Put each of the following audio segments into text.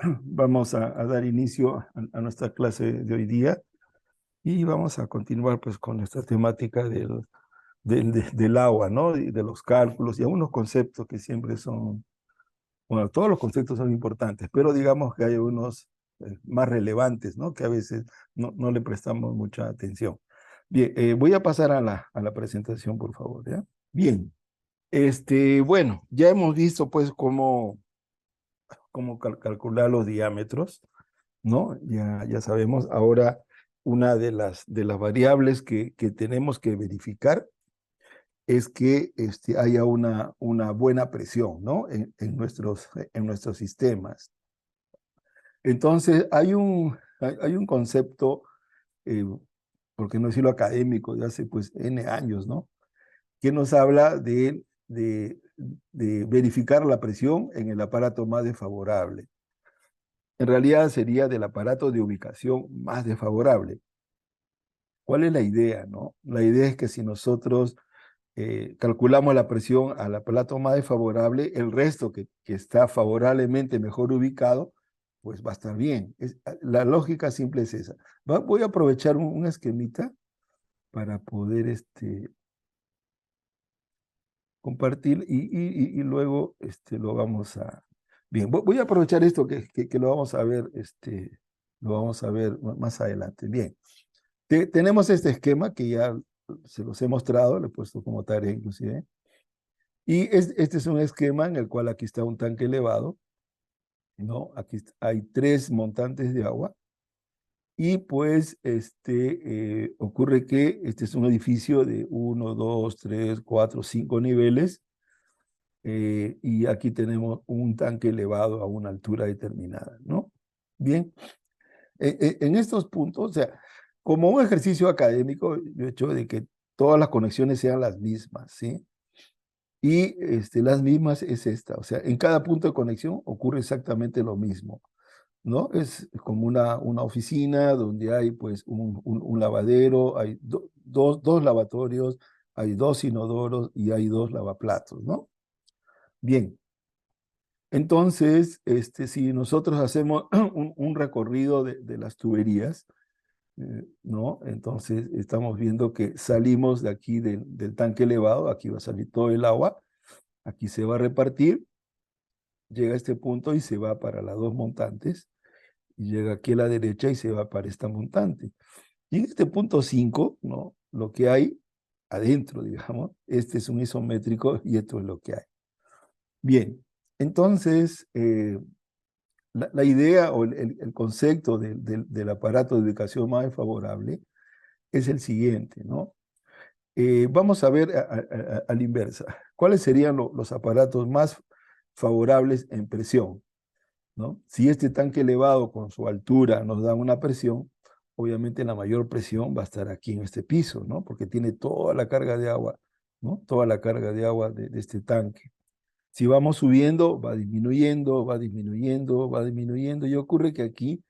Vamos a dar inicio a nuestra clase de hoy día y vamos a continuar pues con esta temática del agua, ¿no? Y de los cálculos y algunos conceptos que siempre son, bueno, todos los conceptos son importantes, pero digamos que hay unos más relevantes, ¿no? Que a veces no le prestamos mucha atención. Bien, voy a pasar a la presentación, por favor, ¿ya? Bien, bueno, ya hemos visto pues cómo calcular los diámetros, ¿no? Ya sabemos. Ahora, una de las variables que tenemos que verificar es que haya una buena presión, ¿no? En nuestros sistemas. Entonces, hay un concepto, eh, por qué no decirlo académico, de hace pues N años, ¿no? Que nos habla de verificar la presión en el aparato más desfavorable. En realidad sería del aparato de ubicación más desfavorable. ¿Cuál es la idea, no? La idea es que si nosotros calculamos la presión al aparato más desfavorable, el resto que está favorablemente mejor ubicado, pues va a estar bien. La lógica simple es esa. Voy a aprovechar un esquemita para poder compartir y luego lo vamos a... Bien, voy a aprovechar esto que lo vamos a ver, lo vamos a ver más adelante. Bien, tenemos este esquema que ya se los he mostrado, lo he puesto como tarea inclusive, y este es un esquema en el cual aquí está un tanque elevado, ¿no? Aquí hay 3 montantes de agua, y pues ocurre que este es un edificio de 1, 2, 3, 4, 5 niveles, y aquí tenemos un tanque elevado a una altura determinada, ¿no? Bien, en estos puntos, o sea, como un ejercicio académico, yo he hecho de que todas las conexiones sean las mismas, ¿sí? Y las mismas es esta, o sea, en cada punto de conexión ocurre exactamente lo mismo, ¿no? Es como una oficina donde hay pues un lavadero, hay dos lavatorios, hay 2 inodoros y hay 2 lavaplatos, ¿no? Bien, entonces, si nosotros hacemos un recorrido de las tuberías, ¿no? Entonces estamos viendo que salimos de aquí del tanque elevado, aquí va a salir todo el agua, aquí se va a repartir, llega a este punto y se va para las 2 montantes, y llega aquí a la derecha y se va para esta montante. Y en este punto 5, ¿no? Lo que hay adentro, digamos, este es un isométrico y esto es lo que hay. Bien, entonces, la idea o el concepto del aparato de ubicación más favorable es el siguiente, ¿no? Vamos a ver a la inversa. ¿Cuáles serían los aparatos más favorables en presión, ¿no? Si este tanque elevado con su altura nos da una presión, obviamente la mayor presión va a estar aquí en este piso, ¿no? Porque tiene toda la carga de agua, ¿no? Toda la carga de agua de este tanque. Si vamos subiendo, va disminuyendo, va disminuyendo, va disminuyendo, y ocurre que aquí,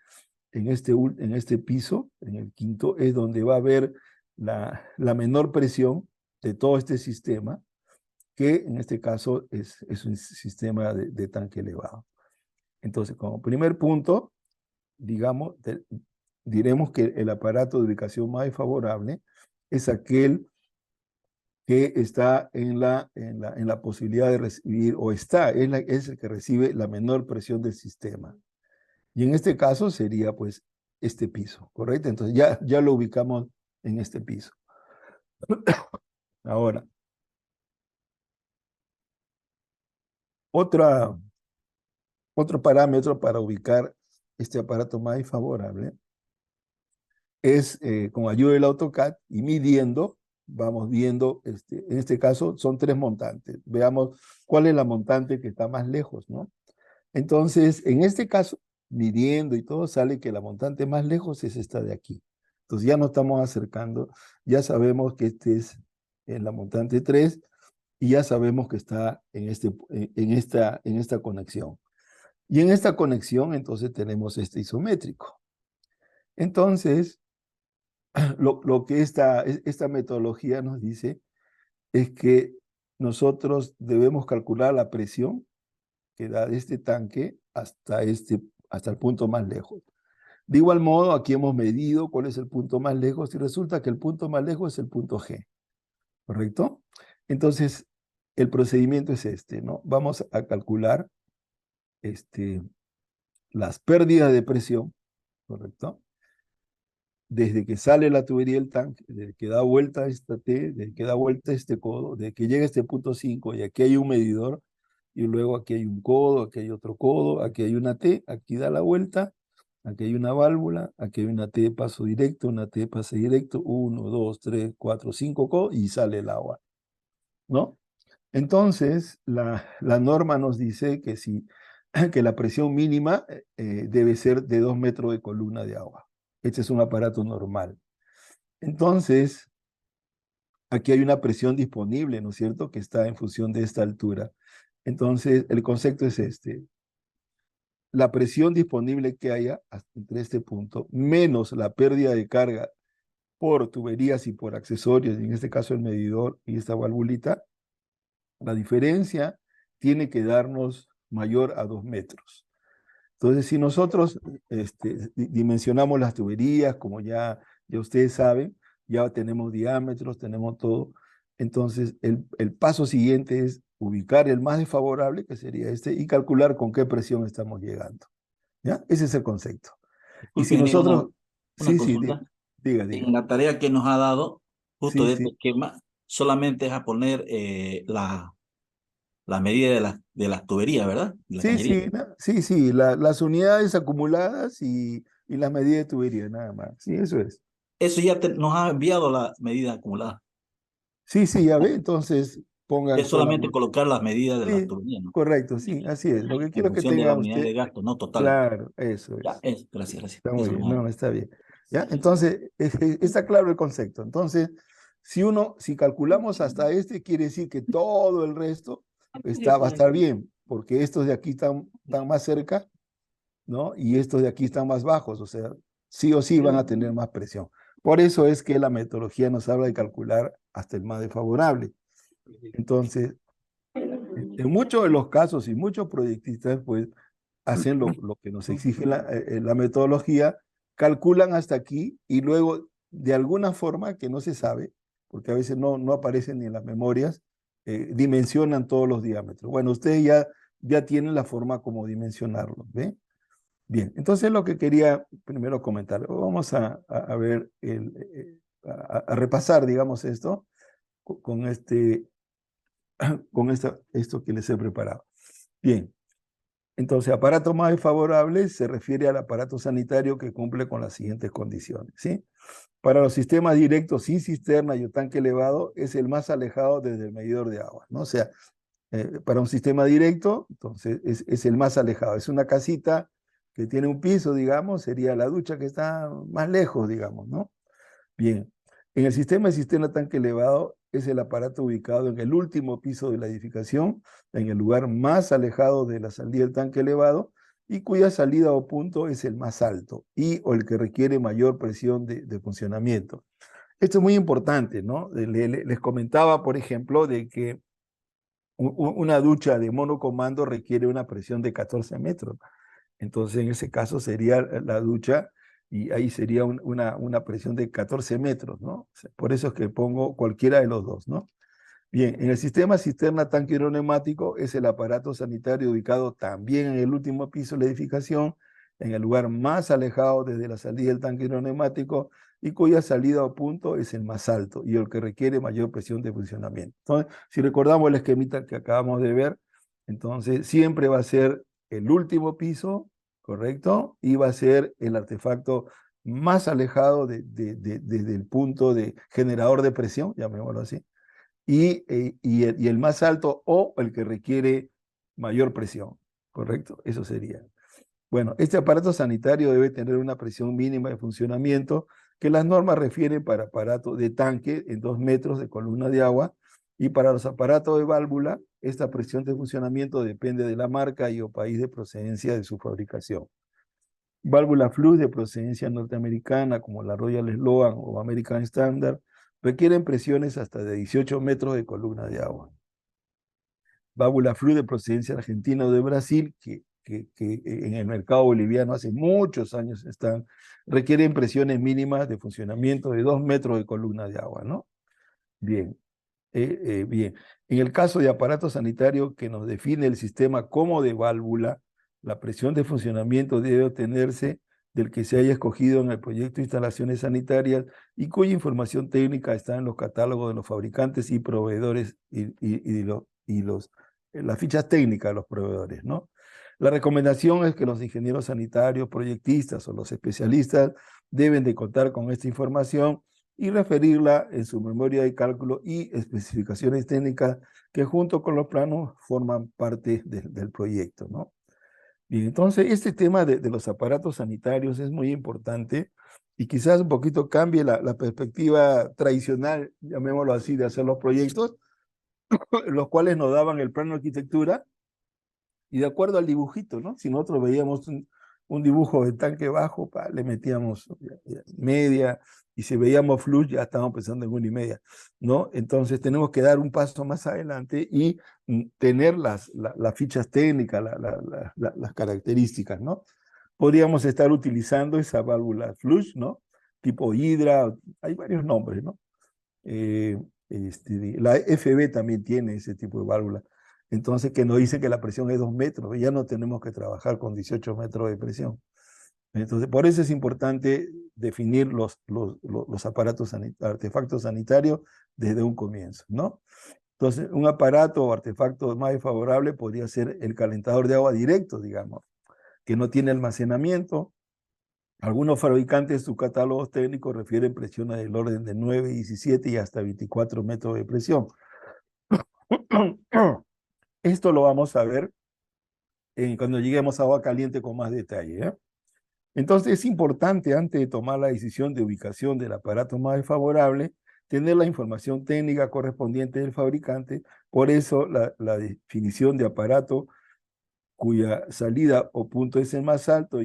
en este piso, en el quinto, es donde va a haber la menor presión de todo este sistema, que en este caso es un sistema de tanque elevado. Entonces, como primer punto, digamos, diremos que el aparato de ubicación más favorable es aquel que está en la posibilidad de recibir, o es el que recibe la menor presión del sistema. Y en este caso sería pues este piso, ¿correcto? Entonces ya lo ubicamos en este piso. Ahora, otra, otro parámetro para ubicar este aparato más favorable es con ayuda del AutoCAD y midiendo, vamos viendo, en este caso son 3 montantes. Veamos cuál es la montante que está más lejos, ¿no? Entonces, en este caso, midiendo y todo, sale que la montante más lejos es esta de aquí. Entonces ya nos estamos acercando, ya sabemos que este es en la montante 3 y ya sabemos que está en esta conexión. Y en esta conexión, entonces, tenemos este isométrico. Entonces, lo que esta metodología nos dice es que nosotros debemos calcular la presión que da de este tanque hasta este hasta el punto más lejos. De igual modo, aquí hemos medido cuál es el punto más lejos y resulta que el punto más lejos es el punto G, ¿correcto? Entonces, el procedimiento es este, ¿no? Vamos a calcular las pérdidas de presión, ¿correcto? Desde que sale la tubería del tanque, desde que da vuelta esta T, desde que da vuelta este codo, desde que llega a este punto 5 y aquí hay un medidor, y luego aquí hay un codo, aquí hay otro codo, aquí hay una T, aquí da la vuelta, aquí hay una válvula, aquí hay una T de paso directo, una T de pase directo, 1, 2, 3, 4, 5 codos y sale el agua, ¿no? Entonces, la norma nos dice que, que la presión mínima debe ser de 2 metros de columna de agua. Este es un aparato normal. Entonces, aquí hay una presión disponible, ¿no es cierto?, que está en función de esta altura. Entonces, el concepto es este. La presión disponible que haya entre este punto, menos la pérdida de carga por tuberías y por accesorios, en este caso el medidor y esta valvulita, la diferencia tiene que darnos mayor a 2 metros. Entonces, si nosotros dimensionamos las tuberías, como ya ustedes saben, ya tenemos diámetros, tenemos todo. Entonces, el paso siguiente es ubicar el más desfavorable, que sería este, y calcular con qué presión estamos llegando. ¿Ya? Ese es el concepto. Y Disculpe, si ingeniero, nosotros, una sí, sí, consulta. diga. En la tarea que nos ha dado, justo Sí, de este sí. esquema, solamente es a poner la medida de las tuberías, ¿verdad? De la Sí, cañería. sí, sí, sí, las unidades acumuladas y la medida de tubería, nada más. Sí, eso es. Eso ya nos ha enviado la medida acumulada. Sí, sí, ya ve, entonces pongan Es solamente solamente. colocar las medidas de las Sí, tuberías, ¿no? correcto, sí, así es. Lo que En quiero que función de la tenga unidad usted, de gasto, no total. claro, eso Ya, es. gracias, gracias. Está muy Eso bien, no. no, está bien. ¿Ya? Entonces, está claro el concepto. Entonces, si calculamos hasta este, quiere decir que todo el resto va a estar bien, porque estos de aquí están más cerca, ¿no? Y estos de aquí están más bajos, o sea, sí o sí van a tener más presión. Por eso es que la metodología nos habla de calcular hasta el más desfavorable. Entonces, en muchos de los casos y muchos proyectistas, pues, hacen lo que nos exige la metodología, calculan hasta aquí y luego, de alguna forma que no se sabe, porque a veces no aparecen ni en las memorias, dimensionan todos los diámetros. Bueno, ustedes ya tienen la forma como dimensionarlo, ¿ve? Bien, entonces lo que quería primero comentar, vamos a ver, a repasar, digamos, esto con esto que les he preparado. Bien, entonces, aparato más desfavorable se refiere al aparato sanitario que cumple con las siguientes condiciones, ¿sí? Para los sistemas directos sin cisterna y o tanque elevado, es el más alejado desde el medidor de agua, ¿no? O sea, para un sistema directo, entonces es el más alejado. Es una casita que tiene un piso, digamos, sería la ducha que está más lejos, digamos, ¿no? Bien, en el sistema de cisterna tanque elevado es el aparato ubicado en el último piso de la edificación, en el lugar más alejado de la salida del tanque elevado y cuya salida o punto es el más alto y o el que requiere mayor presión de funcionamiento. Esto es muy importante, ¿no? Les comentaba, por ejemplo, de que una ducha de monocomando requiere una presión de 14 metros. Entonces, en ese caso sería la ducha y ahí sería una presión de 14 metros, ¿no? O sea, por eso es que pongo cualquiera de los dos, ¿no? Bien, en el sistema cisterna tanque hidroneumático es el aparato sanitario ubicado también en el último piso de la edificación, en el lugar más alejado desde la salida del tanque hidroneumático y cuya salida o punto es el más alto y el que requiere mayor presión de funcionamiento. Entonces, si recordamos el esquemita que acabamos de ver, entonces siempre va a ser el último piso, ¿correcto? Y va a ser el artefacto más alejado desde el punto de generador de presión, llamémoslo así, y el más alto o el que requiere mayor presión, ¿correcto? Eso sería. Bueno, este aparato sanitario debe tener una presión mínima de funcionamiento que las normas refieren para aparatos de tanque en 2 metros de columna de agua y para los aparatos de válvula, esta presión de funcionamiento depende de la marca y o país de procedencia de su fabricación. Válvula Flux de procedencia norteamericana como la Royal Sloan o American Standard requieren presiones hasta de 18 metros de columna de agua. Válvula Flux de procedencia argentina o de Brasil, que que en el mercado boliviano hace muchos años están, requieren presiones mínimas de funcionamiento de 2 metros de columna de agua, ¿no? Bien. Bien, en el caso de aparato sanitario que nos define el sistema como de válvula, la presión de funcionamiento debe obtenerse del que se haya escogido en el proyecto de instalaciones sanitarias y cuya información técnica está en los catálogos de los fabricantes y proveedores las fichas técnicas de los proveedores, ¿no? La recomendación es que los ingenieros sanitarios, proyectistas o los especialistas deben de contar con esta información y referirla en su memoria de cálculo y especificaciones técnicas que junto con los planos forman parte del proyecto, ¿no? Bien, entonces este tema de los aparatos sanitarios es muy importante y quizás un poquito cambie la perspectiva tradicional, llamémoslo así, de hacer los proyectos, los cuales nos daban el plano de arquitectura y de acuerdo al dibujito, ¿no? Si nosotros veíamos un dibujo de tanque bajo, le metíamos media, y si veíamos flush, ya estábamos pensando en 1,5, ¿no? Entonces tenemos que dar un paso más adelante y tener las fichas técnicas, las características, ¿no? Podríamos estar utilizando esa válvula flush, ¿no? Tipo Hydra, hay varios nombres, ¿no? La FB también tiene ese tipo de válvula. Entonces, que nos dicen que la presión es 2 metros, ya no tenemos que trabajar con 18 metros de presión. Entonces, por eso es importante definir los aparatos artefactos sanitarios desde un comienzo, ¿no? Entonces, un aparato o artefacto más favorable podría ser el calentador de agua directo, digamos, que no tiene almacenamiento. Algunos fabricantes, sus catálogos técnicos refieren presiones del orden de 9, 17 y hasta 24 metros de presión. Esto lo vamos a ver cuando lleguemos a agua caliente con más detalle, ¿eh? Entonces es importante, antes de tomar la decisión de ubicación del aparato más favorable, tener la información técnica correspondiente del fabricante. Por eso la definición de aparato cuya salida o punto es el más alto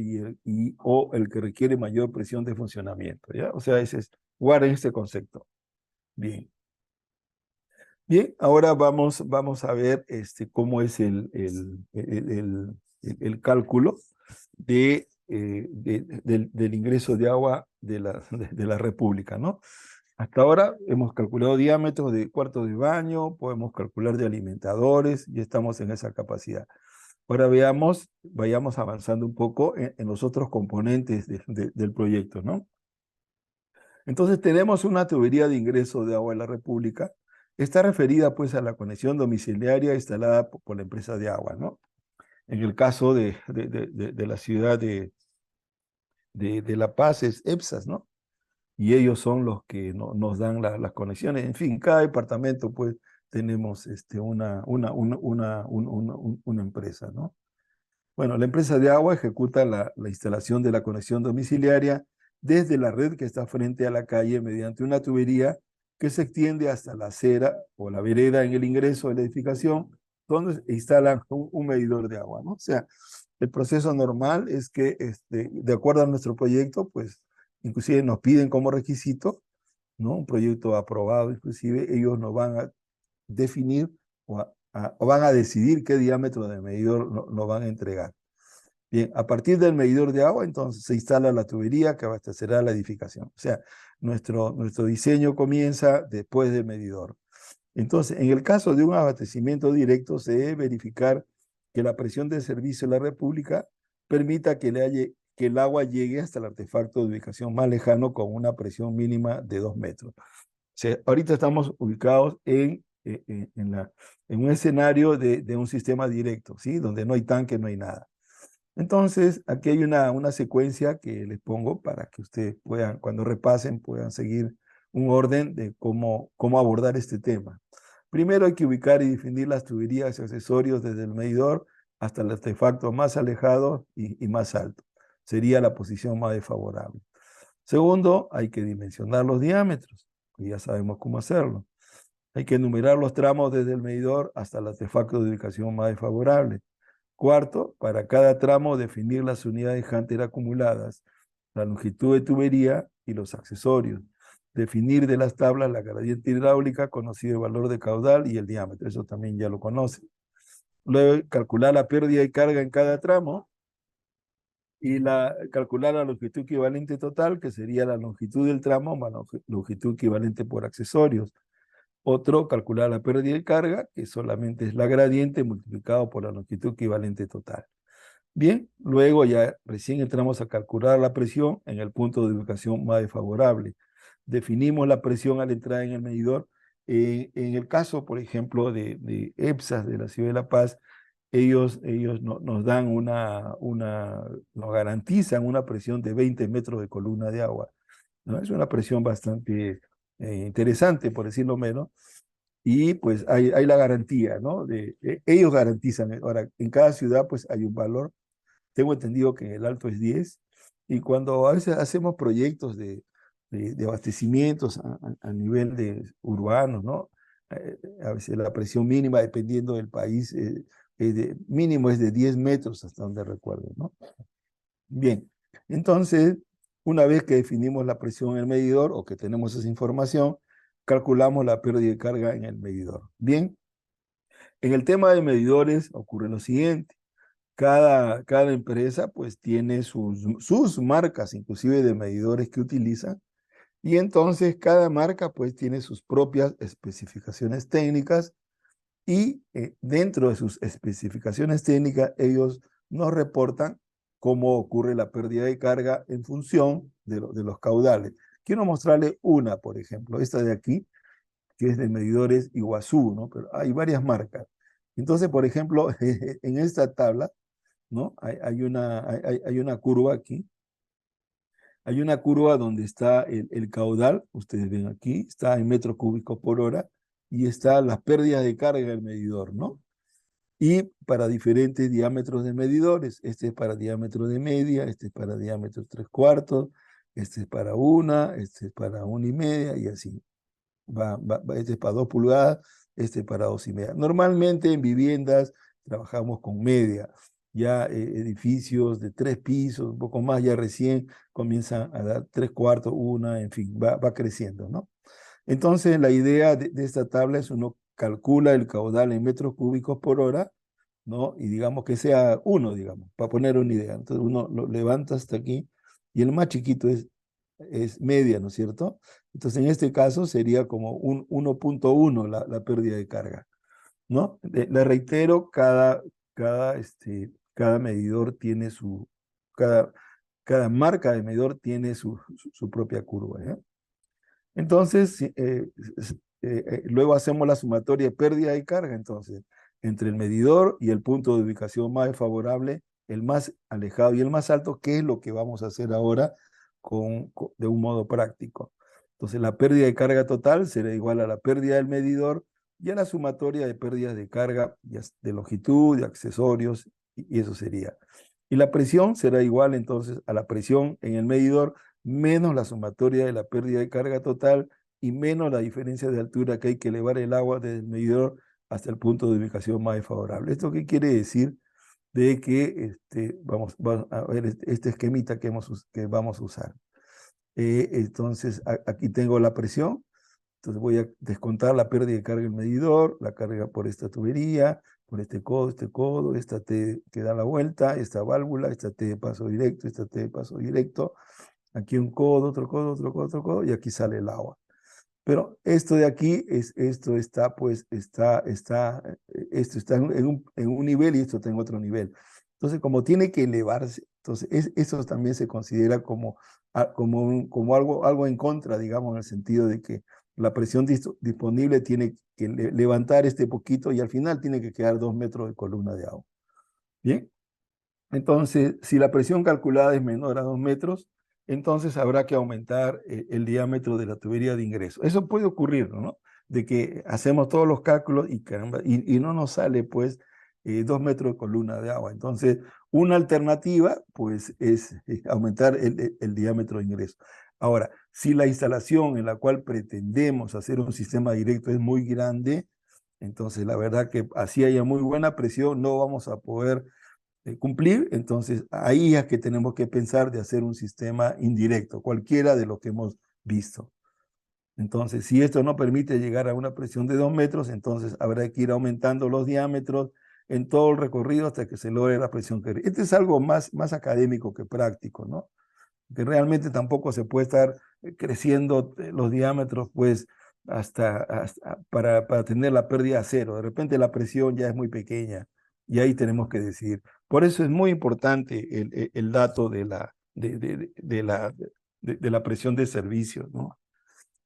o el que requiere mayor presión de funcionamiento, ¿ya? O sea, guarden este concepto. Bien. Bien, ahora vamos a ver cómo es el cálculo del ingreso de agua de la República, ¿no? Hasta ahora hemos calculado diámetros de cuartos de baño, podemos calcular de alimentadores y estamos en esa capacidad. Ahora vayamos avanzando un poco en los otros componentes del proyecto, ¿no? Entonces tenemos una tubería de ingreso de agua de la República. Está referida pues a la conexión domiciliaria instalada por la empresa de agua, ¿no? En el caso de la ciudad de La Paz es EPSAS, ¿no? Y ellos son los que nos dan las conexiones. En fin, cada departamento pues tenemos una empresa, ¿no? Bueno, la empresa de agua ejecuta la instalación de la conexión domiciliaria desde la red que está frente a la calle mediante una tubería que se extiende hasta la acera o la vereda en el ingreso de la edificación, donde instalan un medidor de agua, ¿no? O sea, el proceso normal es que, de acuerdo a nuestro proyecto, pues, inclusive nos piden como requisito, ¿no? Un proyecto aprobado, inclusive, ellos nos van a definir o van a decidir qué diámetro de medidor nos van a entregar. Bien, a partir del medidor de agua, entonces se instala la tubería que abastecerá la edificación. O sea, nuestro diseño comienza después del medidor. Entonces, en el caso de un abastecimiento directo, se debe verificar que la presión de servicio de la República permita que el agua llegue hasta el artefacto de ubicación más lejano con una presión mínima de 2 metros. O sea, ahorita estamos ubicados en un escenario de un sistema directo, ¿sí? Donde no hay tanque, no hay nada. Entonces, aquí hay una secuencia que les pongo para que ustedes puedan, cuando repasen, puedan seguir un orden de cómo abordar este tema. Primero hay que ubicar y definir las tuberías y accesorios desde el medidor hasta el artefacto más alejado y más alto. Sería la posición más desfavorable. Segundo, hay que dimensionar los diámetros, y ya sabemos cómo hacerlo. Hay que enumerar los tramos desde el medidor hasta el artefacto de ubicación más desfavorable. Cuarto, para cada tramo definir las unidades Hunter acumuladas, la longitud de tubería y los accesorios. Definir de las tablas la gradiente hidráulica, conocido el valor de caudal y el diámetro. Eso también ya lo conocen. luego calcular la pérdida y carga en cada tramo y calcular la longitud equivalente total, que sería la longitud del tramo más la longitud equivalente por accesorios. Otro, calcular la pérdida y carga, que solamente es la gradiente multiplicado por la longitud equivalente total. Bien, luego ya recién entramos a calcular la presión en el punto de ubicación más desfavorable. Definimos la presión al entrar en el medidor. En el caso, por ejemplo, de EPSAS de la Ciudad de La Paz, ellos nos dan nos garantizan una presión de 20 metros de columna de agua, ¿no? Es una presión bastante interesante, por decirlo menos, y pues hay la garantía, ¿no? Ellos garantizan. Ahora, en cada ciudad pues hay un valor. Tengo entendido que en el Alto es 10, y cuando a veces hacemos proyectos de abastecimientos a nivel de urbanos, ¿no? A veces la presión mínima, dependiendo del país, mínimo es de 10 metros, hasta donde recuerdo, ¿no? Bien, entonces, una vez que definimos la presión en el medidor o que tenemos esa información, calculamos la pérdida de carga en el medidor. Bien, en el tema de medidores ocurre lo siguiente. Cada empresa pues tiene sus marcas, inclusive de medidores que utilizan, y entonces cada marca pues tiene sus propias especificaciones técnicas, y dentro de sus especificaciones técnicas ellos nos reportan cómo ocurre la pérdida de carga en función de los caudales. Quiero mostrarle una, por ejemplo, esta de aquí, que es de medidores Iguazú, ¿no? Pero hay varias marcas. Entonces, por ejemplo, en esta tabla, ¿no? Hay una curva aquí. Hay una curva donde está el caudal, ustedes ven aquí, está en metros cúbicos por hora, y está las pérdidas de carga del medidor, ¿no? Y para diferentes diámetros de medidores. Este es para diámetro de media, este es para diámetro 3/4, este es para 1, este es para 1,5, y así. Este es para 2 pulgadas, este es para 2,5. Normalmente en viviendas trabajamos con media. Ya edificios de 3 pisos, un poco más, ya recién comienzan a dar 3/4, 1, en fin, va creciendo, ¿no? Entonces, la idea de esta tabla es: uno calcula el caudal en metros cúbicos por hora, ¿no? Y digamos que sea 1, digamos, para poner una idea. Entonces, uno lo levanta hasta aquí, y el más chiquito es media, ¿no es cierto? Entonces, en este caso sería como un 1,1 la pérdida de carga, ¿no? Le reitero, cada medidor tiene cada marca de medidor tiene su propia curva, ¿ya? Entonces, luego hacemos la sumatoria de pérdida y carga, entonces, entre el medidor y el punto de ubicación más favorable, el más alejado y el más alto, que es lo que vamos a hacer ahora de un modo práctico. Entonces, la pérdida de carga total será igual a la pérdida del medidor y a la sumatoria de pérdidas de carga, de longitud, de accesorios, y eso sería. Y la presión será igual entonces a la presión en el medidor menos la sumatoria de la pérdida de carga total y menos la diferencia de altura que hay que elevar el agua desde el medidor hasta el punto de ubicación más favorable. ¿Esto qué quiere decir? De que vamos a ver este esquemita que vamos a usar. Entonces, aquí tengo la presión. Entonces voy a descontar la pérdida de carga del medidor, la carga por esta tubería, por este codo, esta T que da la vuelta, esta válvula, esta T de paso directo, esta T de paso directo. Aquí un codo, otro codo, otro codo, otro codo, y aquí sale el agua. Pero esto de aquí, esto está, pues, esto está en un nivel y esto está en otro nivel. Entonces, como tiene que elevarse, entonces eso también se considera como algo en contra, digamos, en el sentido de que la presión disponible tiene que levantar este poquito, y al final tiene que quedar 2 metros de columna de agua. Bien, entonces, si la presión calculada es menor a 2 metros, entonces habrá que aumentar el diámetro de la tubería de ingreso. Eso puede ocurrir, ¿no? De que hacemos todos los cálculos y, caramba, y no nos sale, pues, 2 metros de columna de agua. Entonces, una alternativa, pues, es aumentar el diámetro de ingreso. Ahora, si la instalación en la cual pretendemos hacer un sistema directo es muy grande, entonces la verdad que así haya muy buena presión, no vamos a poder cumplir. Entonces ahí es que tenemos que pensar de hacer un sistema indirecto, cualquiera de los que hemos visto. Entonces, si esto no permite llegar a una presión de 2 metros, entonces habrá que ir aumentando los diámetros en todo el recorrido hasta que se logre la presión que... Este es algo más académico que práctico, ¿no? Que realmente tampoco se puede estar creciendo los diámetros, pues, para tener la pérdida a cero. De repente la presión ya es muy pequeña y ahí tenemos que decidir. Por eso es muy importante el dato de la presión de servicio, ¿no?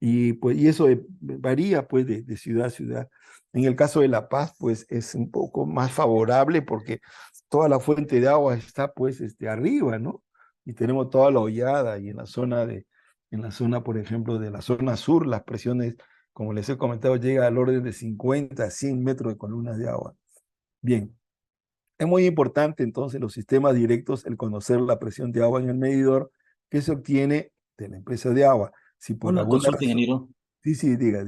Y, pues, y eso varía pues de ciudad a ciudad. En el caso de La Paz, pues es un poco más favorable porque toda la fuente de agua está pues arriba, ¿no? Y tenemos toda la hollada y en la zona, por ejemplo, de la zona sur, las presiones, como les he comentado, llega al orden de 50 a 100 metros de columnas de agua. Bien, es muy importante entonces los sistemas directos, el conocer la presión de agua en el medidor que se obtiene de la empresa de agua. Si por Una alguna consulta, razón... ingeniero. Sí, sí, diga.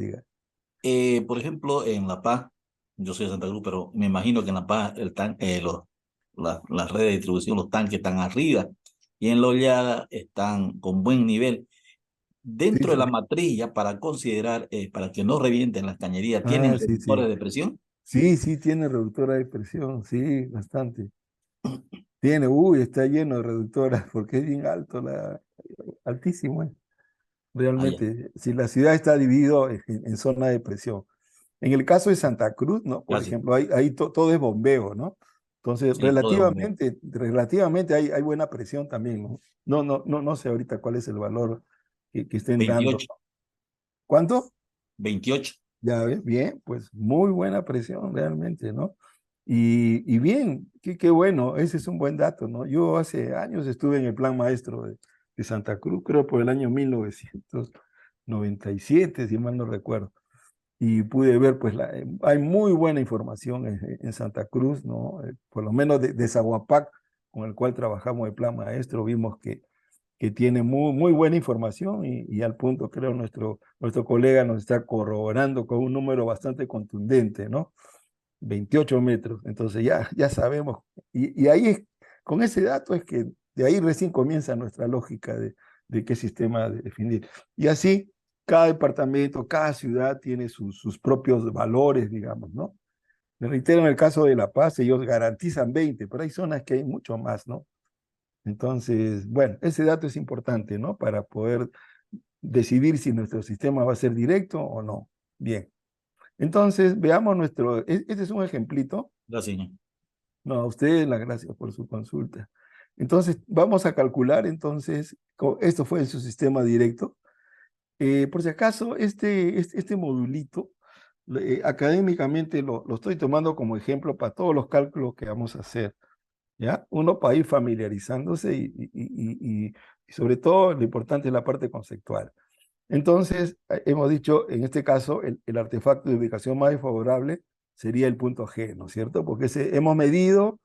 Por ejemplo, en La Paz, yo soy de Santa Cruz, pero me imagino que en La Paz las redes de distribución, los tanques están arriba y en la oleada están con buen nivel. Sí, Dentro de la sí. matriz, para considerar, para que no revienten las cañerías, ¿tienen Ah, sí, reductores sí. de presión? Sí, sí, tiene reductora de presión, sí, bastante. Tiene, está lleno de reductoras porque es bien alto, altísimo, Ah, ya, realmente. Si la ciudad está dividida en zona de presión. En el caso de Santa Cruz, ¿no? Por gracias. ejemplo, ahí todo es bombeo, ¿no? Entonces, Sí, todo de bombeo. relativamente hay buena presión también, ¿no? No sé ahorita cuál es el valor que estén dando. 28, ¿Cuánto? 28. Ya ves, bien, pues muy buena presión realmente, ¿no? Y bien, qué bueno, ese es un buen dato, ¿no? Yo hace años estuve en el plan maestro de Santa Cruz, creo por el año 1997, si mal no recuerdo, y pude ver, pues hay muy buena información en Santa Cruz, ¿no? Por lo menos de Zaguapac, con el cual trabajamos el plan maestro, vimos que tiene muy buena información y al punto creo nuestro colega nos está corroborando con un número bastante contundente, ¿no? 28 metros, entonces ya sabemos, y ahí con ese dato es que de ahí recién comienza nuestra lógica de qué sistema definir. Y así, cada departamento, cada ciudad tiene sus propios valores, digamos, ¿no? Me reitero, en el caso de La Paz, ellos garantizan 20, pero hay zonas que hay mucho más, ¿no? Entonces, bueno, ese dato es importante, ¿no? Para poder decidir si nuestro sistema va a ser directo o no. Bien, entonces veamos este es un ejemplito. Gracias, señor. No, a ustedes las gracias por su consulta. Entonces, vamos a calcular, entonces, esto fue en su sistema directo. Por si acaso, este modulito, académicamente lo estoy tomando como ejemplo para todos los cálculos que vamos a hacer. ¿Ya? Uno para ir familiarizándose y sobre todo lo importante es la parte conceptual. Entonces, hemos dicho, en este caso, el artefacto de ubicación más favorable sería el punto G, ¿no es cierto? Porque hemos medido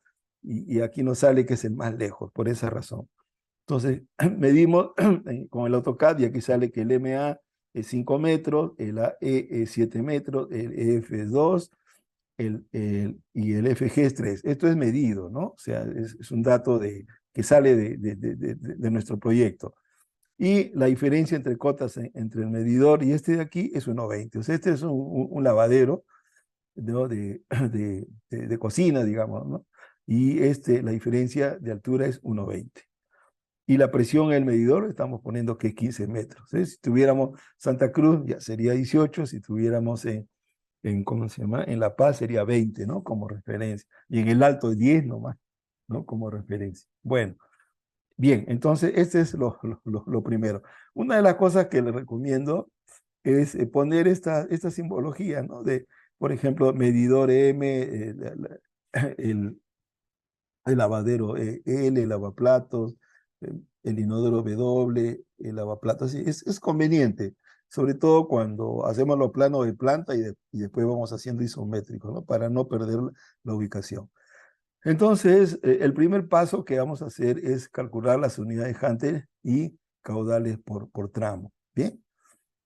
y aquí nos sale que es el más lejos, por esa razón. Entonces, medimos con el AutoCAD y aquí sale que el MA es 5 metros, el AE es 7 metros, el EF es 2, y el FG es 3. Esto es medido, ¿no? O sea, es un dato que sale de nuestro proyecto. Y la diferencia entre cotas entre el medidor y este de aquí es 1,20. O sea, este es un lavadero, ¿no? de cocina, digamos, ¿no? Y la diferencia de altura es 1,20. Y la presión en el medidor estamos poniendo que es 15 metros. ¿Sí? Si tuviéramos Santa Cruz ya sería 18, si tuviéramos ¿cómo se llama? En La Paz sería 20, ¿no? Como referencia. Y en el Alto 10 nomás, ¿no? Como referencia. Bueno, bien, entonces este es lo primero. Una de las cosas que le recomiendo es poner esta simbología, ¿no? Por ejemplo, medidor M, el, el lavadero L, el lavaplatos, el inodoro W, el lavaplatos. Sí, es conveniente, sobre todo cuando hacemos los planos de planta y después vamos haciendo isométricos, ¿no? Para no perder la ubicación. Entonces, el primer paso que vamos a hacer es calcular las unidades Hunter y caudales por tramo. Bien,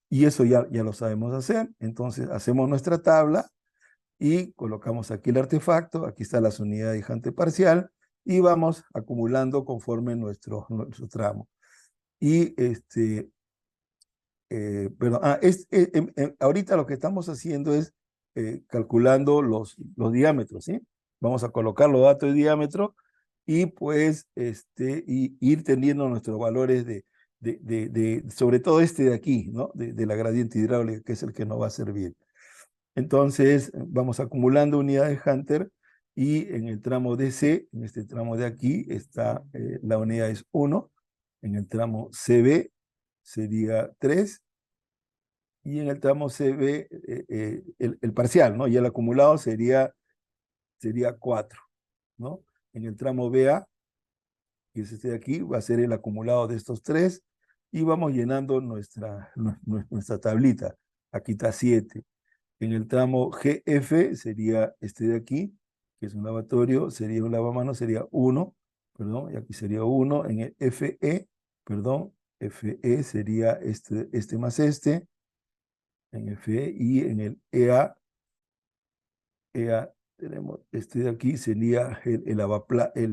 y eso ya lo sabemos hacer. Entonces, hacemos nuestra tabla y colocamos aquí el artefacto, aquí está las unidades de Hunter parcial y vamos acumulando conforme nuestro tramo. Y perdón, ahorita lo que estamos haciendo es calculando los diámetros, ¿sí? Vamos a colocar los datos de diámetro y pues ir teniendo nuestros valores sobre todo este de aquí, ¿no? De la gradiente hidráulica, que es el que nos va a servir. Entonces, vamos acumulando unidades Hunter y en el tramo DC, en este tramo de aquí, está la unidad es 1, en el tramo CB sería 3 y en el tramo CB el parcial, ¿no? Y el acumulado sería 4, ¿no? En el tramo BA, que es este de aquí, va a ser el acumulado de estos 3 y vamos llenando nuestra tablita. Aquí está 7. En el tramo GF sería este de aquí, que es un lavatorio, sería un lavamanos, sería 1, perdón, y aquí sería 1. En el FE, perdón, FE sería este más este, en FE, y en el EA tenemos este de aquí, sería el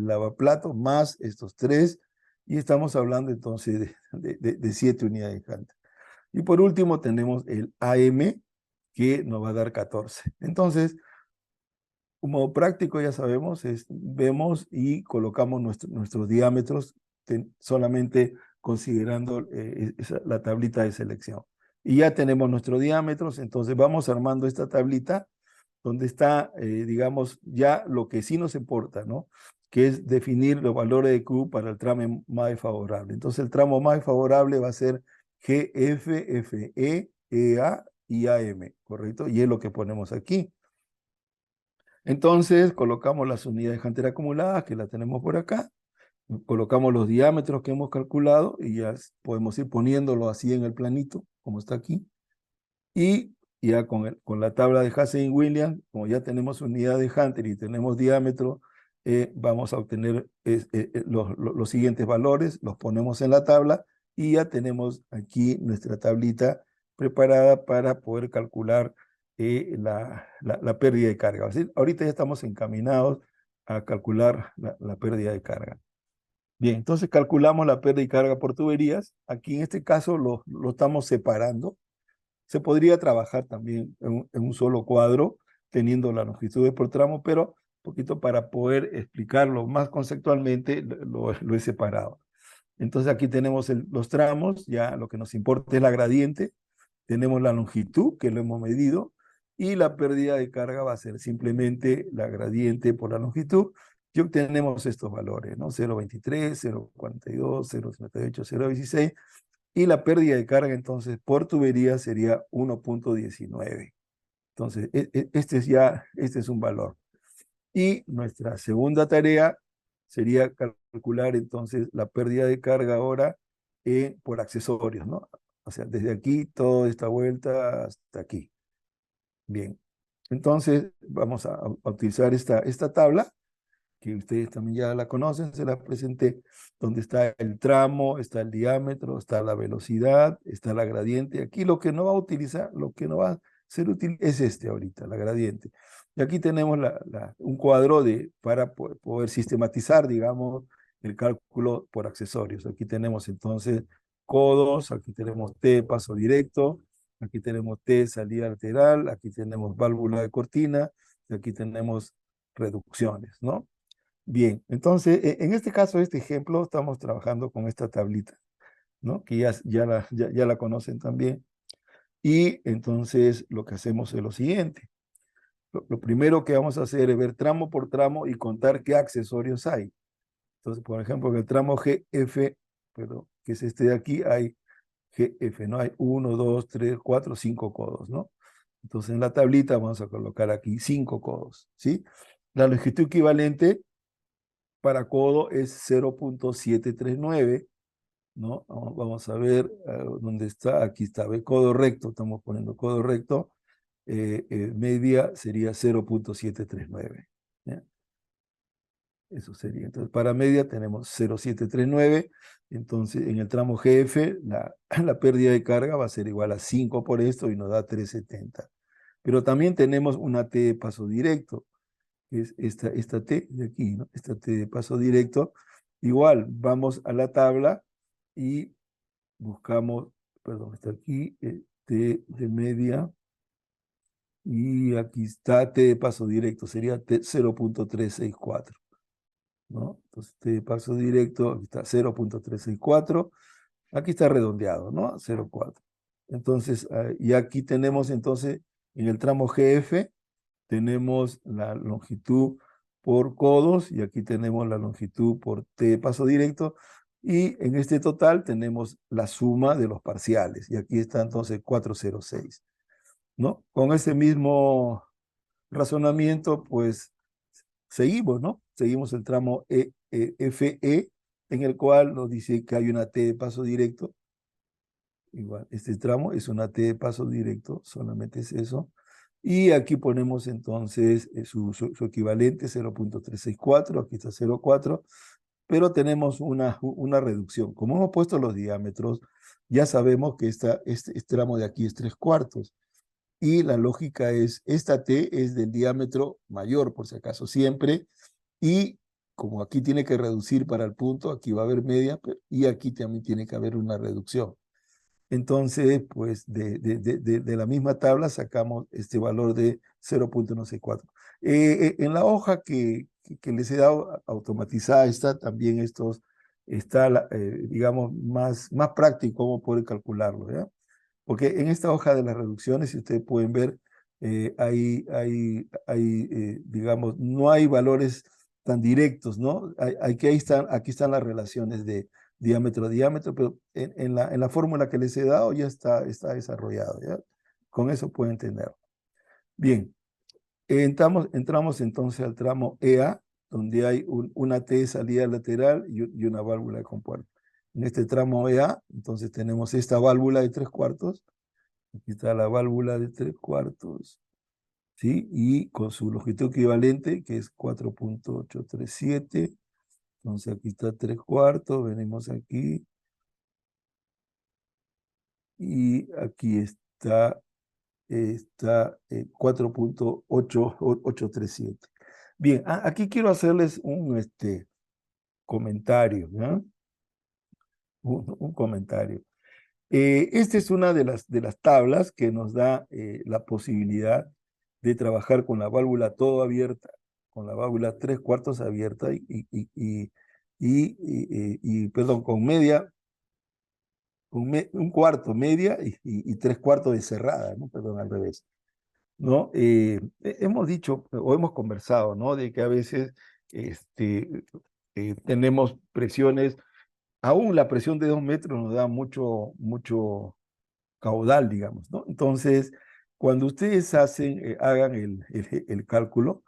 lavaplato más estos 3, y estamos hablando entonces de 7 unidades de Hunter. Y por último tenemos el AM, que nos va a dar 14. Entonces, como práctico ya sabemos, vemos y colocamos nuestros diámetros solamente considerando la tablita de selección. Y ya tenemos nuestros diámetros, entonces vamos armando esta tablita donde está, digamos, ya lo que sí nos importa, ¿no? Que es definir los valores de Q para el tramo más favorable. Entonces el tramo más favorable va a ser GF, FE, EA y AM, ¿correcto? Y es lo que ponemos aquí. Entonces colocamos las unidades Hunter acumuladas, que la tenemos por acá, colocamos los diámetros que hemos calculado y ya podemos ir poniéndolo así en el planito, como está aquí. Y ya con la tabla de Hassen-Williams, como ya tenemos unidad de Hunter y tenemos diámetro, vamos a obtener los siguientes valores, los ponemos en la tabla y ya tenemos aquí nuestra tablita preparada para poder calcular la pérdida de carga. ¿Sí? Ahorita ya estamos encaminados a calcular la pérdida de carga. Bien, entonces calculamos la pérdida de carga por tuberías. Aquí en este caso lo estamos separando. Se podría trabajar también en un solo cuadro, teniendo la longitud por tramo, pero un poquito para poder explicarlo más conceptualmente, lo he separado. Entonces aquí tenemos los tramos, ya lo que nos importa es la gradiente, tenemos la longitud, que lo hemos medido, y la pérdida de carga va a ser simplemente la gradiente por la longitud, y obtenemos estos valores, ¿no? 0,23, 0,42, 0,38, 0,16, y la pérdida de carga entonces por tubería sería 1,19. Entonces, este es un valor. Y nuestra segunda tarea sería calcular entonces la pérdida de carga ahora por accesorios, ¿no? O sea, desde aquí, toda esta vuelta hasta aquí. Bien. Entonces, vamos a utilizar esta tabla que ustedes también ya la conocen, se la presenté, donde está el tramo, está el diámetro, está la velocidad, está la gradiente. Aquí lo que no va a utilizar, lo que no va a ser útil es ahorita, la gradiente. Y aquí tenemos un cuadro para poder sistematizar, digamos, el cálculo por accesorios. Aquí tenemos entonces codos, aquí tenemos T, paso directo, aquí tenemos T, salida lateral, aquí tenemos válvula de cortina, y aquí tenemos reducciones, ¿no? Bien, entonces, en este caso, este ejemplo, estamos trabajando con esta tablita, ¿no? Que ya la conocen también. Y entonces, lo que hacemos es lo siguiente. Lo primero que vamos a hacer es ver tramo por tramo y contar qué accesorios hay. Entonces, por ejemplo, en el tramo GF, perdón, que es este de aquí, hay GF, ¿no? Hay 1, 2, 3, 4, 5 codos, ¿no? Entonces, en la tablita vamos a colocar aquí 5 codos, ¿sí? La longitud equivalente para codo es 0,739, ¿no? Vamos a ver dónde está. Aquí está, ve, codo recto, estamos poniendo codo recto. Media sería 0,739. ¿Ya? Eso sería. Entonces, para media tenemos 0,739. Entonces, en el tramo GF, la pérdida de carga va a ser igual a 5 por esto y nos da 370. Pero también tenemos una T de paso directo, es esta T de aquí, ¿no? Esta T de paso directo. Igual, vamos a la tabla y buscamos, perdón, está aquí, T de media, Y aquí está T de paso directo, sería 0.364, ¿no? Entonces T de paso directo, aquí está 0.364, aquí está redondeado, ¿no? 0.4. Entonces, y aquí tenemos entonces, en el tramo GF, tenemos la longitud por codos y aquí tenemos la longitud por T de paso directo. Y en este total tenemos la suma de los parciales. Y aquí está entonces 406, ¿no? Con ese mismo razonamiento, pues seguimos, ¿no? Seguimos el tramo FE, en el cual nos dice que hay una T de paso directo. Igual, este tramo es una T de paso directo, solamente es eso. Y aquí ponemos entonces su equivalente, 0.364, aquí está 0.4, pero tenemos una reducción. Como hemos puesto los diámetros, ya sabemos que este tramo de aquí es 3/4. Y la lógica es, esta T es del diámetro mayor, por si acaso, siempre. Y como aquí tiene que reducir para el punto, aquí va a haber media, y aquí también tiene que haber una reducción. Entonces, pues de la misma tabla sacamos este valor de 0.164. En la hoja que les he dado automatizada está también digamos, más práctico cómo poder calcularlo, ¿ya? Porque en esta hoja de las reducciones, si ustedes pueden ver, digamos, no hay valores tan directos, ¿no? Aquí están las relaciones de diámetro a diámetro, pero en la fórmula que les he dado ya está desarrollado, ¿ya? Con eso pueden entenderlo. Bien, entramos entonces al tramo EA, donde hay una T de salida lateral y una válvula de compuerta. En este tramo EA, entonces tenemos esta válvula de 3/4. Aquí está la válvula de 3/4, ¿sí? Y con su longitud equivalente, que es 4.837. Entonces aquí está 3/4, venimos aquí. Y aquí está 4.837. Bien, aquí quiero hacerles un comentario, ¿no? Un comentario. Esta es una de las tablas que nos da la posibilidad de trabajar con la válvula todo abierta, con la válvula 3/4 abierta perdón, con media, un cuarto media y 3/4 de cerrada, ¿no? Perdón, al revés, ¿no? Hemos dicho o hemos conversado, ¿no? De que a veces tenemos presiones, aún la presión de 2 metros nos da mucho caudal, digamos, ¿no? Entonces, cuando ustedes hagan el cálculo,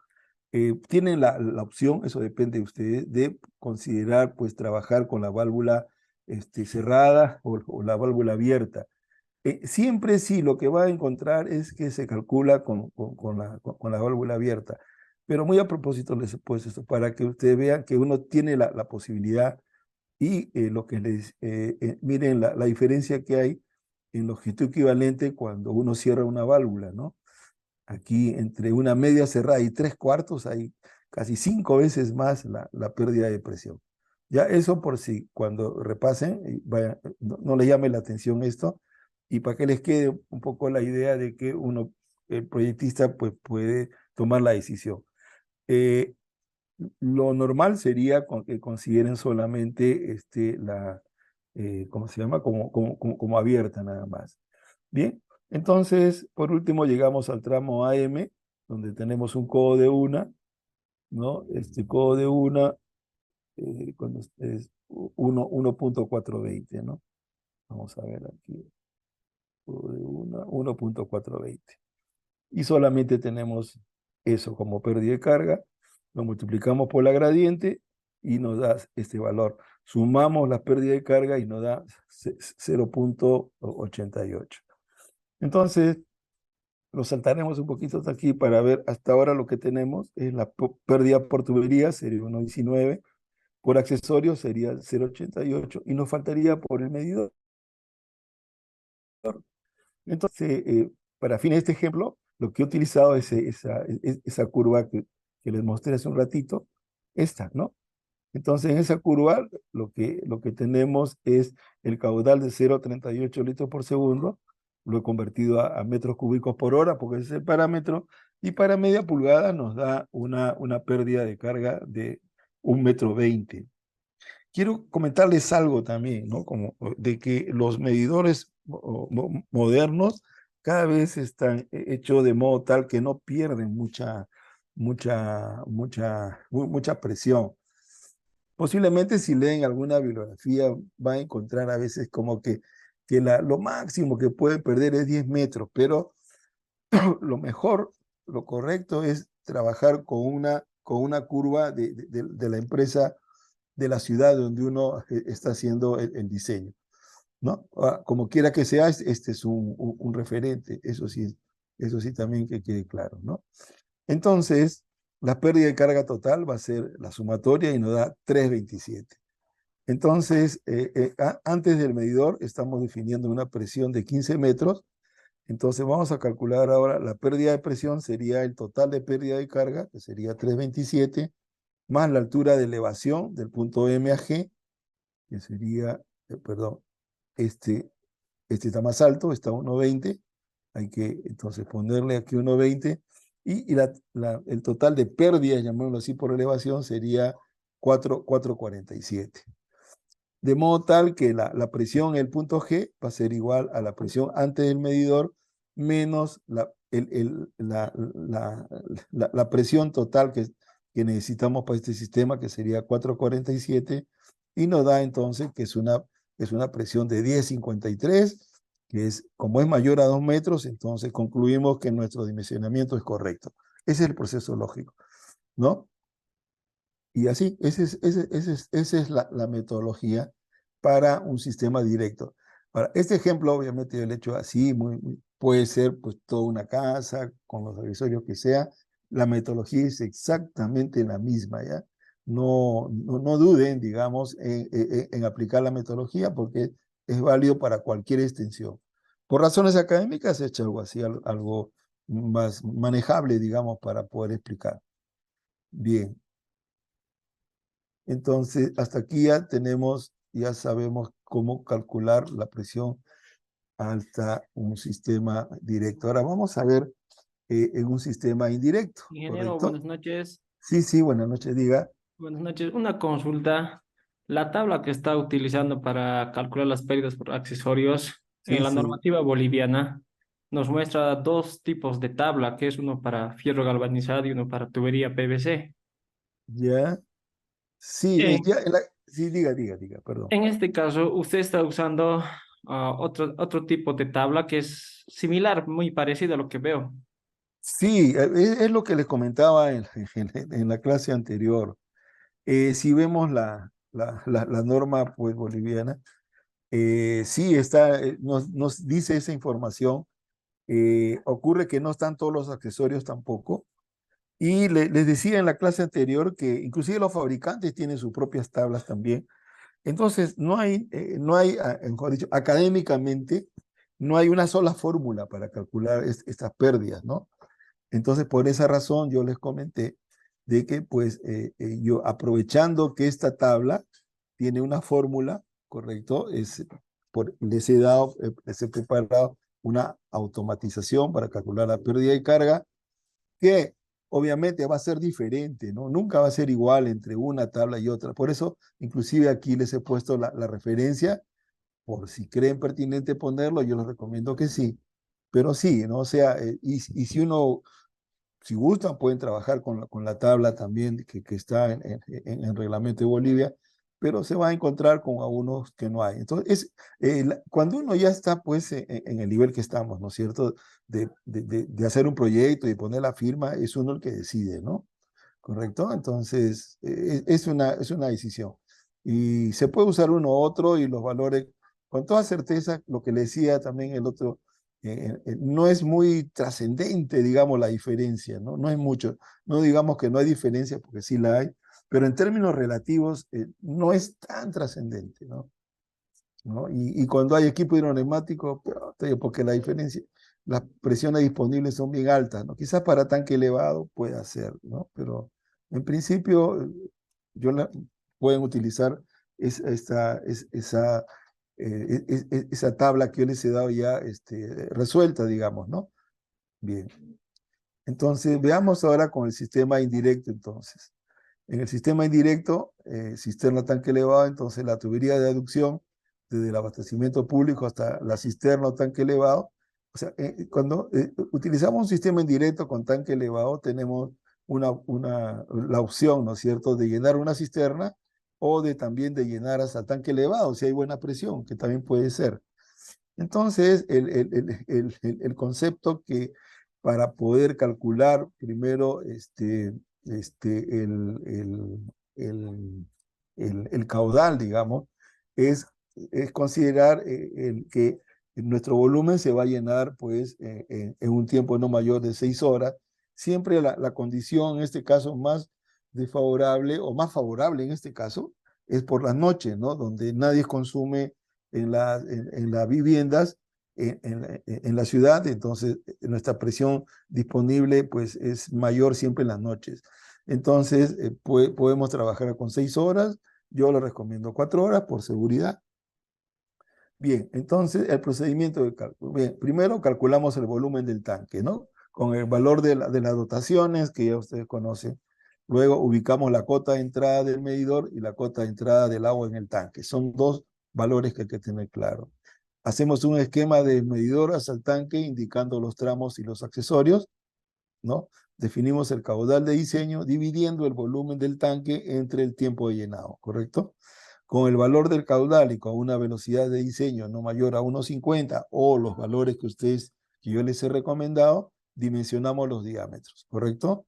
tienen la opción, eso depende de ustedes, de considerar, pues, trabajar con la válvula cerrada o la válvula abierta. Siempre sí, lo que va a encontrar es que se calcula con la válvula abierta. Pero muy a propósito les he puesto esto, para que ustedes vean que uno tiene la posibilidad y lo que miren la diferencia que hay en longitud equivalente cuando uno cierra una válvula, ¿no? Aquí entre una media cerrada y 3/4 hay casi 5 veces más la pérdida de presión. Ya eso por si cuando repasen, no les llame la atención esto, y para que les quede un poco la idea de que el proyectista, pues, puede tomar la decisión. Eh, lo normal sería que consideren solamente ¿cómo se llama? Como abierta nada más. Bien, entonces, por último, llegamos al tramo AM, donde tenemos un codo de una, ¿no? Este codo de una, cuando es 1.420, ¿no? Vamos a ver aquí, codo de una, 1.420. Y solamente tenemos eso como pérdida de carga, lo multiplicamos por la gradiente y nos da este valor. Sumamos la pérdida de carga y nos da 0.88. Entonces, lo saltaremos un poquito hasta aquí para ver hasta ahora lo que tenemos. Es la pérdida por tubería, sería 1.19, por accesorio sería 0.88 y nos faltaría por el medidor. Entonces, para fines de este ejemplo, lo que he utilizado es esa curva que les mostré hace un ratito, esta, ¿no? Entonces, en esa curva, lo que tenemos es el caudal de 0.38 litros por segundo, lo he convertido a metros cúbicos por hora, porque ese es el parámetro, y para media pulgada nos da una pérdida de carga de 1,20 m. Quiero comentarles algo también, ¿no? Como de que los medidores modernos cada vez están hechos de modo tal que no pierden mucha presión. Posiblemente si leen alguna bibliografía van a encontrar a veces como que lo máximo que puede perder es 10 metros, pero lo mejor, lo correcto es trabajar con una curva de la empresa, de la ciudad donde uno está haciendo el diseño, ¿no? Como quiera que sea, este es un referente, eso sí también que quede claro, ¿no? Entonces, la pérdida de carga total va a ser la sumatoria y nos da 327. Entonces, antes del medidor estamos definiendo una presión de 15 metros. Entonces vamos a calcular ahora la pérdida de presión, sería el total de pérdida de carga, que sería 327, más la altura de elevación del punto M a G, que sería, perdón, este, este está más alto, está a 1,20. Hay que entonces ponerle aquí 1,20. Y el total de pérdida, llamémoslo así por elevación, sería 447. De modo tal que la presión en el punto G va a ser igual a la presión antes del medidor menos la presión total que necesitamos para este sistema, que sería 447, y nos da entonces que es una presión de 10,53, que es, como es mayor a 2 metros, entonces concluimos que nuestro dimensionamiento es correcto. Ese es el proceso lógico, ¿no? Y así, esa es la metodología para un sistema directo. Para este ejemplo, obviamente, yo le he hecho así, puede ser pues toda una casa, con los accesorios que sea. La metodología es exactamente la misma, ¿ya? No duden, digamos, en aplicar la metodología, porque es válido para cualquier extensión. Por razones académicas, he hecho algo así, algo más manejable, digamos, para poder explicar. Bien. Entonces, hasta aquí ya sabemos cómo calcular la presión hasta un sistema directo. Ahora vamos a ver en un sistema indirecto, Ingeniero, ¿correcto? buenas noches. Sí, sí, buenas noches, diga. Buenas noches. Una consulta. La tabla que está utilizando para calcular las pérdidas por accesorios en Sí, la sí, normativa boliviana nos muestra dos tipos de tabla, que es uno para fierro galvanizado y uno para tubería PVC. ya. Sí, En, sí, diga, perdón. en este caso, usted está usando otro tipo de tabla que es similar, muy parecido a lo que veo. Sí, es lo que les comentaba en la clase anterior. Si vemos la norma pues, boliviana, sí está, nos dice esa información. Ocurre que no están todos los accesorios tampoco. Y les decía en la clase anterior que inclusive los fabricantes tienen sus propias tablas también. Entonces, mejor dicho, académicamente, no hay una sola fórmula para calcular estas pérdidas, ¿no? Entonces, por esa razón, yo les comenté de que, pues, yo aprovechando que esta tabla tiene una fórmula, ¿correcto? Les he preparado una automatización para calcular la pérdida de carga, que obviamente va a ser diferente, ¿no? Nunca va a ser igual entre una tabla y otra. Por eso, inclusive aquí les he puesto la referencia, por si creen pertinente ponerlo, yo les recomiendo que sí. Pero sí, ¿no? O sea, y si gustan, pueden trabajar con la tabla también que está en el reglamento de Bolivia, pero se va a encontrar con algunos que no hay. Entonces, cuando uno ya está pues en el nivel que estamos, ¿no es cierto? De hacer un proyecto y poner la firma, es uno el que decide, ¿no? ¿Correcto? Entonces, es una decisión. Y se puede usar uno u otro y los valores, con toda certeza, lo que le decía también el otro, no es muy trascendente, digamos, la diferencia, ¿no? No es mucho. No digamos que no hay diferencia, porque sí la hay, pero en términos relativos no es tan trascendente, ¿no? ¿No? Y cuando hay equipo hidroneumático, porque las presiones disponibles son bien altas, ¿no? Quizás para tanque elevado pueda ser, ¿no? Pero en principio pueden utilizar esa esa tabla que yo les he dado ya resuelta, digamos, ¿no? Bien. Entonces, veamos ahora con el sistema indirecto, entonces. En el sistema indirecto, cisterna tanque elevado, entonces la tubería de aducción desde el abastecimiento público hasta la cisterna o tanque elevado. O sea, cuando utilizamos un sistema indirecto con tanque elevado, tenemos la opción, ¿no es cierto?, de llenar una cisterna o también de llenar hasta tanque elevado, si hay buena presión, que también puede ser. Entonces, el concepto que para poder calcular primero el caudal, digamos, es, es considerar que nuestro volumen se va a llenar pues, en un tiempo no mayor de 6 horas. Siempre la condición, en este caso, más desfavorable o más favorable en este caso, es por las noches, ¿no? Donde nadie consume en las viviendas en la ciudad, entonces nuestra presión disponible pues es mayor siempre en las noches. Entonces podemos trabajar con 6 horas, yo le recomiendo 4 horas por seguridad. Bien, entonces el procedimiento de cálculo. Bien, primero calculamos el volumen del tanque, ¿no? Con el valor de las dotaciones que ya ustedes conocen. Luego ubicamos la cota de entrada del medidor y la cota de entrada del agua en el tanque. Son dos valores que hay que tener claro. Hacemos un esquema de medidor hasta el tanque indicando los tramos y los accesorios, ¿no? Definimos el caudal de diseño dividiendo el volumen del tanque entre el tiempo de llenado, ¿correcto? Con el valor del caudal y con una velocidad de diseño no mayor a 1.50 o los valores que yo les he recomendado, dimensionamos los diámetros, ¿correcto?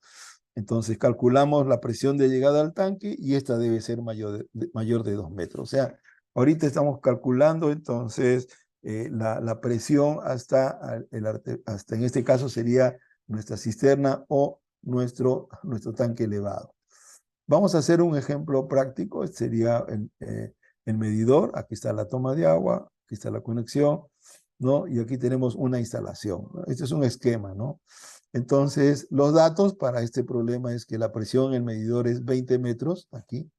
Entonces calculamos la presión de llegada al tanque y esta debe ser mayor de 2 metros. O sea, ahorita estamos calculando entonces la presión hasta en este caso sería nuestra cisterna o nuestro tanque elevado. Vamos a hacer un ejemplo práctico, este sería el medidor, aquí está la toma de agua, aquí está la conexión, ¿no? Y aquí tenemos una instalación, ¿no? Este es un esquema, ¿no? Entonces, los datos para este problema es que la presión en el medidor es 20 metros, aquí.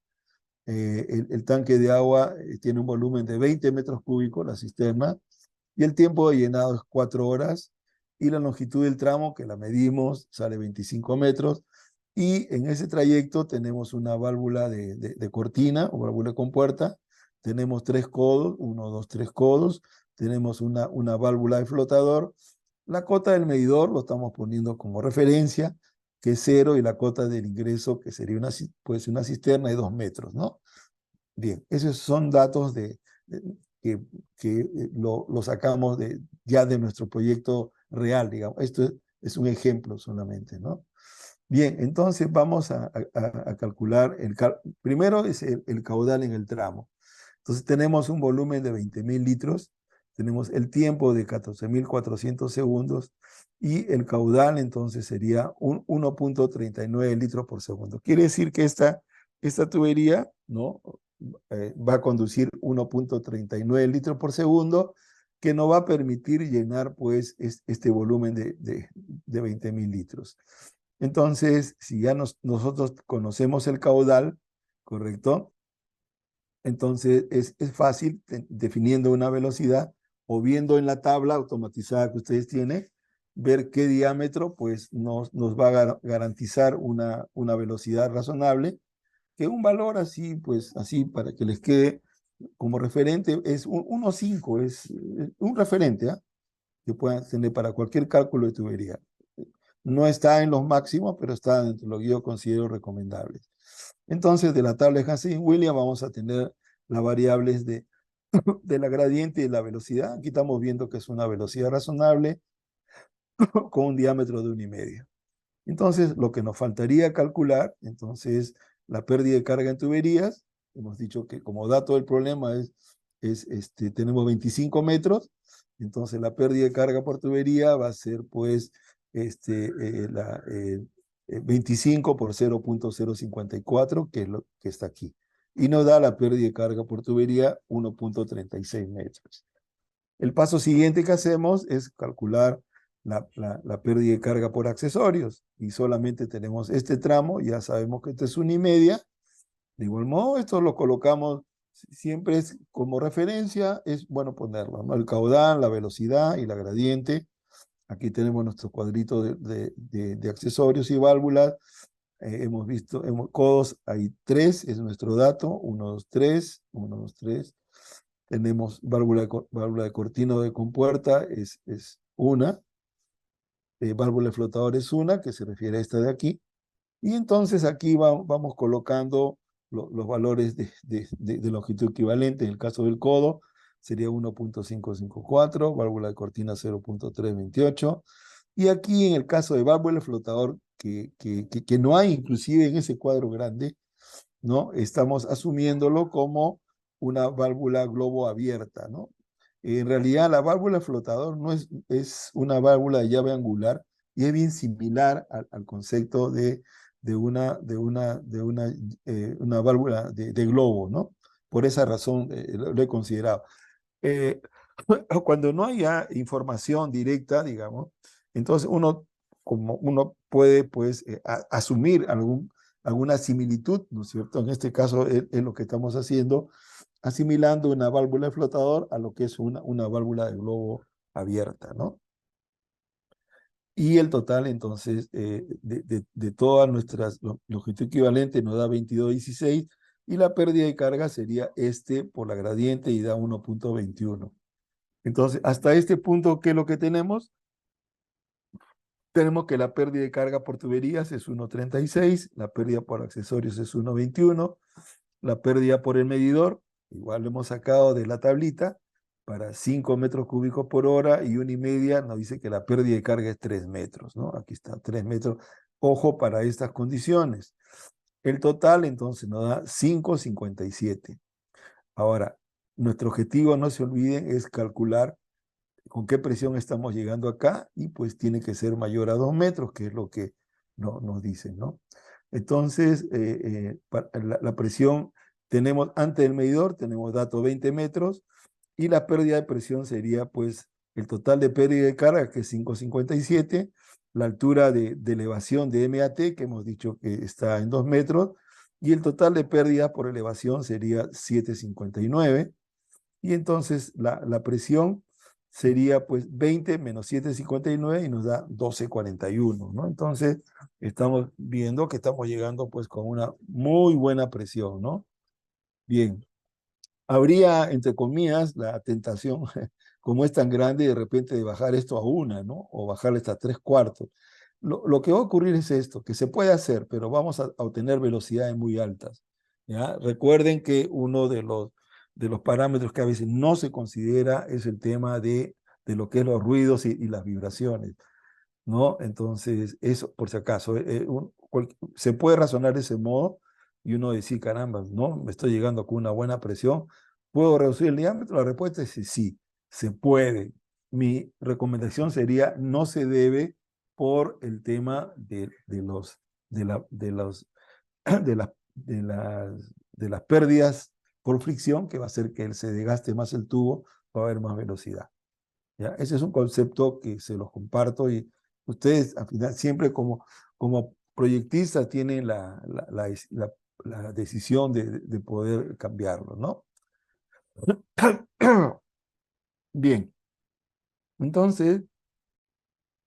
El tanque de agua tiene un volumen de 20 metros cúbicos, la cisterna, y el tiempo de llenado es 4 horas, y la longitud del tramo, que la medimos, sale 25 metros, y en ese trayecto tenemos una válvula de cortina o válvula con puerta, tenemos 3 codos, 1, 2, 3 codos, tenemos una válvula de flotador. La cota del medidor lo estamos poniendo como referencia, que es 0, y la cota del ingreso, que sería puede ser una cisterna de 2 metros, ¿no? Bien, esos son datos que lo sacamos ya de nuestro proyecto real, digamos. Esto es un ejemplo solamente, ¿no? Bien, entonces vamos a calcular, primero es el caudal en el tramo. Entonces tenemos un volumen de 20.000 litros, tenemos el tiempo de 14.400 segundos y el caudal entonces sería 1.39 litros por segundo. Quiere decir que esta tubería, ¿no? Va a conducir 1.39 litros por segundo, que nos va a permitir llenar pues este volumen de 20.000 litros. Entonces, si ya nosotros conocemos el caudal, ¿correcto? Entonces es fácil definiendo una velocidad o viendo en la tabla automatizada que ustedes tienen, ver qué diámetro pues nos va a garantizar una velocidad razonable, que un valor así, pues así para que les quede como referente es 1.5, es un referente, ¿ah? Que puedan tener para cualquier cálculo de tubería. No está en los máximos, pero está dentro de lo que yo considero recomendables. Entonces, de la tabla de Hansen-Williams vamos a tener las variables de la gradiente y de la velocidad. Aquí estamos viendo que es una velocidad razonable con un diámetro de 1,5. Entonces, lo que nos faltaría calcular, entonces, la pérdida de carga en tuberías. Hemos dicho que como dato del problema tenemos 25 metros, entonces la pérdida de carga por tubería va a ser pues 25 por 0.054, que es lo que está aquí. Y nos da la pérdida de carga por tubería 1.36 metros. El paso siguiente que hacemos es calcular la pérdida de carga por accesorios. Y solamente tenemos este tramo, ya sabemos que este es 1,5. De igual modo, esto lo colocamos siempre es como referencia, es bueno ponerlo, ¿no? El caudal, la velocidad y la gradiente. Aquí tenemos nuestro cuadrito de accesorios y válvulas. Hemos visto, codos, hay 3, es nuestro dato, 1, 2, 3, 1, 2, 3. Tenemos válvula de cortina de compuerta, es una. Válvula de flotador es una, que se refiere a esta de aquí. Y entonces aquí vamos colocando los valores de longitud equivalente. En el caso del codo sería 1.554, válvula de cortina 0.328. Y aquí en el caso de válvula de flotador, que no hay inclusive en ese cuadro grande, ¿no? Estamos asumiéndolo como una válvula globo abierta, ¿no? En realidad la válvula de flotador no es una válvula de llave angular y es bien similar al concepto de una válvula de globo, ¿no? Por esa razón lo he considerado. Eh, Cuando no haya información directa, digamos, entonces uno puede pues asumir alguna similitud, ¿no es cierto? En este caso es lo que estamos haciendo, asimilando una válvula de flotador a lo que es una válvula de globo abierta, ¿no? Y el total, entonces, de todas nuestras longitud equivalente nos da 22,16 y la pérdida de carga sería por la gradiente y da 1.21. Entonces, hasta este punto, ¿qué es lo que tenemos? Tenemos que la pérdida de carga por tuberías es 1.36, la pérdida por accesorios es 1.21, la pérdida por el medidor, igual lo hemos sacado de la tablita, para 5 metros cúbicos por hora y 1,5 nos dice que la pérdida de carga es 3 metros, ¿no? Aquí está, 3 metros. Ojo para estas condiciones. El total entonces nos da 5,57. Ahora, nuestro objetivo, no se olviden, es calcular con qué presión estamos llegando acá y pues tiene que ser mayor a 2 metros, que es lo que nos dicen, ¿no? Entonces, la presión tenemos antes del medidor, tenemos dato 20 metros y la pérdida de presión sería pues el total de pérdida de carga, que es 5,57, la altura de elevación de MAT, que hemos dicho que está en 2 metros, y el total de pérdida por elevación sería 7,59, y entonces la presión sería pues 20 menos 7,59 y nos da 12,41, ¿no? Entonces estamos viendo que estamos llegando pues con una muy buena presión, ¿no? Bien, habría entre comillas la tentación, como es tan grande, de repente de bajar esto a una, ¿no? O bajarle hasta 3/4. Lo que va a ocurrir es esto, que se puede hacer, pero vamos a obtener velocidades muy altas, ¿ya? Recuerden que uno de los parámetros que a veces no se considera es el tema de lo que es los ruidos y las vibraciones, ¿no? Entonces, eso, por si acaso, se puede razonar de ese modo y uno decir, caramba, ¿no? Me estoy llegando con una buena presión. ¿Puedo reducir el diámetro? La respuesta es sí, se puede. Mi recomendación sería, no se debe por el tema de, la, de, los, de las pérdidas por fricción, que va a hacer que se desgaste más el tubo, va a haber más velocidad. ¿Ya? Ese es un concepto que se los comparto y ustedes al final siempre como proyectistas tienen la decisión de poder cambiarlo, ¿no? Bien, entonces,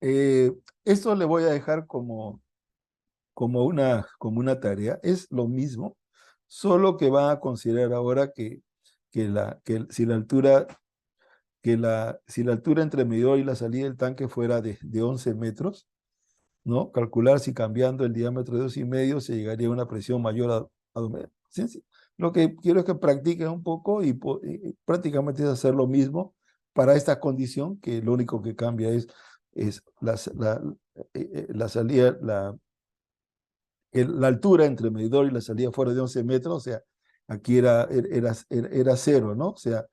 esto le voy a dejar como una tarea. Es lo mismo, solo que va a considerar ahora si la altura entre el medidor y la salida del tanque fuera de 11 metros, ¿no? Calcular si cambiando el diámetro de 2,5 se llegaría a una presión mayor a 2 metros. Sí. Lo que quiero es que practiquen un poco y prácticamente es hacer lo mismo para esta condición, que lo único que cambia es la salida, la altura entre el medidor y la salida fuera de 11 metros, o sea, aquí era 0, ¿no? O sea,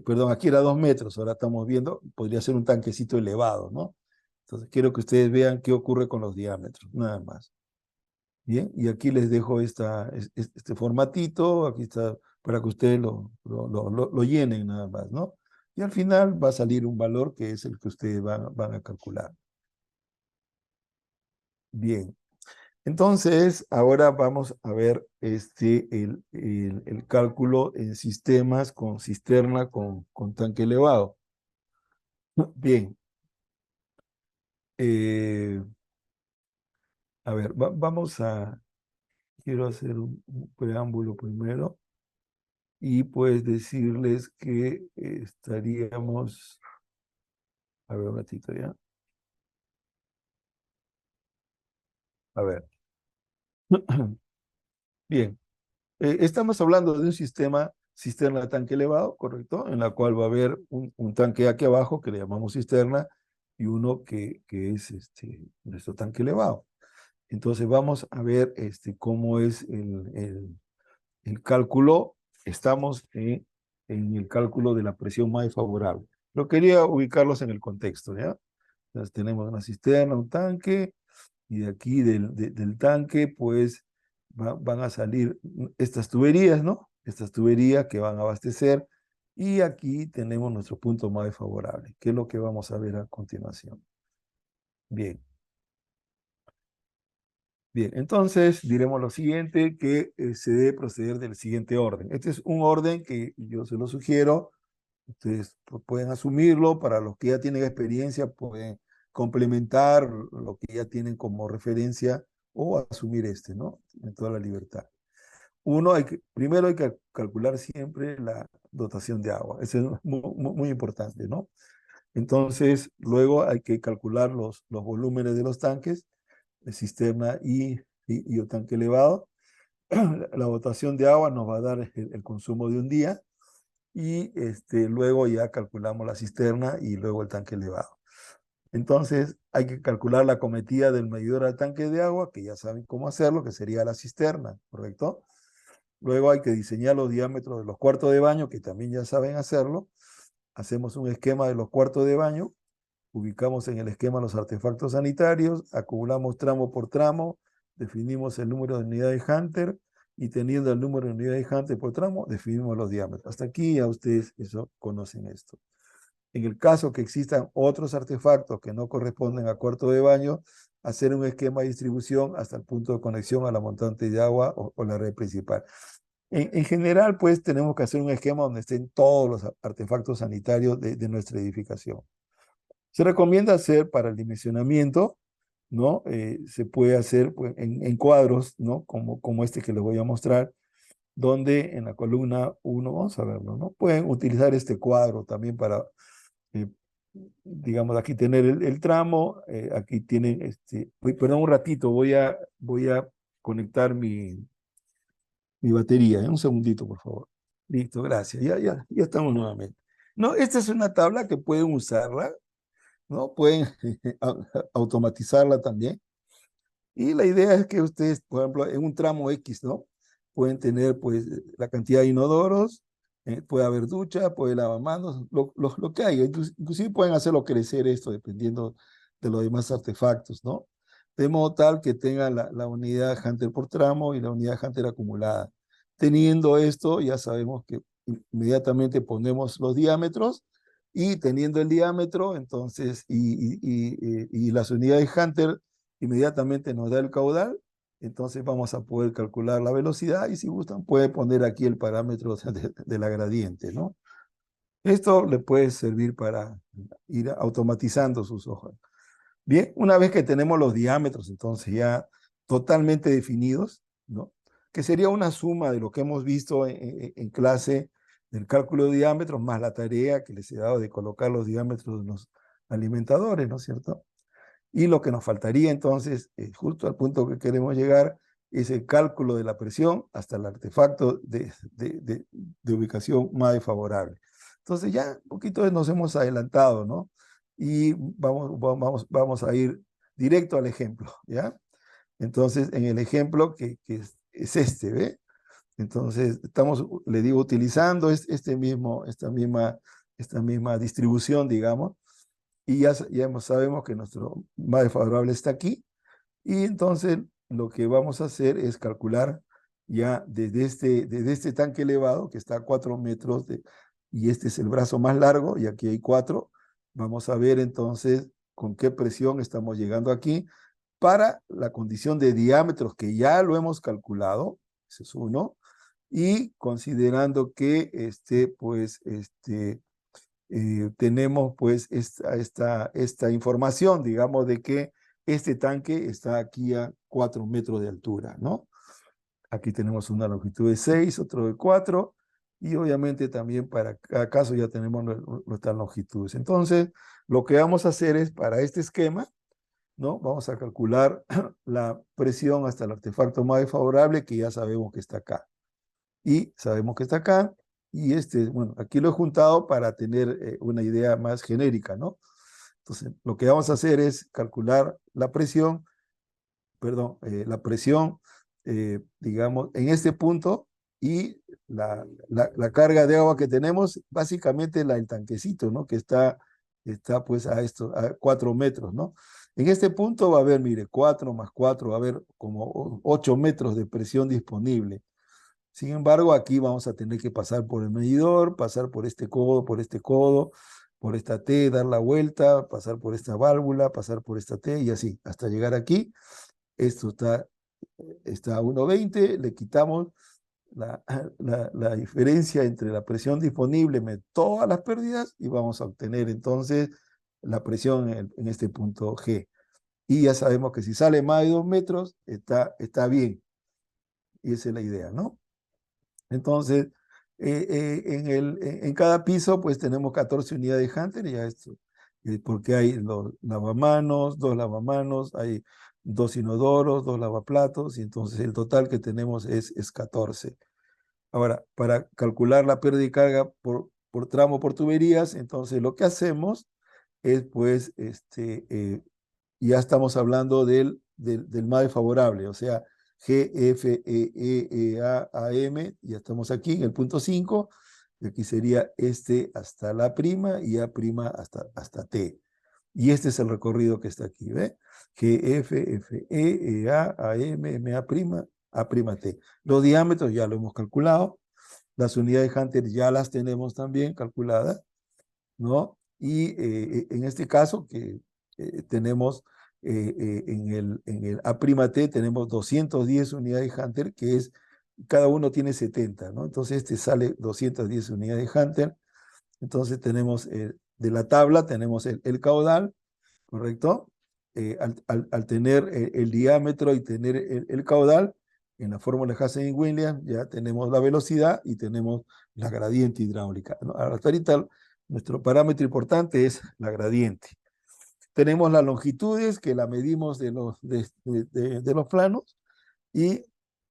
perdón, aquí era 2 metros, ahora estamos viendo, podría ser un tanquecito elevado, ¿no? Entonces quiero que ustedes vean qué ocurre con los diámetros, nada más. Bien, y aquí les dejo este formatito, aquí está, para que ustedes lo llenen nada más, ¿no? Y al final va a salir un valor que es el que ustedes van a calcular. Bien. Entonces, ahora vamos a ver el cálculo en sistemas con cisterna con tanque elevado. Bien. eh, a ver, quiero hacer un preámbulo primero y pues decirles que estaríamos, a ver un ratito ya, a ver. Bien, estamos hablando de un sistema cisterna de tanque elevado, ¿correcto? En la cual va a haber un tanque aquí abajo que le llamamos cisterna y uno que es nuestro tanque elevado. Entonces vamos a ver cómo es el cálculo. Estamos en el cálculo de la presión más favorable. Pero quería ubicarlos en el contexto, ¿ya? Entonces tenemos una cisterna, un tanque, y de aquí del tanque, pues van a salir estas tuberías, ¿no? Estas tuberías que van a abastecer, y aquí tenemos nuestro punto más favorable, que es lo que vamos a ver a continuación. Bien. Bien, entonces diremos lo siguiente, que se debe proceder del siguiente orden. Este es un orden que yo se lo sugiero, ustedes pueden asumirlo, para los que ya tienen experiencia pueden complementar lo que ya tienen como referencia o asumir ¿no? En toda la libertad. Primero hay que calcular siempre la dotación de agua, eso es muy importante, ¿no? Entonces, luego hay que calcular los volúmenes de los tanques, de cisterna y el tanque elevado. La dotación de agua nos va a dar el consumo de un día y luego ya calculamos la cisterna y luego el tanque elevado. Entonces hay que calcular la acometida del medidor al tanque de agua, que ya saben cómo hacerlo, que sería la cisterna, ¿correcto? Luego hay que diseñar los diámetros de los cuartos de baño, que también ya saben hacerlo. Hacemos un esquema de los cuartos de baño, ubicamos en el esquema los artefactos sanitarios, acumulamos tramo por tramo, definimos el número de unidades Hunter y teniendo el número de unidades Hunter por tramo, definimos los diámetros. Hasta aquí ya ustedes conocen esto. En el caso que existan otros artefactos que no corresponden a cuarto de baño, hacer un esquema de distribución hasta el punto de conexión a la montante de agua o la red principal. En general, pues tenemos que hacer un esquema donde estén todos los artefactos sanitarios de nuestra edificación. Se recomienda hacer para el dimensionamiento, ¿no? Se puede hacer pues, en cuadros, ¿no? Como este que les voy a mostrar, donde en la columna 1, vamos a verlo, ¿no? Pueden utilizar este cuadro también para, digamos, aquí tener el tramo, aquí tienen, perdón un ratito, voy a conectar mi batería, un segundito, por favor. Listo, gracias, ya estamos nuevamente. No, esta es una tabla que pueden usarla, ¿no? Pueden automatizarla también. Y la idea es que ustedes, por ejemplo, en un tramo X, ¿no? Pueden tener, pues, la cantidad de inodoros, puede haber ducha, puede lavamanos, lo que haya. Inclusive pueden hacerlo crecer esto dependiendo de los demás artefactos, ¿no? De modo tal que tengan la unidad Hunter por tramo y la unidad Hunter acumulada. Teniendo esto, ya sabemos que inmediatamente ponemos los diámetros y teniendo el diámetro, entonces, y las unidades Hunter inmediatamente nos da el caudal, entonces vamos a poder calcular la velocidad y si gustan puede poner aquí el parámetro de la gradiente, ¿no? Esto le puede servir para ir automatizando sus hojas. Bien, una vez que tenemos los diámetros entonces ya totalmente definidos, ¿no? Que sería una suma de lo que hemos visto en clase del cálculo de diámetros más la tarea que les he dado de colocar los diámetros de los alimentadores, ¿no es cierto? Y lo que nos faltaría entonces, justo al punto que queremos llegar, es el cálculo de la presión hasta el artefacto de ubicación más favorable. Entonces ya un poquito nos hemos adelantado, ¿no? Y vamos a ir directo al ejemplo, ¿ya? Entonces, en el ejemplo es este, ¿ve? Entonces, le digo, utilizando esta misma distribución, digamos, y ya sabemos que nuestro más favorable está aquí, y entonces lo que vamos a hacer es calcular ya desde este tanque elevado que está a 4 metros, y este es el brazo más largo, y aquí hay 4, vamos a ver entonces con qué presión estamos llegando aquí, para la condición de diámetros que ya lo hemos calculado, ese es uno, y considerando que tenemos pues esta información, digamos, de que este tanque está aquí a 4 metros de altura, ¿no? Aquí tenemos una longitud de 6, otro de 4, y obviamente también para cada caso ya tenemos nuestras longitudes. Entonces, lo que vamos a hacer es, para este esquema, ¿no? Vamos a calcular la presión hasta el artefacto más desfavorable, que ya sabemos que está acá. Y sabemos que está acá, y bueno, aquí lo he juntado para tener una idea más genérica, ¿no? Entonces, lo que vamos a hacer es calcular la presión, digamos, en este punto, y la carga de agua que tenemos, básicamente el tanquecito, ¿no? Que está pues a 4 metros, ¿no? En este punto va a haber, mire, 4 más 4, va a haber como 8 metros de presión disponible. Sin embargo, aquí vamos a tener que pasar por el medidor, pasar por este codo, por esta T, dar la vuelta, pasar por esta válvula, pasar por esta T y así, hasta llegar aquí. Esto está a 1,20, le quitamos la diferencia entre la presión disponible menos todas las pérdidas y vamos a obtener entonces la presión en este punto G. Y ya sabemos que si sale más de 2 metros, está bien. Y esa es la idea, ¿no? Entonces, en cada piso, pues tenemos 14 unidades de Hunter, ya esto, porque hay dos lavamanos, hay 2 inodoros, 2 lavaplatos, y entonces el total que tenemos es 14. Ahora, para calcular la pérdida de carga por tramo por tuberías, entonces lo que hacemos es, pues, ya estamos hablando del más favorable, o sea, G, F, A, M, ya estamos aquí en el punto 5, y aquí sería hasta la prima y A prima hasta T. Y este es el recorrido que está aquí, ¿ve? G, F, A, M, A prima, T. Los diámetros ya lo hemos calculado, las unidades Hunter ya las tenemos también calculadas, ¿no? Y en este caso que tenemos en el A'T tenemos 210 unidades Hunter, que es, cada uno tiene 70, ¿no? Entonces sale 210 unidades Hunter. Entonces tenemos, de la tabla tenemos el caudal, ¿correcto? Al tener el diámetro y tener el caudal, en la fórmula de Hassen-Williams ya tenemos la velocidad y tenemos la gradiente hidráulica, ¿no? Hasta ahorita nuestro parámetro importante es la gradiente. Tenemos las longitudes que la medimos de los planos, y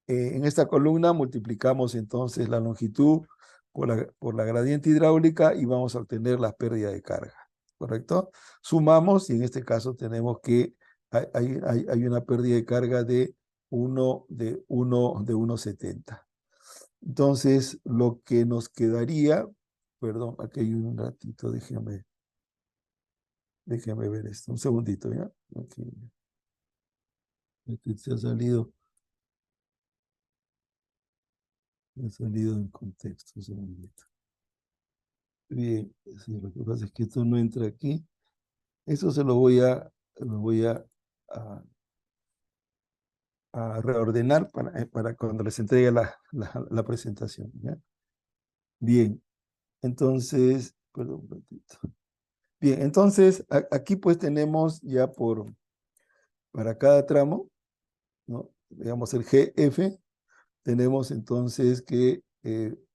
en esta columna multiplicamos entonces la longitud por la gradiente hidráulica y vamos a obtener la pérdida de carga, ¿correcto? Sumamos y en este caso tenemos que hay una pérdida de carga de 1,70. Entonces, lo que nos quedaría, perdón, aquí hay un ratito, déjeme ver esto, un segundito, ¿ya? Aquí se ha salido en contexto, un segundito. Bien, sí, lo que pasa es que esto no entra aquí. Eso se lo voy a reordenar para cuando les entregue la presentación, ¿ya? Bien, entonces, perdón un ratito. Bien, entonces aquí pues tenemos ya para cada tramo, ¿no? Digamos el GF, tenemos entonces que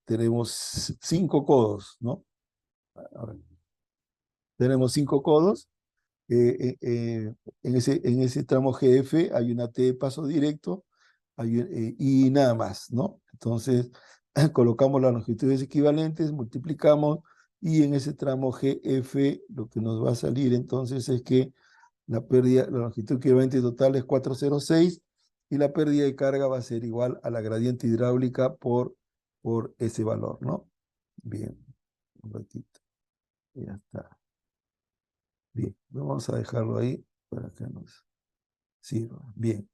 tenemos 5 codos, ¿no? Ahora, tenemos 5 codos. En ese tramo GF hay una T de paso directo y nada más, ¿no? Entonces, colocamos las longitudes equivalentes, multiplicamos, y en ese tramo GF lo que nos va a salir entonces es que la longitud equivalente total es 406, y la pérdida de carga va a ser igual a la gradiente hidráulica por ese valor, ¿no? Bien, un ratito. Ya está. Bien, vamos a dejarlo ahí para que nos sirva. Bien,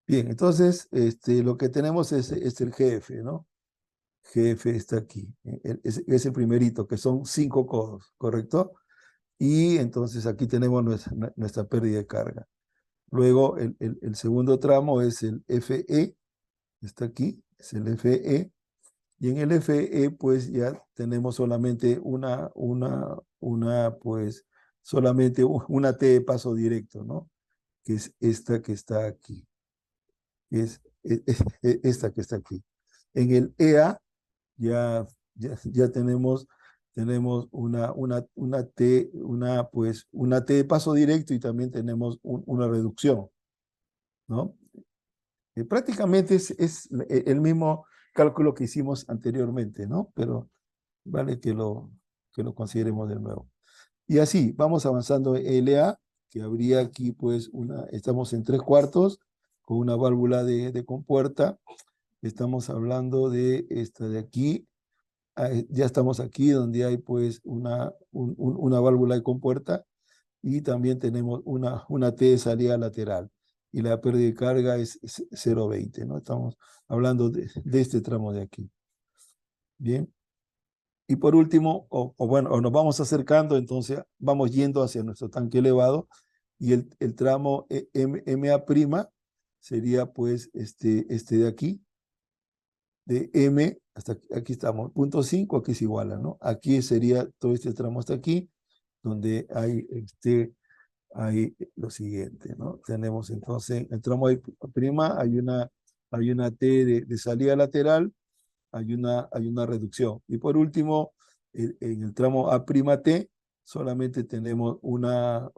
bien, entonces lo que tenemos es el GF, ¿no? GF está aquí, es el primerito, que son 5 codos, ¿correcto? Y entonces aquí tenemos nuestra pérdida de carga. Luego el segundo tramo es el FE, está aquí, es el FE. Y en el FE, pues ya tenemos solamente pues, solamente una T de paso directo, ¿no? Que es esta que está aquí. Es esta que está aquí. En el EA ya tenemos una T de paso directo y también tenemos una reducción, ¿no? Prácticamente es el mismo cálculo que hicimos anteriormente, ¿no? Pero vale que lo consideremos de nuevo. Y así, vamos avanzando en LA, que habría aquí pues estamos en 3/4 con una válvula de compuerta. Estamos hablando de esta de aquí. Ya estamos aquí donde hay pues una válvula de compuerta y también tenemos una T de salida lateral y la pérdida de carga es 0,20, ¿no? Estamos hablando de este tramo de aquí. Bien. Y por último, o nos vamos acercando, entonces vamos yendo hacia nuestro tanque elevado y el tramo MA' sería pues este de aquí, de M hasta aquí estamos, punto 5, aquí se iguala, ¿no? Aquí sería todo este tramo hasta aquí, donde hay lo siguiente, ¿no? Tenemos entonces el tramo de prima, hay una T de salida lateral, hay una reducción. Y por último, en el tramo A'T, solamente tenemos una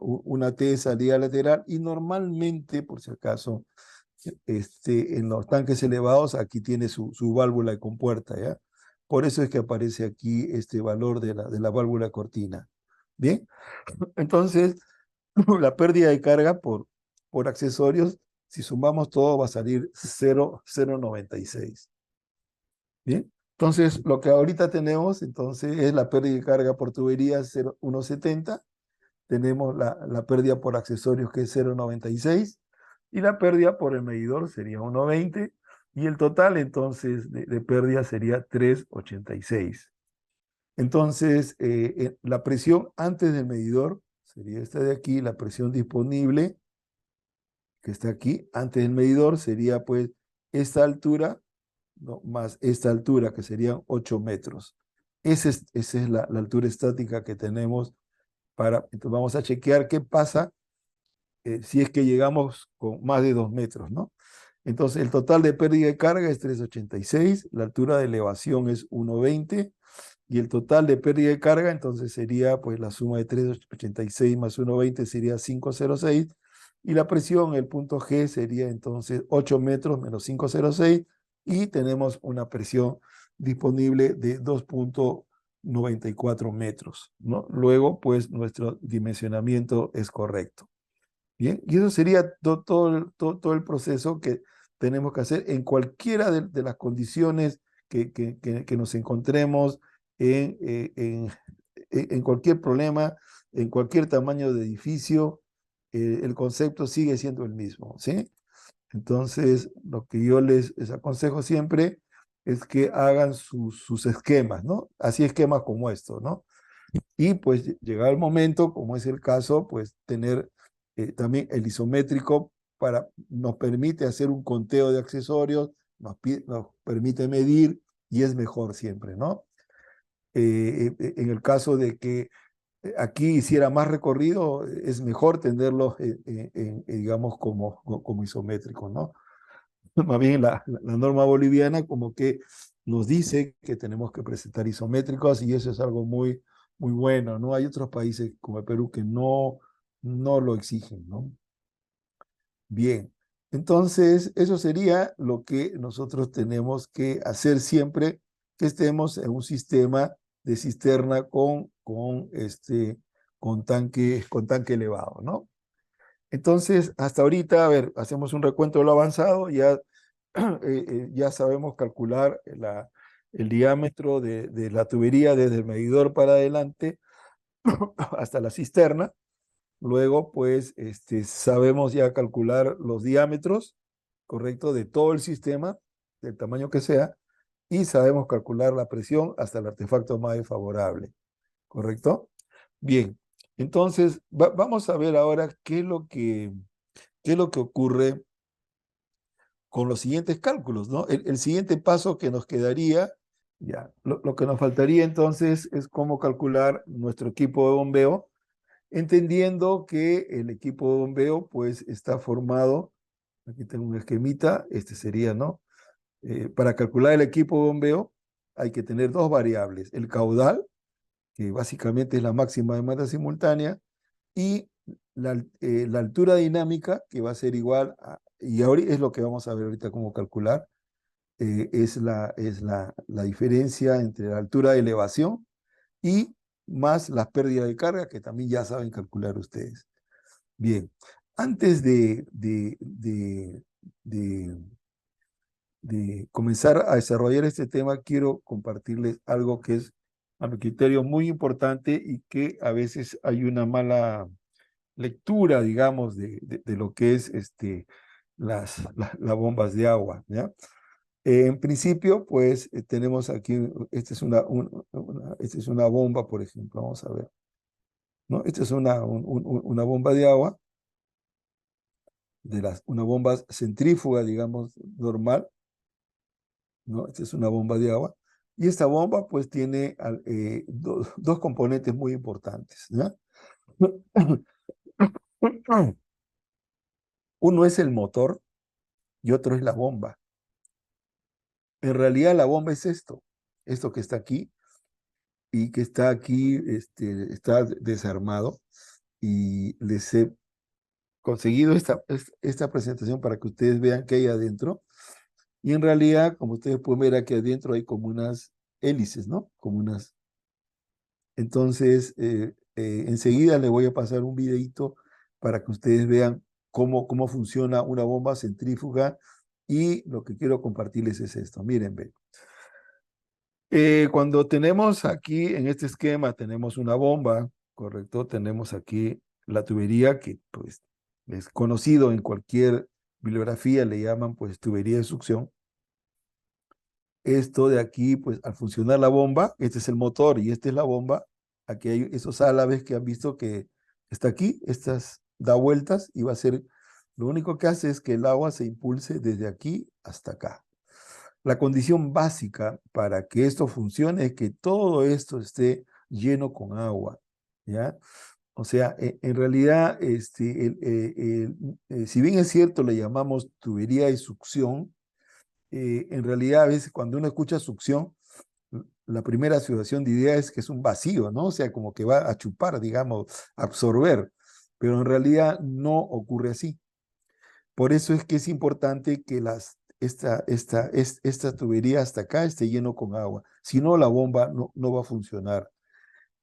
T de salida lateral y normalmente, por si acaso, en los tanques elevados, aquí tiene su válvula de compuerta, ¿ya? Por eso es que aparece aquí este valor de la válvula cortina. Bien, entonces, la pérdida de carga por accesorios, si sumamos todo, va a salir 0,96. Bien, entonces lo que ahorita tenemos entonces es la pérdida de carga por tubería 1,70, tenemos la pérdida por accesorios que es 0,96 y la pérdida por el medidor sería 1,20 y el total entonces de pérdida sería 3,86. Entonces la presión antes del medidor sería esta de aquí, la presión disponible que está aquí antes del medidor sería pues esta altura, ¿no? Más esta altura, que serían 8 metros. Esa es la altura estática que tenemos entonces vamos a chequear qué pasa si es que llegamos con más de 2 metros, ¿no? Entonces el total de pérdida de carga es 3,86, la altura de elevación es 1,20 y el total de pérdida de carga entonces sería pues la suma de 3,86 más 1,20 sería 5,06 y la presión, el punto G sería entonces 8 metros menos 5,06 y tenemos una presión disponible de 2,94 metros, ¿no? Luego, pues nuestro dimensionamiento es correcto. Bien, y eso sería todo el proceso que tenemos que hacer en cualquiera de las condiciones que nos encontremos en cualquier problema, en cualquier tamaño de edificio, el concepto sigue siendo el mismo, ¿sí? Entonces, lo que yo les aconsejo siempre es que hagan sus esquemas, ¿no? Así esquemas como estos, ¿no? Y pues llegado el momento, como es el caso, pues tener también el isométrico nos permite hacer un conteo de accesorios, nos permite medir y es mejor siempre, ¿no? En el caso de que aquí hiciera más recorrido, es mejor tenerlo, digamos, como isométrico, ¿no? Más bien la norma boliviana como que nos dice que tenemos que presentar isométricos y eso es algo muy bueno, ¿no? Hay otros países como el Perú que no lo exigen, ¿no? Bien, entonces eso sería lo que nosotros tenemos que hacer siempre que estemos en un sistema de cisterna con tanque elevado, ¿no? Entonces, hasta ahorita, a ver, hacemos un recuento de lo avanzado, ya sabemos calcular el diámetro de la tubería desde el medidor para adelante hasta la cisterna. Luego, pues, sabemos ya calcular los diámetros, ¿correcto? De todo el sistema, del tamaño que sea, y sabemos calcular la presión hasta el artefacto más desfavorable, ¿correcto? Bien, entonces vamos a ver ahora qué es ¿Qué es lo que ocurre con los siguientes cálculos, ¿no? El siguiente paso que nos quedaría, ya, lo que nos faltaría entonces es cómo calcular nuestro equipo de bombeo, entendiendo que el equipo de bombeo pues está formado, aquí tengo un esquemita, este sería, ¿no? Para calcular el equipo de bombeo hay que tener dos variables, el caudal, que básicamente es la máxima demanda simultánea, y la altura dinámica, que va a ser igual a, y ahora es lo que vamos a ver ahorita cómo calcular, la diferencia entre la altura de elevación y más las pérdidas de carga, que también ya saben calcular ustedes. Bien, antes de comenzar a desarrollar este tema, quiero compartirles algo que es, a mi criterio, muy importante y que a veces hay una mala lectura, digamos, de lo que es las bombas de agua, ¿ya? En principio, pues tenemos aquí, esta es esta es una bomba, por ejemplo, vamos a ver, ¿no? Esta es una bomba de agua, una bomba centrífuga, digamos, normal, ¿no? Esta es una bomba de agua. Y esta bomba, pues, tiene dos componentes muy importantes, ¿ya? Uno es el motor y otro es la bomba. En realidad la bomba es esto que está aquí y que está aquí, está desarmado y les he conseguido esta presentación para que ustedes vean qué hay adentro. Y en realidad, como ustedes pueden ver aquí adentro hay como unas hélices, ¿no? Como unas. Entonces, enseguida les voy a pasar un videito para que ustedes vean cómo funciona una bomba centrífuga y lo que quiero compartirles es esto. Miren, ven. Cuando tenemos aquí en este esquema, tenemos una bomba, ¿correcto? Tenemos aquí la tubería que pues es conocido en cualquier bibliografía, le llaman pues tubería de succión. Esto de aquí, pues al funcionar la bomba, este es el motor y esta es la bomba. Aquí hay esos álabes que han visto que está aquí, estas da vueltas y va a ser, lo único que hace es que el agua se impulse desde aquí hasta acá. La condición básica para que esto funcione es que todo esto esté lleno con agua, ¿ya? O sea, en realidad, si bien es cierto, le llamamos tubería de succión, en realidad a veces cuando uno escucha succión, la primera asociación de idea es que es un vacío, ¿no? O sea, como que va a chupar, digamos, absorber, pero en realidad no ocurre así. Por eso es que es importante que esta tubería hasta acá esté lleno con agua. Si no, la bomba no va a funcionar.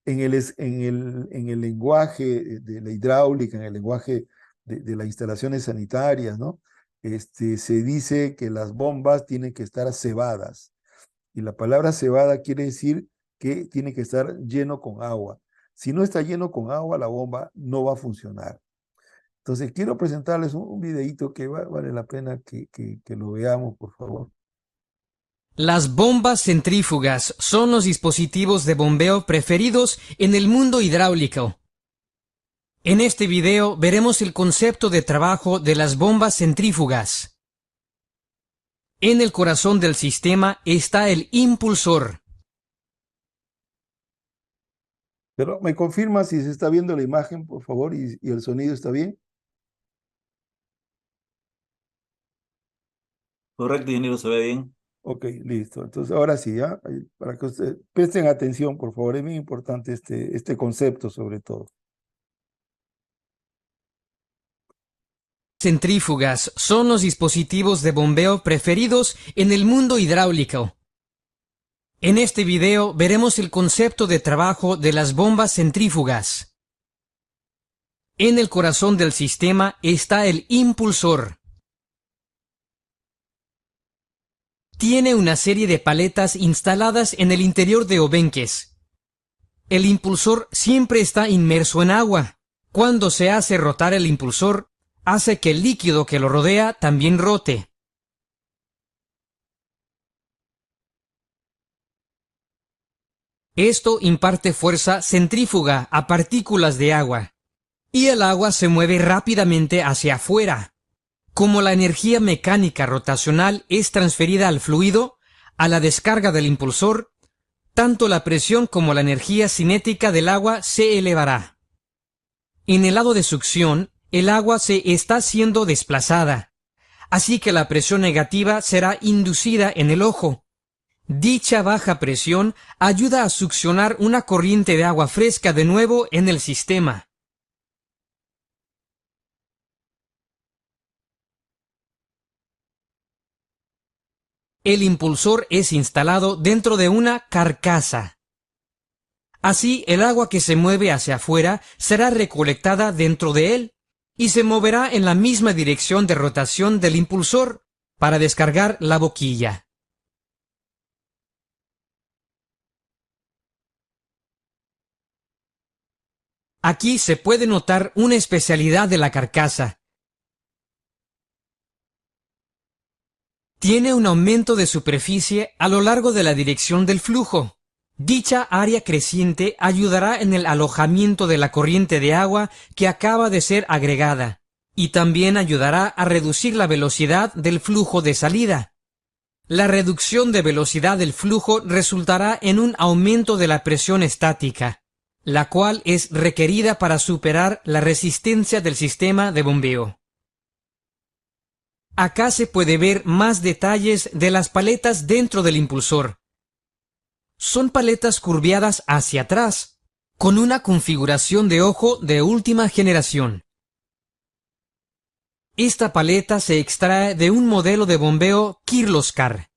En el lenguaje de la hidráulica, en el lenguaje de las instalaciones sanitarias, ¿no? Se dice que las bombas tienen que estar cebadas. Y la palabra cebada quiere decir que tiene que estar lleno con agua. Si no está lleno con agua, la bomba no va a funcionar. Entonces, quiero presentarles un videito que vale la pena que lo veamos, por favor. Las bombas centrífugas son los dispositivos de bombeo preferidos en el mundo hidráulico. En este video veremos el concepto de trabajo de las bombas centrífugas. En el corazón del sistema está el impulsor. Pero me confirma si se está viendo la imagen, por favor, y el sonido está bien. Correcto, ingeniero, se ve bien. Ok, listo. Entonces, ahora sí, ¿ya? Para que ustedes presten atención, por favor. Es muy importante este concepto, sobre todo. Centrífugas son los dispositivos de bombeo preferidos en el mundo hidráulico. En este video veremos el concepto de trabajo de las bombas centrífugas. En el corazón del sistema está el impulsor. Tiene una serie de paletas instaladas en el interior de obenques. El impulsor siempre está inmerso en agua. Cuando se hace rotar el impulsor, hace que el líquido que lo rodea también rote. Esto imparte fuerza centrífuga a partículas de agua. y el agua se mueve rápidamente hacia afuera. Como la energía mecánica rotacional es transferida al fluido, a la descarga del impulsor, tanto la presión como la energía cinética del agua se elevará. En el lado de succión, el agua se está siendo desplazada, así que la presión negativa será inducida en el ojo. Dicha baja presión ayuda a succionar una corriente de agua fresca de nuevo en el sistema. El impulsor es instalado dentro de una carcasa. Así, el agua que se mueve hacia afuera será recolectada dentro de él y se moverá en la misma dirección de rotación del impulsor para descargar la boquilla. Aquí se puede notar una especialidad de la carcasa. Tiene un aumento de superficie a lo largo de la dirección del flujo. Dicha área creciente ayudará en el alojamiento de la corriente de agua que acaba de ser agregada, y también ayudará a reducir la velocidad del flujo de salida. La reducción de velocidad del flujo resultará en un aumento de la presión estática, la cual es requerida para superar la resistencia del sistema de bombeo. Acá se puede ver más detalles de las paletas dentro del impulsor. Son paletas curviadas hacia atrás, con una configuración de ojo de última generación. Esta paleta se extrae de un modelo de bombeo Kirloskar.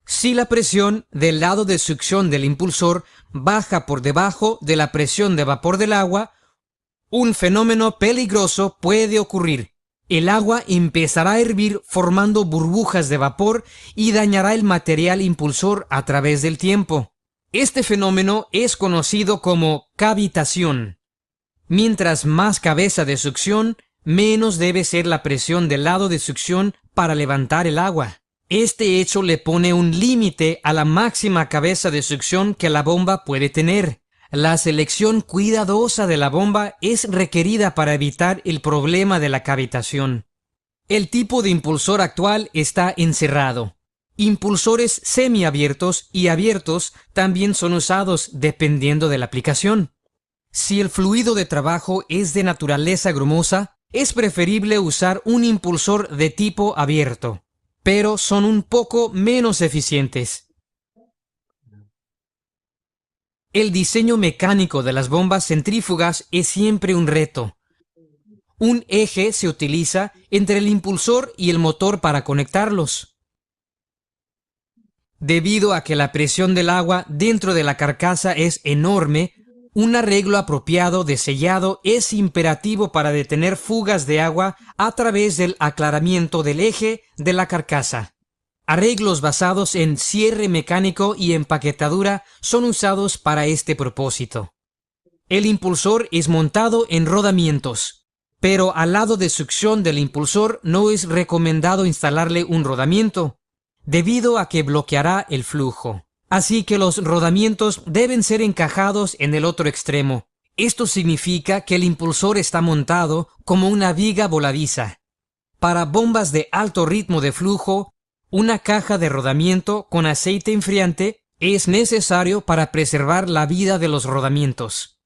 Si la presión del lado de succión del impulsor baja por debajo de la presión de vapor del agua, un fenómeno peligroso puede ocurrir. El agua empezará a hervir formando burbujas de vapor y dañará el material impulsor a través del tiempo. Este fenómeno es conocido como cavitación. Mientras más cabeza de succión, menos debe ser la presión del lado de succión para levantar el agua. Este hecho le pone un límite a la máxima cabeza de succión que la bomba puede tener. La selección cuidadosa de la bomba es requerida para evitar el problema de la cavitación. El tipo de impulsor actual está encerrado. Impulsores semiabiertos y abiertos también son usados dependiendo de la aplicación. Si el fluido de trabajo es de naturaleza grumosa, es preferible usar un impulsor de tipo abierto, pero son un poco menos eficientes. El diseño mecánico de las bombas centrífugas es siempre un reto. Un eje se utiliza entre el impulsor y el motor para conectarlos. Debido a que la presión del agua dentro de la carcasa es enorme, un arreglo apropiado de sellado es imperativo para detener fugas de agua a través del aclaramiento del eje de la carcasa. Arreglos basados en cierre mecánico y empaquetadura son usados para este propósito. El impulsor es montado en rodamientos, pero al lado de succión del impulsor no es recomendado instalarle un rodamiento, debido a que bloqueará el flujo. Así que los rodamientos deben ser encajados en el otro extremo. Esto significa que el impulsor está montado como una viga voladiza. Para bombas de alto ritmo de flujo, una caja de rodamiento con aceite enfriante es necesario para preservar la vida de los rodamientos.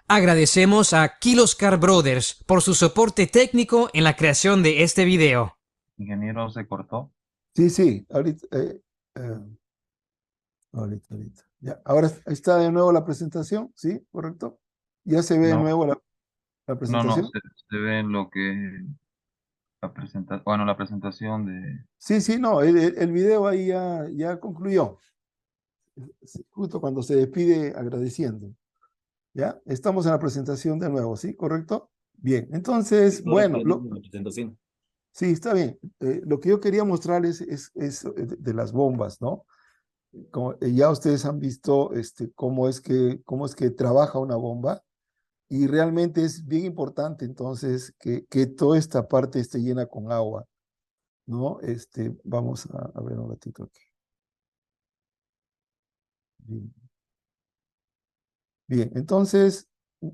Agradecemos a Kirloskar Brothers por su soporte técnico en la creación de este video. Ingeniero, se cortó. Sí, ahorita, ahorita. Ya, ahora está de nuevo la presentación, ¿sí? ¿Correcto? Ya se ve de No, nuevo la no, presentación. se ve lo que la presentación de... Sí, no, el video ahí ya concluyó. Justo cuando se despide agradeciendo. ¿Ya? Estamos en la presentación de nuevo, ¿sí? ¿Correcto? Bien, entonces, bueno, sí, está bien. Lo que yo quería mostrarles es de las bombas, ¿no? Como, ya ustedes han visto cómo es que trabaja una bomba y realmente es bien importante entonces que toda esta parte esté llena con agua, ¿no? Vamos a ver un ratito aquí. Bien. Bien, entonces,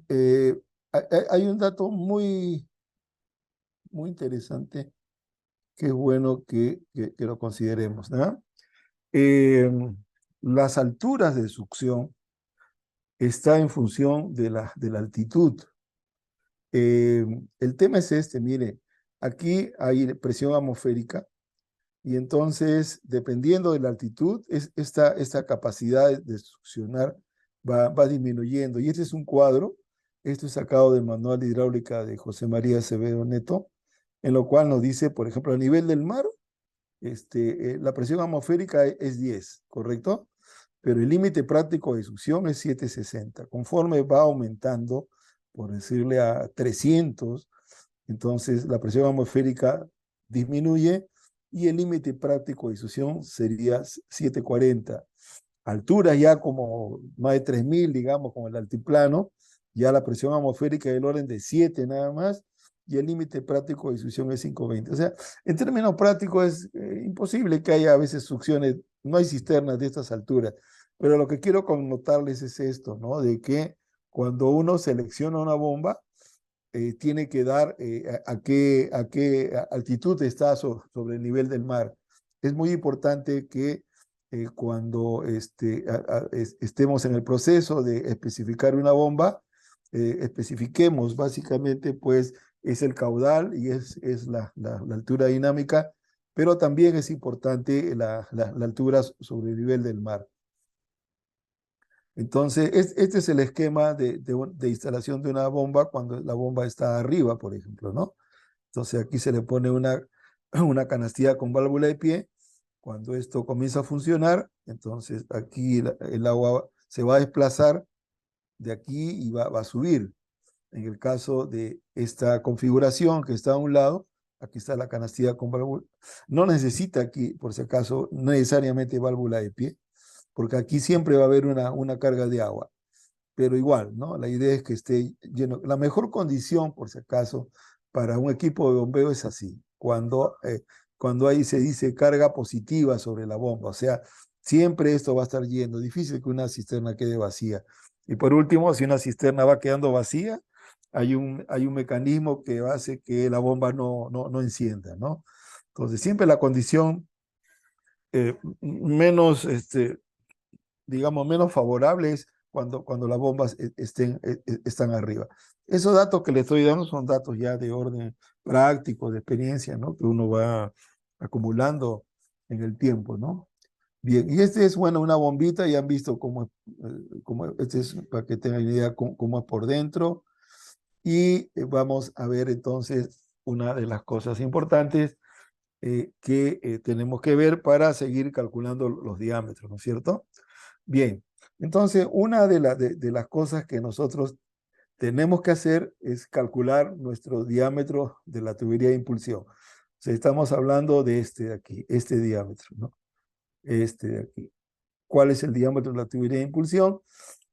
hay un dato muy interesante que es bueno que lo consideremos, ¿no? Las alturas de succión está en función de la altitud. El tema es este, mire, aquí hay presión atmosférica y entonces, dependiendo de la altitud, esta capacidad de succionar va disminuyendo. Y este es un cuadro, esto es sacado del Manual de Hidráulica de José María Acevedo Neto, en lo cual nos dice, por ejemplo, a nivel del mar, la presión atmosférica es 10, ¿correcto? Pero el límite práctico de succión es 760. Conforme va aumentando, por decirle a 300, entonces la presión atmosférica disminuye y el límite práctico de succión sería 740. Alturas ya como más de 3000, digamos, con el altiplano, ya la presión atmosférica es del orden de 7 nada más, y el límite práctico de succión es 520. O sea, en términos prácticos es imposible que haya a veces succiones, no hay cisternas de estas alturas, pero lo que quiero connotarles es esto, ¿no? De que cuando uno selecciona una bomba, tiene que dar a qué altitud está sobre el nivel del mar. Es muy importante que cuando estemos en el proceso de especificar una bomba, especifiquemos básicamente pues es el caudal y es la altura dinámica, pero también es importante la altura sobre el nivel del mar. Entonces, este es el esquema de instalación de una bomba cuando la bomba está arriba, por ejemplo, ¿no? Entonces aquí se le pone una canastilla con válvula de pie. Cuando esto comienza a funcionar, entonces aquí el agua se va a desplazar de aquí y va a subir. En el caso de esta configuración que está a un lado, aquí está la canastilla con válvula. No necesita aquí, por si acaso, necesariamente válvula de pie, porque aquí siempre va a haber una carga de agua. Pero igual, ¿no? La idea es que esté lleno. La mejor condición, por si acaso, para un equipo de bombeo es así, cuando ahí se dice carga positiva sobre la bomba, o sea, siempre esto va a estar lleno, difícil que una cisterna quede vacía. Y por último, si una cisterna va quedando vacía, hay un mecanismo que hace que la bomba no encienda, ¿no? Entonces, siempre la condición menos, digamos, menos favorable es cuando las bombas están arriba. Esos datos que le estoy dando son datos ya de orden práctico, de experiencia, ¿no? Que uno va acumulando en el tiempo, ¿no? Bien, y este es, bueno, una bombita, ya han visto este es para que tengan idea cómo es por dentro. Y vamos a ver entonces una de las cosas importantes que tenemos que ver para seguir calculando los diámetros, ¿no es cierto? Bien, entonces una de las cosas que nosotros tenemos que hacer es calcular nuestro diámetro de la tubería de impulsión. O sea, estamos hablando de este de aquí, este diámetro, ¿no? Este de aquí. ¿Cuál es el diámetro de la tubería de impulsión?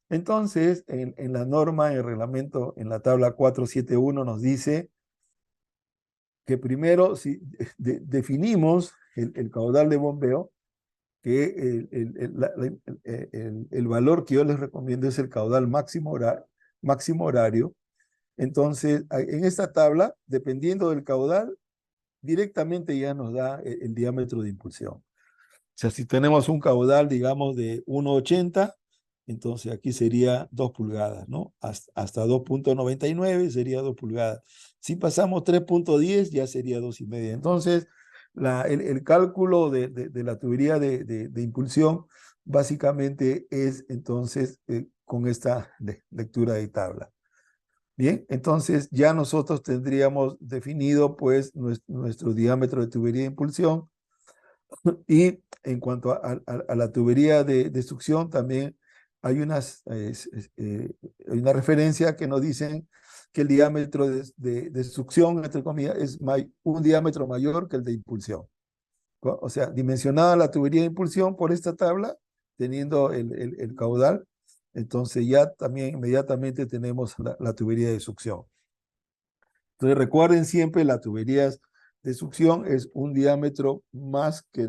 Entonces, en la norma, en el reglamento, en la tabla 471 nos dice que primero si definimos el caudal de bombeo, que el valor que yo les recomiendo es el caudal máximo horario. Entonces, en esta tabla, dependiendo del caudal, directamente ya nos da el diámetro de impulsión. O sea, si tenemos un caudal, digamos, de 1,80, entonces aquí sería 2 pulgadas, ¿no? Hasta 2,99 sería 2 pulgadas. Si pasamos 3,10 ya sería 2,5. Entonces, el cálculo de la tubería de impulsión básicamente es entonces con esta lectura de tabla. Bien, entonces ya nosotros tendríamos definido pues nuestro diámetro de tubería de impulsión. Y en cuanto a la tubería de succión, también hay hay una referencia que nos dicen que el diámetro de succión, entre comillas, es un diámetro mayor que el de impulsión. O sea, dimensionada la tubería de impulsión por esta tabla, teniendo el caudal, entonces ya también inmediatamente tenemos la tubería de succión. Entonces recuerden siempre, las tuberías de succión es un diámetro más que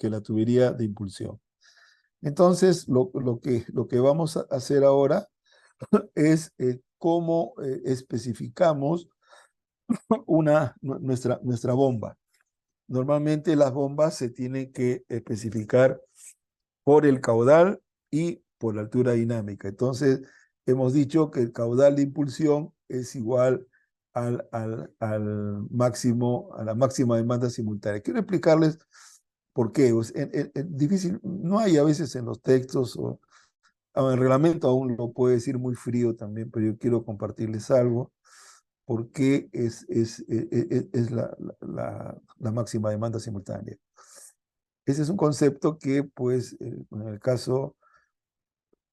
la tubería de impulsión. Entonces, lo que vamos a hacer ahora es cómo especificamos nuestra bomba. Normalmente las bombas se tienen que especificar por el caudal y por la altura dinámica. Entonces, hemos dicho que el caudal de impulsión es igual al máximo, a la máxima demanda simultánea. Quiero explicarles por qué. Es difícil, no hay a veces en los textos o en el reglamento aún lo puede decir muy frío también, pero yo quiero compartirles algo porque es la máxima demanda simultánea. Ese es un concepto que, pues, en el caso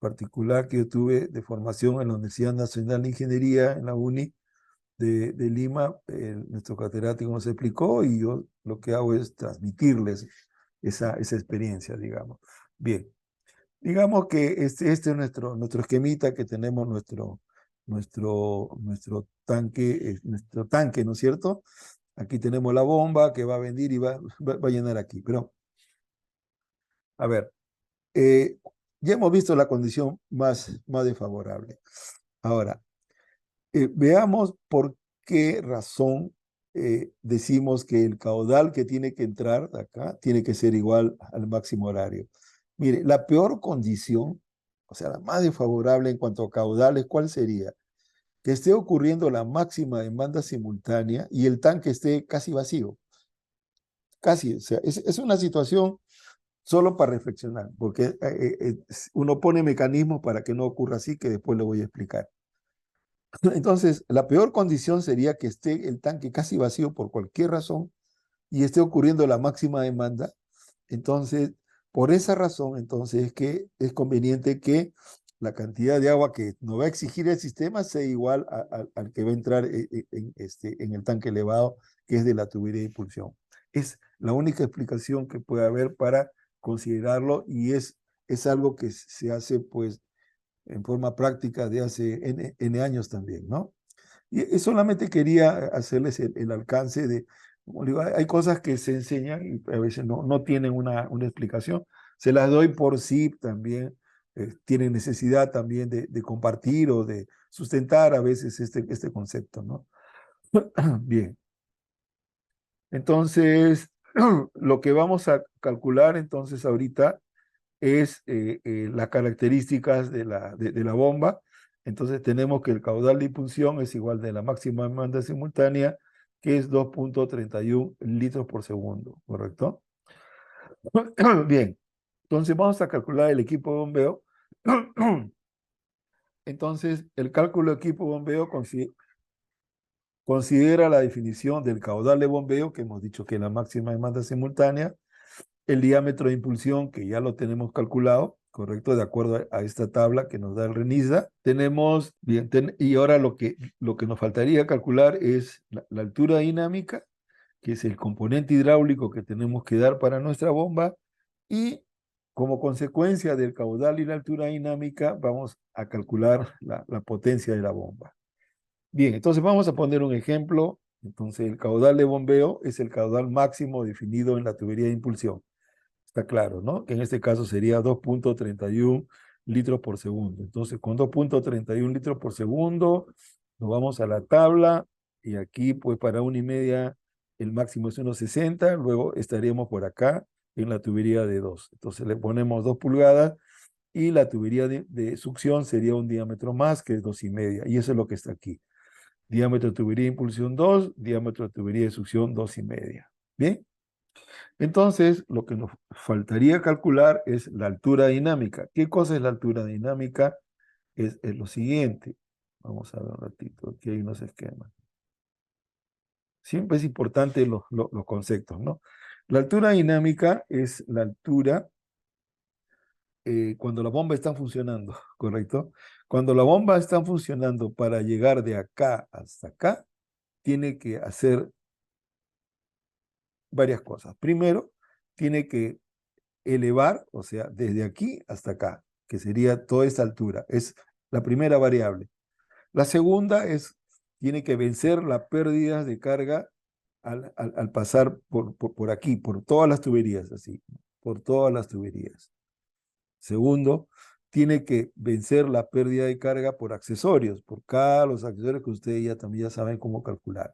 particular que yo tuve de formación en la Universidad Nacional de Ingeniería, en la UNI de Lima, nuestro catedrático nos explicó y yo lo que hago es transmitirles esa experiencia, digamos. Bien, digamos que este es nuestro esquemita, que tenemos nuestro tanque, ¿no es cierto? Aquí tenemos la bomba que va a venir y va a llenar aquí, pero a ver, ya hemos visto la condición más desfavorable. Ahora, veamos por qué razón decimos que el caudal que tiene que entrar de acá tiene que ser igual al máximo horario. Mire, la peor condición, o sea, la más desfavorable en cuanto a caudales, ¿cuál sería? Que esté ocurriendo la máxima demanda simultánea y el tanque esté casi vacío. Casi, o sea, es una situación solo para reflexionar, porque uno pone mecanismos para que no ocurra así, que después le voy a explicar. Entonces, la peor condición sería que esté el tanque casi vacío por cualquier razón y esté ocurriendo la máxima demanda. Entonces, por esa razón, entonces es que es conveniente que la cantidad de agua que nos va a exigir el sistema sea igual al que va a entrar en el tanque elevado, que es de la tubería de impulsión. Es la única explicación que puede haber para considerarlo y es algo que se hace pues en forma práctica de hace N años también, ¿no? Y solamente quería hacerles el alcance de, como digo, hay cosas que se enseñan y a veces no tienen una explicación. Se las doy por si también tienen necesidad también de compartir o de sustentar a veces este concepto, ¿no? Bien. Entonces, lo que vamos a calcular entonces ahorita es las características de la bomba. Entonces tenemos que el caudal de impulsión es igual de la máxima demanda simultánea, que es 2.31 litros por segundo, ¿correcto? Bien, entonces vamos a calcular el equipo de bombeo. Entonces, el cálculo de equipo de bombeo considera la definición del caudal de bombeo, que hemos dicho que es la máxima demanda simultánea, el diámetro de impulsión, que ya lo tenemos calculado, correcto, de acuerdo a esta tabla que nos da el RENISDA. Tenemos, bien, y ahora lo que nos faltaría calcular es la altura dinámica, que es el componente hidráulico que tenemos que dar para nuestra bomba, y como consecuencia del caudal y la altura dinámica, vamos a calcular la potencia de la bomba. Bien, entonces vamos a poner un ejemplo. Entonces, el caudal de bombeo es el caudal máximo definido en la tubería de impulsión. Está claro, ¿no? Que en este caso sería 2.31 litros por segundo. Entonces, con 2.31 litros por segundo, nos vamos a la tabla y aquí, pues, para 1,5 el máximo es 1,60. Luego estaríamos por acá en la tubería de 2. Entonces, le ponemos 2 pulgadas y la tubería de succión sería un diámetro más, que es 2,5. Y eso es lo que está aquí. Diámetro de tubería de impulsión 2, diámetro de tubería de succión 2,5. ¿Bien? Entonces, lo que nos faltaría calcular es la altura dinámica. ¿Qué cosa es la altura dinámica? Es lo siguiente. Vamos a ver un ratito, aquí hay unos esquemas. Siempre es importante los conceptos, ¿no? La altura dinámica es la altura cuando la bomba está funcionando, ¿correcto? Cuando la bomba está funcionando para llegar de acá hasta acá, tiene que hacer varias cosas. Primero, tiene que elevar, o sea, desde aquí hasta acá, que sería toda esta altura. Es la primera variable. La segunda es, tiene que vencer las pérdidas de carga al pasar por aquí, por todas las tuberías, así, por todas las tuberías. Segundo, tiene que vencer la pérdida de carga por accesorios, por cada los accesorios que ustedes ya también ya saben cómo calcular.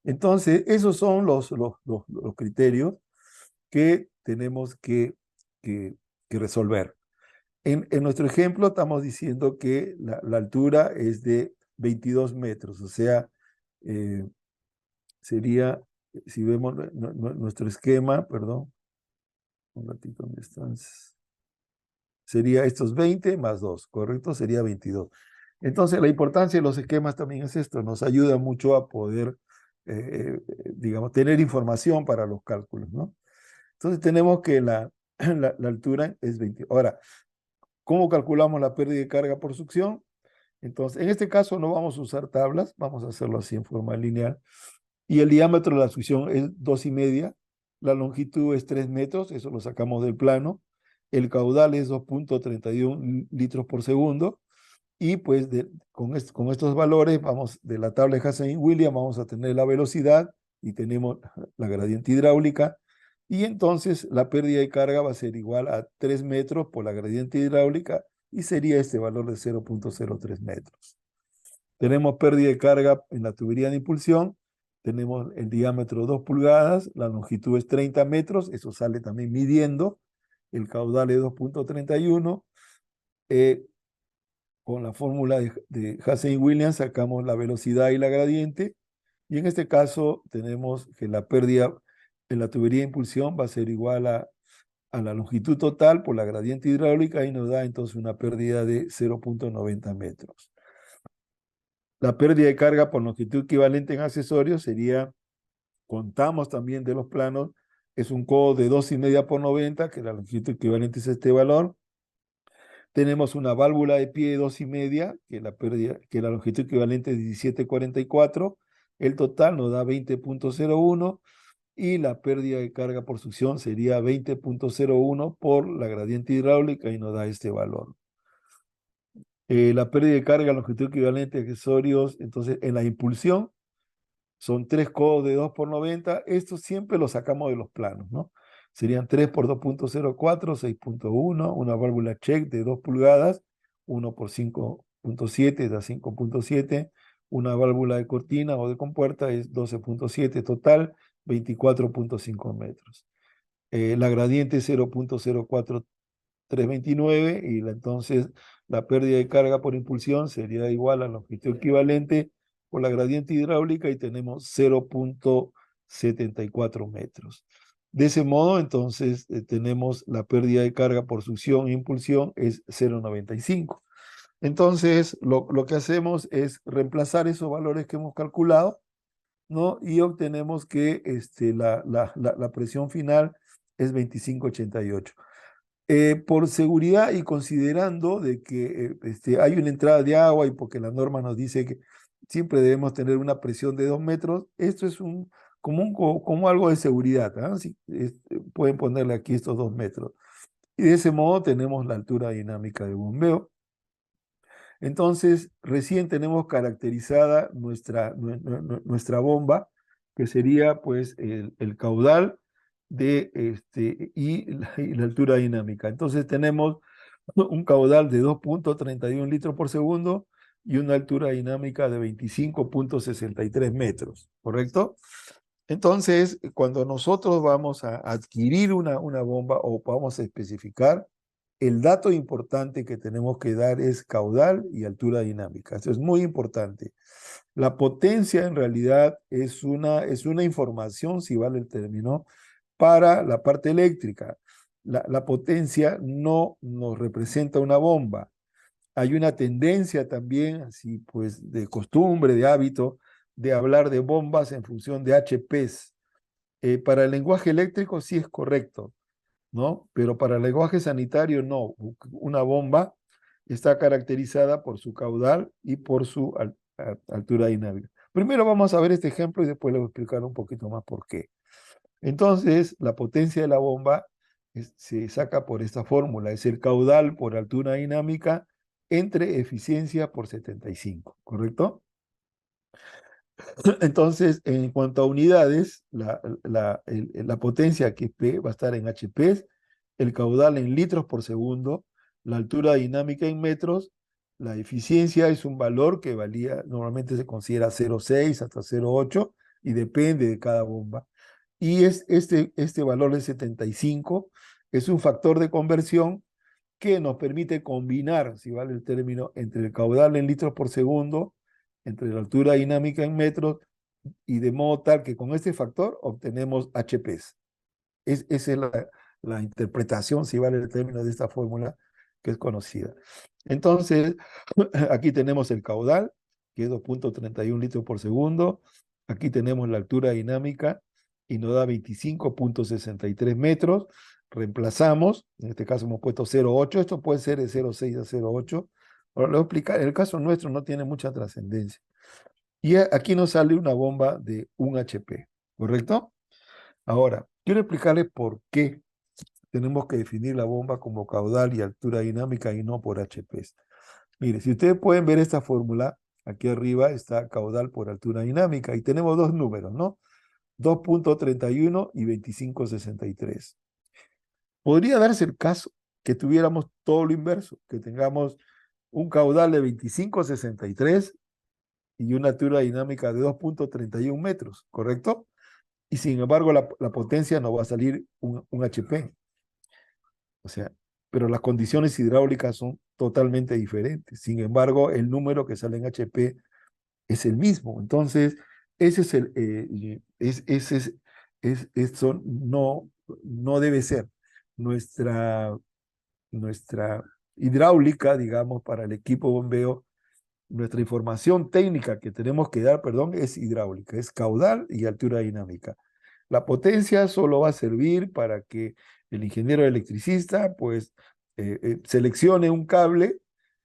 Entonces, esos son los criterios que tenemos que resolver. En nuestro ejemplo estamos diciendo que la altura es de 22 metros, o sea, sería, si vemos nuestro esquema, perdón, un ratito, ¿dónde están? Sería estos 20 más 2, ¿correcto? Sería 22. Entonces, la importancia de los esquemas también es esto, nos ayuda mucho a poder, digamos, tener información para los cálculos, ¿no? Entonces, tenemos que la altura es 20. Ahora, ¿cómo calculamos la pérdida de carga por succión? Entonces, en este caso no vamos a usar tablas, vamos a hacerlo así en forma lineal. Y el diámetro de la succión es 2,5, la longitud es 3 metros, eso lo sacamos del plano. El caudal es 2.31 litros por segundo. Y pues con estos valores, vamos de la tabla de Hassen-Williams, vamos a tener la velocidad y tenemos la gradiente hidráulica. Y entonces la pérdida de carga va a ser igual a 3 metros por la gradiente hidráulica y sería este valor de 0.03 metros. Tenemos pérdida de carga en la tubería de impulsión, tenemos el diámetro 2 pulgadas, la longitud es 30 metros, eso sale también midiendo, el caudal es 2.31, con la fórmula de Hassen-Williams sacamos la velocidad y la gradiente, y en este caso tenemos que la pérdida en la tubería de impulsión va a ser igual a la longitud total por la gradiente hidráulica y nos da entonces una pérdida de 0.90 metros. La pérdida de carga por longitud equivalente en accesorios sería, contamos también de los planos, es un codo de 2,5 por 90, que la longitud equivalente es este valor. Tenemos una válvula de pie de 2,5, que la longitud equivalente es 17,44. El total nos da 20.01 y la pérdida de carga por succión sería 20.01 por la gradiente hidráulica y nos da este valor. La pérdida de carga, longitud equivalente a accesorios, entonces en la impulsión son 3 codos de 2 por 90. Esto siempre lo sacamos de los planos, ¿no? Serían 3 por 2.04, 6.1, una válvula check de 2 pulgadas, 1 por 5.7 da 5.7, una válvula de cortina o de compuerta es 12.7, total 24.5 metros. La gradiente es 0.04329 y entonces la pérdida de carga por impulsión sería igual a la longitud equivalente por la gradiente hidráulica y tenemos 0.74 metros. De ese modo, entonces, tenemos la pérdida de carga por succión e impulsión es 0.95. Entonces, lo que hacemos es reemplazar esos valores que hemos calculado, ¿no? Y obtenemos que la presión final es 25.88. Por seguridad y considerando de que hay una entrada de agua y porque la norma nos dice que siempre debemos tener una presión de 2 metros, esto es como algo de seguridad, ¿ah? Sí, pueden ponerle aquí estos 2 metros. Y de ese modo tenemos la altura dinámica de bombeo. Entonces, recién tenemos caracterizada nuestra bomba, que sería pues el caudal y la altura dinámica. Entonces tenemos un caudal de 2.31 litros por segundo y una altura dinámica de 25.63 metros, ¿correcto? Entonces, cuando nosotros vamos a adquirir una bomba o vamos a especificar, el dato importante que tenemos que dar es caudal y altura dinámica. Esto es muy importante. La potencia en realidad es una información, si vale el término, para la parte eléctrica. La potencia no nos representa una bomba. Hay una tendencia también, así pues, de costumbre, de hábito, de hablar de bombas en función de HPs. Para el lenguaje eléctrico sí es correcto, ¿no? Pero para el lenguaje sanitario no. Una bomba está caracterizada por su caudal y por su altura dinámica. Primero vamos a ver este ejemplo y después le voy a explicar un poquito más por qué. Entonces, la potencia de la bomba se saca por esta fórmula, es el caudal por altura dinámica entre eficiencia por 75, ¿correcto? Entonces, en cuanto a unidades, la potencia que es P va a estar en HPs, el caudal en litros por segundo la altura dinámica en metros, la eficiencia es un valor que valía, normalmente se considera 0,6 hasta 0,8 y depende de cada bomba. Y este valor de 75 es un factor de conversión que nos permite combinar, si vale el término, entre el caudal en litros por segundo, entre la altura dinámica en metros, y de modo tal que con este factor obtenemos HPs. Esa es la interpretación, si vale el término, de esta fórmula que es conocida. Entonces, aquí tenemos el caudal, que es 2.31 litros por segundo. Aquí tenemos la altura dinámica y nos da 25.63 metros. Reemplazamos, en este caso hemos puesto 0,8, esto puede ser de 0,6 a 0,8. Ahora le voy a explicar, en el caso nuestro no tiene mucha trascendencia. Y aquí nos sale una bomba de 1 HP, ¿correcto? Ahora, quiero explicarles por qué tenemos que definir la bomba como caudal y altura dinámica y no por HPs. Mire, si ustedes pueden ver esta fórmula, aquí arriba está caudal por altura dinámica y tenemos dos números, ¿no? 2.31 y 25.63. Podría darse el caso que tuviéramos todo lo inverso, que tengamos un caudal de 25.63 y una altura dinámica de 2.31 metros, ¿correcto? Y sin embargo la potencia nos va a salir un HP. O sea, pero las condiciones hidráulicas son totalmente diferentes. Sin embargo, el número que sale en HP es el mismo. Entonces, ese es eso no debe ser nuestra hidráulica, digamos, para el equipo bombeo. Nuestra información técnica que tenemos que dar, perdón, es hidráulica, es caudal y altura dinámica. La potencia solo va a servir para que el ingeniero electricista pues seleccione un cable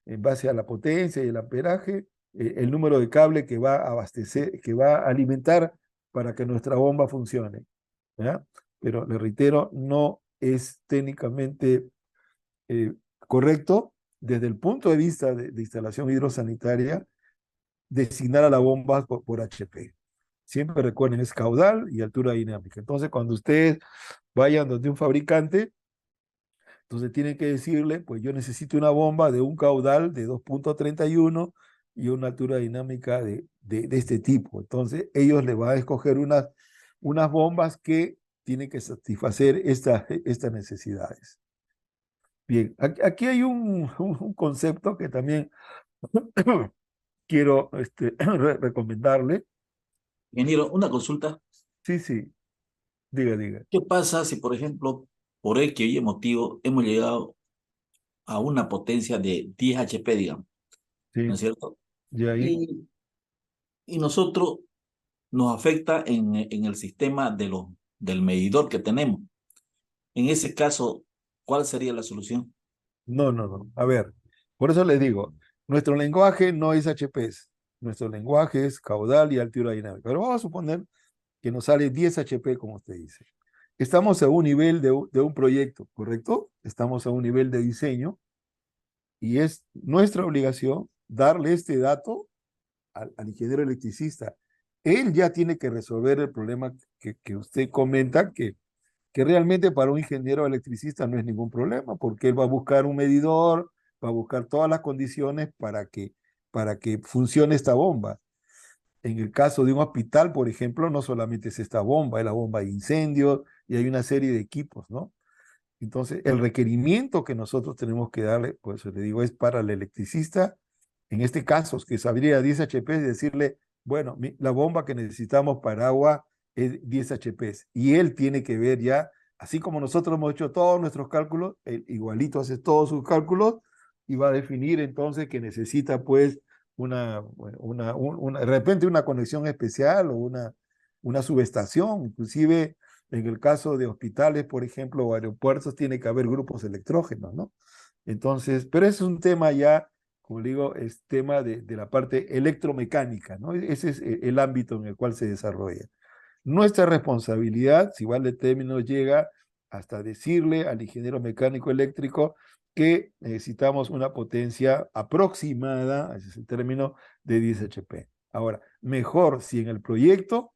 en base a la potencia y el amperaje, el número de cable que va a abastecer, que va a alimentar para que nuestra bomba funcione, ¿ya? Pero le reitero, no es técnicamente correcto desde el punto de vista de instalación hidrosanitaria designar a la bomba por HP. Siempre recuerden, es caudal y altura dinámica. Entonces, cuando ustedes vayan donde un fabricante, entonces tienen que decirle, pues yo necesito una bomba de un caudal de 2.31 y una altura dinámica de este tipo. Entonces, ellos le van a escoger unas bombas que tienen que satisfacer estas necesidades. Bien, aquí hay un concepto que también quiero recomendarle. Ingeniero, una consulta. Sí, sí, diga. ¿Qué pasa si, por ejemplo, por X o Y motivo hemos llegado a una potencia de 10 HP, digamos, Sí, ¿no es cierto? y ahí. Y nosotros nos afecta en el sistema del medidor que tenemos. En ese caso, ¿cuál sería la solución? No. A ver, por eso les digo, nuestro lenguaje no es HPs, nuestro lenguaje es caudal y altura dinámica. Pero vamos a suponer que nos sale 10 HP, como usted dice. Estamos a un nivel de un proyecto, ¿correcto? Estamos a un nivel de diseño y es nuestra obligación darle este dato al ingeniero electricista. Él ya tiene que resolver el problema que usted comenta, que realmente para un ingeniero electricista no es ningún problema, porque él va a buscar un medidor, va a buscar todas las condiciones para que funcione esta bomba. En el caso de un hospital, por ejemplo, no solamente es esta bomba, es la bomba de incendios y hay una serie de equipos, ¿no? Entonces, el requerimiento que nosotros tenemos que darle, pues le digo, es para el electricista, en este caso, que sabría 10 HP, y decirle, bueno, la bomba que necesitamos para agua es 10 HP. Y él tiene que ver ya, así como nosotros hemos hecho todos nuestros cálculos, él igualito hace todos sus cálculos y va a definir entonces que necesita pues de repente una conexión especial o una subestación, inclusive en el caso de hospitales, por ejemplo, o aeropuertos, tiene que haber grupos electrógenos, ¿no? Entonces, pero es un tema ya, como digo, es tema de la parte electromecánica, ¿no? Ese es el ámbito en el cual se desarrolla. Nuestra responsabilidad, si vale el término, llega hasta decirle al ingeniero mecánico eléctrico que necesitamos una potencia aproximada, ese es el término, de 10 HP. Ahora, mejor si en el proyecto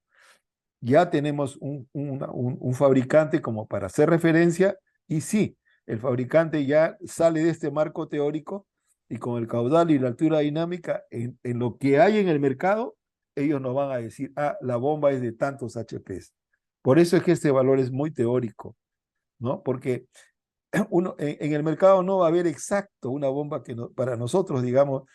ya tenemos un fabricante como para hacer referencia, y sí, el fabricante ya sale de este marco teórico y con el caudal y la altura dinámica, en lo que hay en el mercado, ellos nos van a decir, ah, la bomba es de tantos HPs. Por eso es que este valor es muy teórico, ¿no? Porque en el mercado no va a haber exacto una bomba que para nosotros, digamos,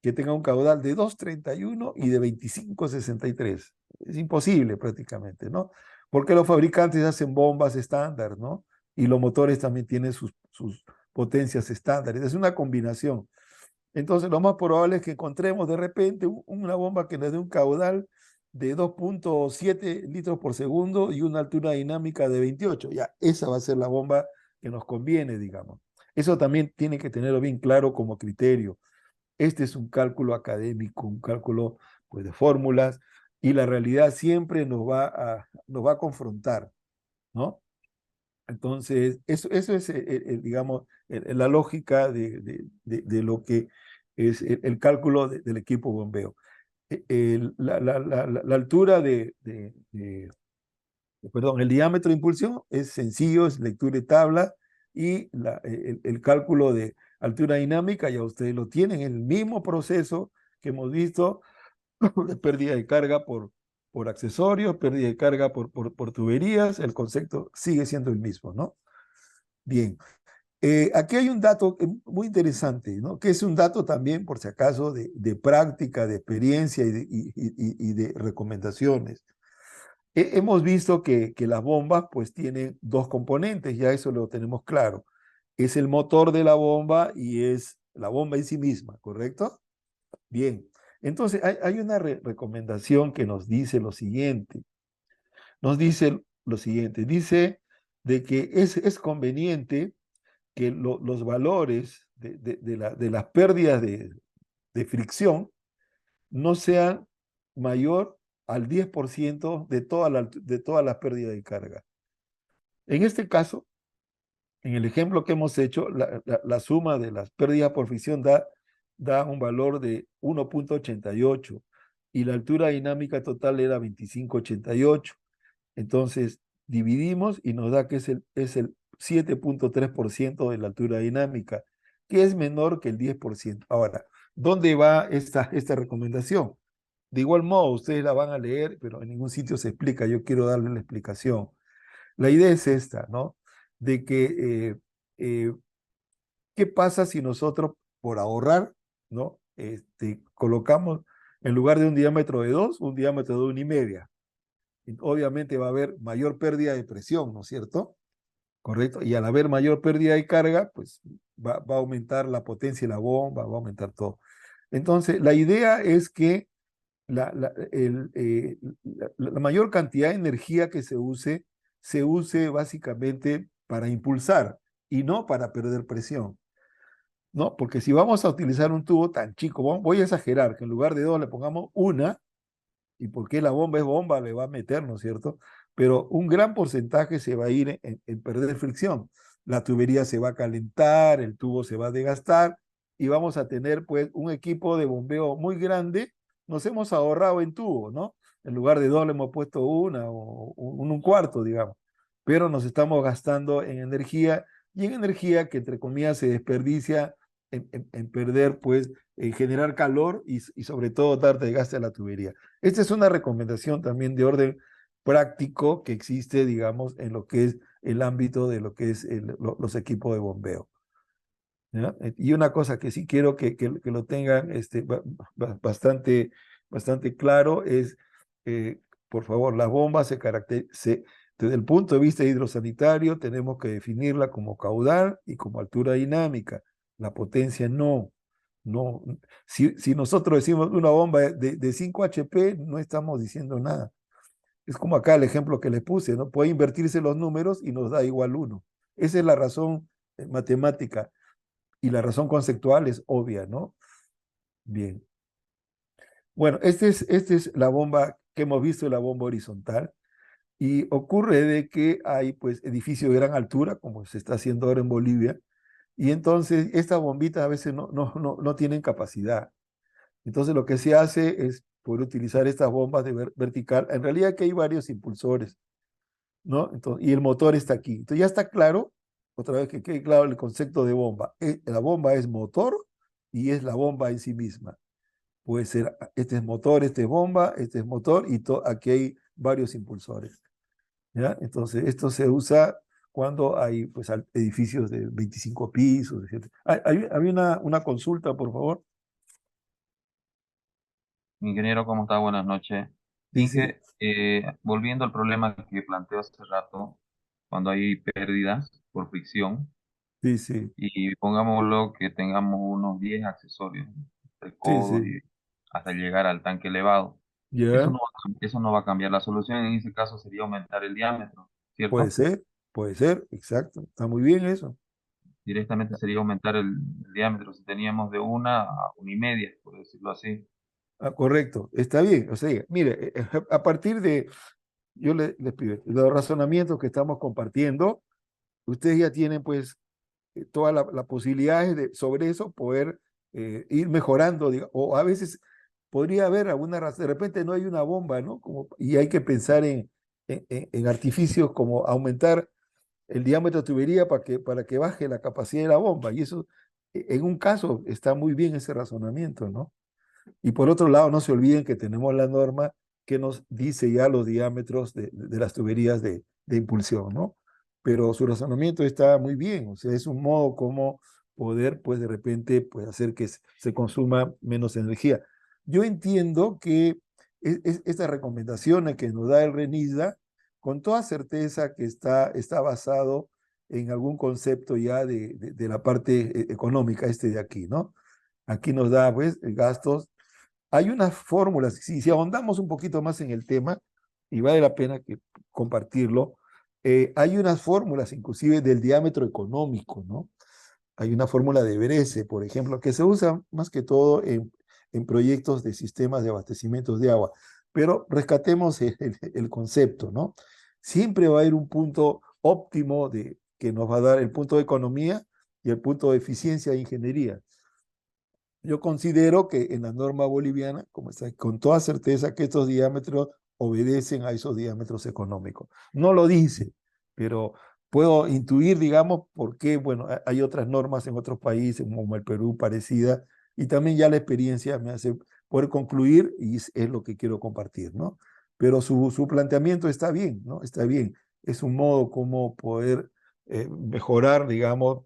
que tenga un caudal de 231 y de 2563. Es imposible prácticamente, ¿no? Porque los fabricantes hacen bombas estándar, ¿no? Y los motores también tienen sus potencias estándares. Es una combinación. Entonces, lo más probable es que encontremos de repente una bomba que nos dé un caudal de 2.7 litros por segundo y una altura dinámica de 28. Ya, esa va a ser la bomba que nos conviene, digamos. Eso también tiene que tenerlo bien claro como criterio. Este es un cálculo académico, un cálculo pues, de fórmulas, y la realidad siempre nos va a confrontar, ¿no? Entonces, eso es, digamos, la lógica de lo que es el cálculo del equipo bombeo. La altura perdón, el diámetro de impulsión es sencillo, es lectura de tabla, y el cálculo de altura dinámica ya ustedes lo tienen, el mismo proceso que hemos visto de pérdida de carga por accesorios, pérdida de carga por tuberías, el concepto sigue siendo el mismo, ¿no? Bien, aquí hay un dato muy interesante, ¿no? Que es un dato también, por si acaso, de práctica, de experiencia y de recomendaciones. Hemos visto que las bombas pues tienen dos componentes, ya eso lo tenemos claro. Es el motor de la bomba y es la bomba en sí misma, ¿correcto? Bien, entonces hay una recomendación que nos dice lo siguiente. Nos dice lo siguiente, dice de que es conveniente que los valores de las pérdidas de fricción no sean mayor al 10% de todas las pérdidas de carga. En este caso, en el ejemplo que hemos hecho, la suma de las pérdidas por fricción da un valor de 1.88 y la altura dinámica total era 25.88. Entonces, dividimos y nos da que es el 7.3% de la altura dinámica, que es menor que el 10%. Ahora, ¿dónde va esta recomendación? De igual modo, ustedes la van a leer, pero en ningún sitio se explica. Yo quiero darle la explicación. La idea es esta, ¿no? De que, ¿qué pasa si nosotros, por ahorrar, ¿no? Colocamos, en lugar de un diámetro de 2, un diámetro de 1,5? Obviamente va a haber mayor pérdida de presión, ¿no es cierto? Correcto. Y al haber mayor pérdida de carga, pues va a aumentar la potencia de la bomba, va a aumentar todo. Entonces, la idea es que la mayor cantidad de energía que se use básicamente para impulsar y no para perder presión, ¿no? Porque si vamos a utilizar un tubo tan chico, voy a exagerar, que en lugar de 2 le pongamos 1, y porque la bomba es bomba, le va a meter, ¿no es cierto? Pero un gran porcentaje se va a ir en perder fricción. La tubería se va a calentar, el tubo se va a desgastar, y vamos a tener pues un equipo de bombeo muy grande. Nos hemos ahorrado en tubo, ¿no? En lugar de 2 le hemos puesto 1 o un cuarto, digamos. Pero nos estamos gastando en energía, y en energía que entre comillas se desperdicia en perder, pues, en generar calor y sobre todo dar desgaste a la tubería. Esta es una recomendación también de orden práctico que existe, digamos, en lo que es el ámbito de lo que es los equipos de bombeo, ¿ya? Y una cosa que sí quiero que lo tengan bastante claro es, por favor, las bombas desde el punto de vista hidrosanitario tenemos que definirla como caudal y como altura dinámica. La potencia no. Si nosotros decimos una bomba de 5 HP, no estamos diciendo nada. Es como acá el ejemplo que les puse, ¿no? Puede invertirse los números y nos da igual 1. Esa es la razón matemática, y la razón conceptual es obvia, ¿no? Bien. Bueno, esta es la bomba que hemos visto, la bomba horizontal, y ocurre de que hay pues edificios de gran altura, como se está haciendo ahora en Bolivia, y entonces estas bombitas a veces no tienen capacidad. Entonces lo que se hace es poder utilizar estas bombas de vertical. En realidad que hay varios impulsores, ¿no? Entonces, y el motor está aquí. Entonces ya está claro, otra vez que quede claro el concepto de bomba. La bomba es motor y es la bomba en sí misma. Puede ser, este es motor, este es bomba, este es motor y aquí hay varios impulsores. ¿Ya? Entonces, esto se usa cuando hay pues, edificios de 25 pisos, etc. Había una consulta, por favor. Ingeniero, ¿cómo está? Buenas noches. Sí, sí, Inge, volviendo al problema que planteó hace rato, cuando hay pérdidas por fricción, sí, sí, y pongámoslo que tengamos unos 10 accesorios, el sí, codo sí. y hasta llegar al tanque elevado. ¿Ya? Eso no va a cambiar. La solución en ese caso sería aumentar el diámetro, Puede ¿cierto? ser, puede ser, exacto. Está muy bien eso. Directamente sería aumentar el diámetro. Si teníamos de 1 a 1,5, por decirlo así. Ah, correcto, está bien. O sea, mire, a partir de, yo les pido, los razonamientos que estamos compartiendo, ustedes ya tienen pues todas las posibilidades de sobre eso poder ir mejorando, o a veces podría haber alguna razón, de repente no hay una bomba, ¿no? Y hay que pensar en artificios como aumentar el diámetro de tubería para que baje la capacidad de la bomba, y eso en un caso está muy bien ese razonamiento, ¿no? Y por otro lado, no se olviden que tenemos la norma que nos dice ya los diámetros de las tuberías de impulsión, ¿no? Pero su razonamiento está muy bien, o sea, es un modo como poder, pues de repente, pues hacer que se consuma menos energía. Yo entiendo que estas recomendaciones que nos da el RENISDA, con toda certeza que está basado en algún concepto ya de la parte económica, este de aquí, ¿no? Aquí nos da, pues, gastos. Hay unas fórmulas, si ahondamos un poquito más en el tema, y vale la pena que compartirlo, hay unas fórmulas inclusive del diámetro económico, ¿no? Hay una fórmula de Brese, por ejemplo, que se usa más que todo en proyectos de sistemas de abastecimientos de agua, pero rescatemos el concepto, ¿no? Siempre va a haber un punto óptimo que nos va a dar el punto de economía y el punto de eficiencia de ingeniería. Yo considero que en la norma boliviana, como está, con toda certeza que estos diámetros obedecen a esos diámetros económicos. No lo dice, pero puedo intuir, digamos, por qué, bueno, hay otras normas en otros países, como el Perú, parecida, y también ya la experiencia me hace poder concluir y es lo que quiero compartir, ¿no? Pero su planteamiento está bien, ¿no? Está bien. Es un modo como poder mejorar, digamos,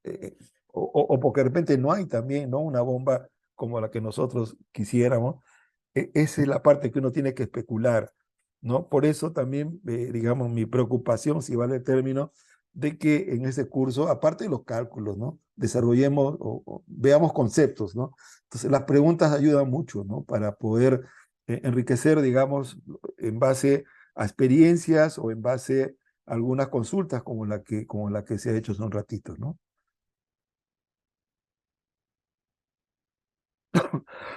eh, o porque de repente no hay también, ¿no? Una bomba como la que nosotros quisiéramos. Esa es la parte que uno tiene que especular, ¿no? Por eso también, digamos, mi preocupación, si vale el término, de que en ese curso, aparte de los cálculos, ¿no? Desarrollemos o veamos conceptos, ¿no? Entonces, las preguntas ayudan mucho, ¿no? Para poder enriquecer, digamos, en base a experiencias o en base a algunas consultas como la que se ha hecho hace un ratito, ¿no?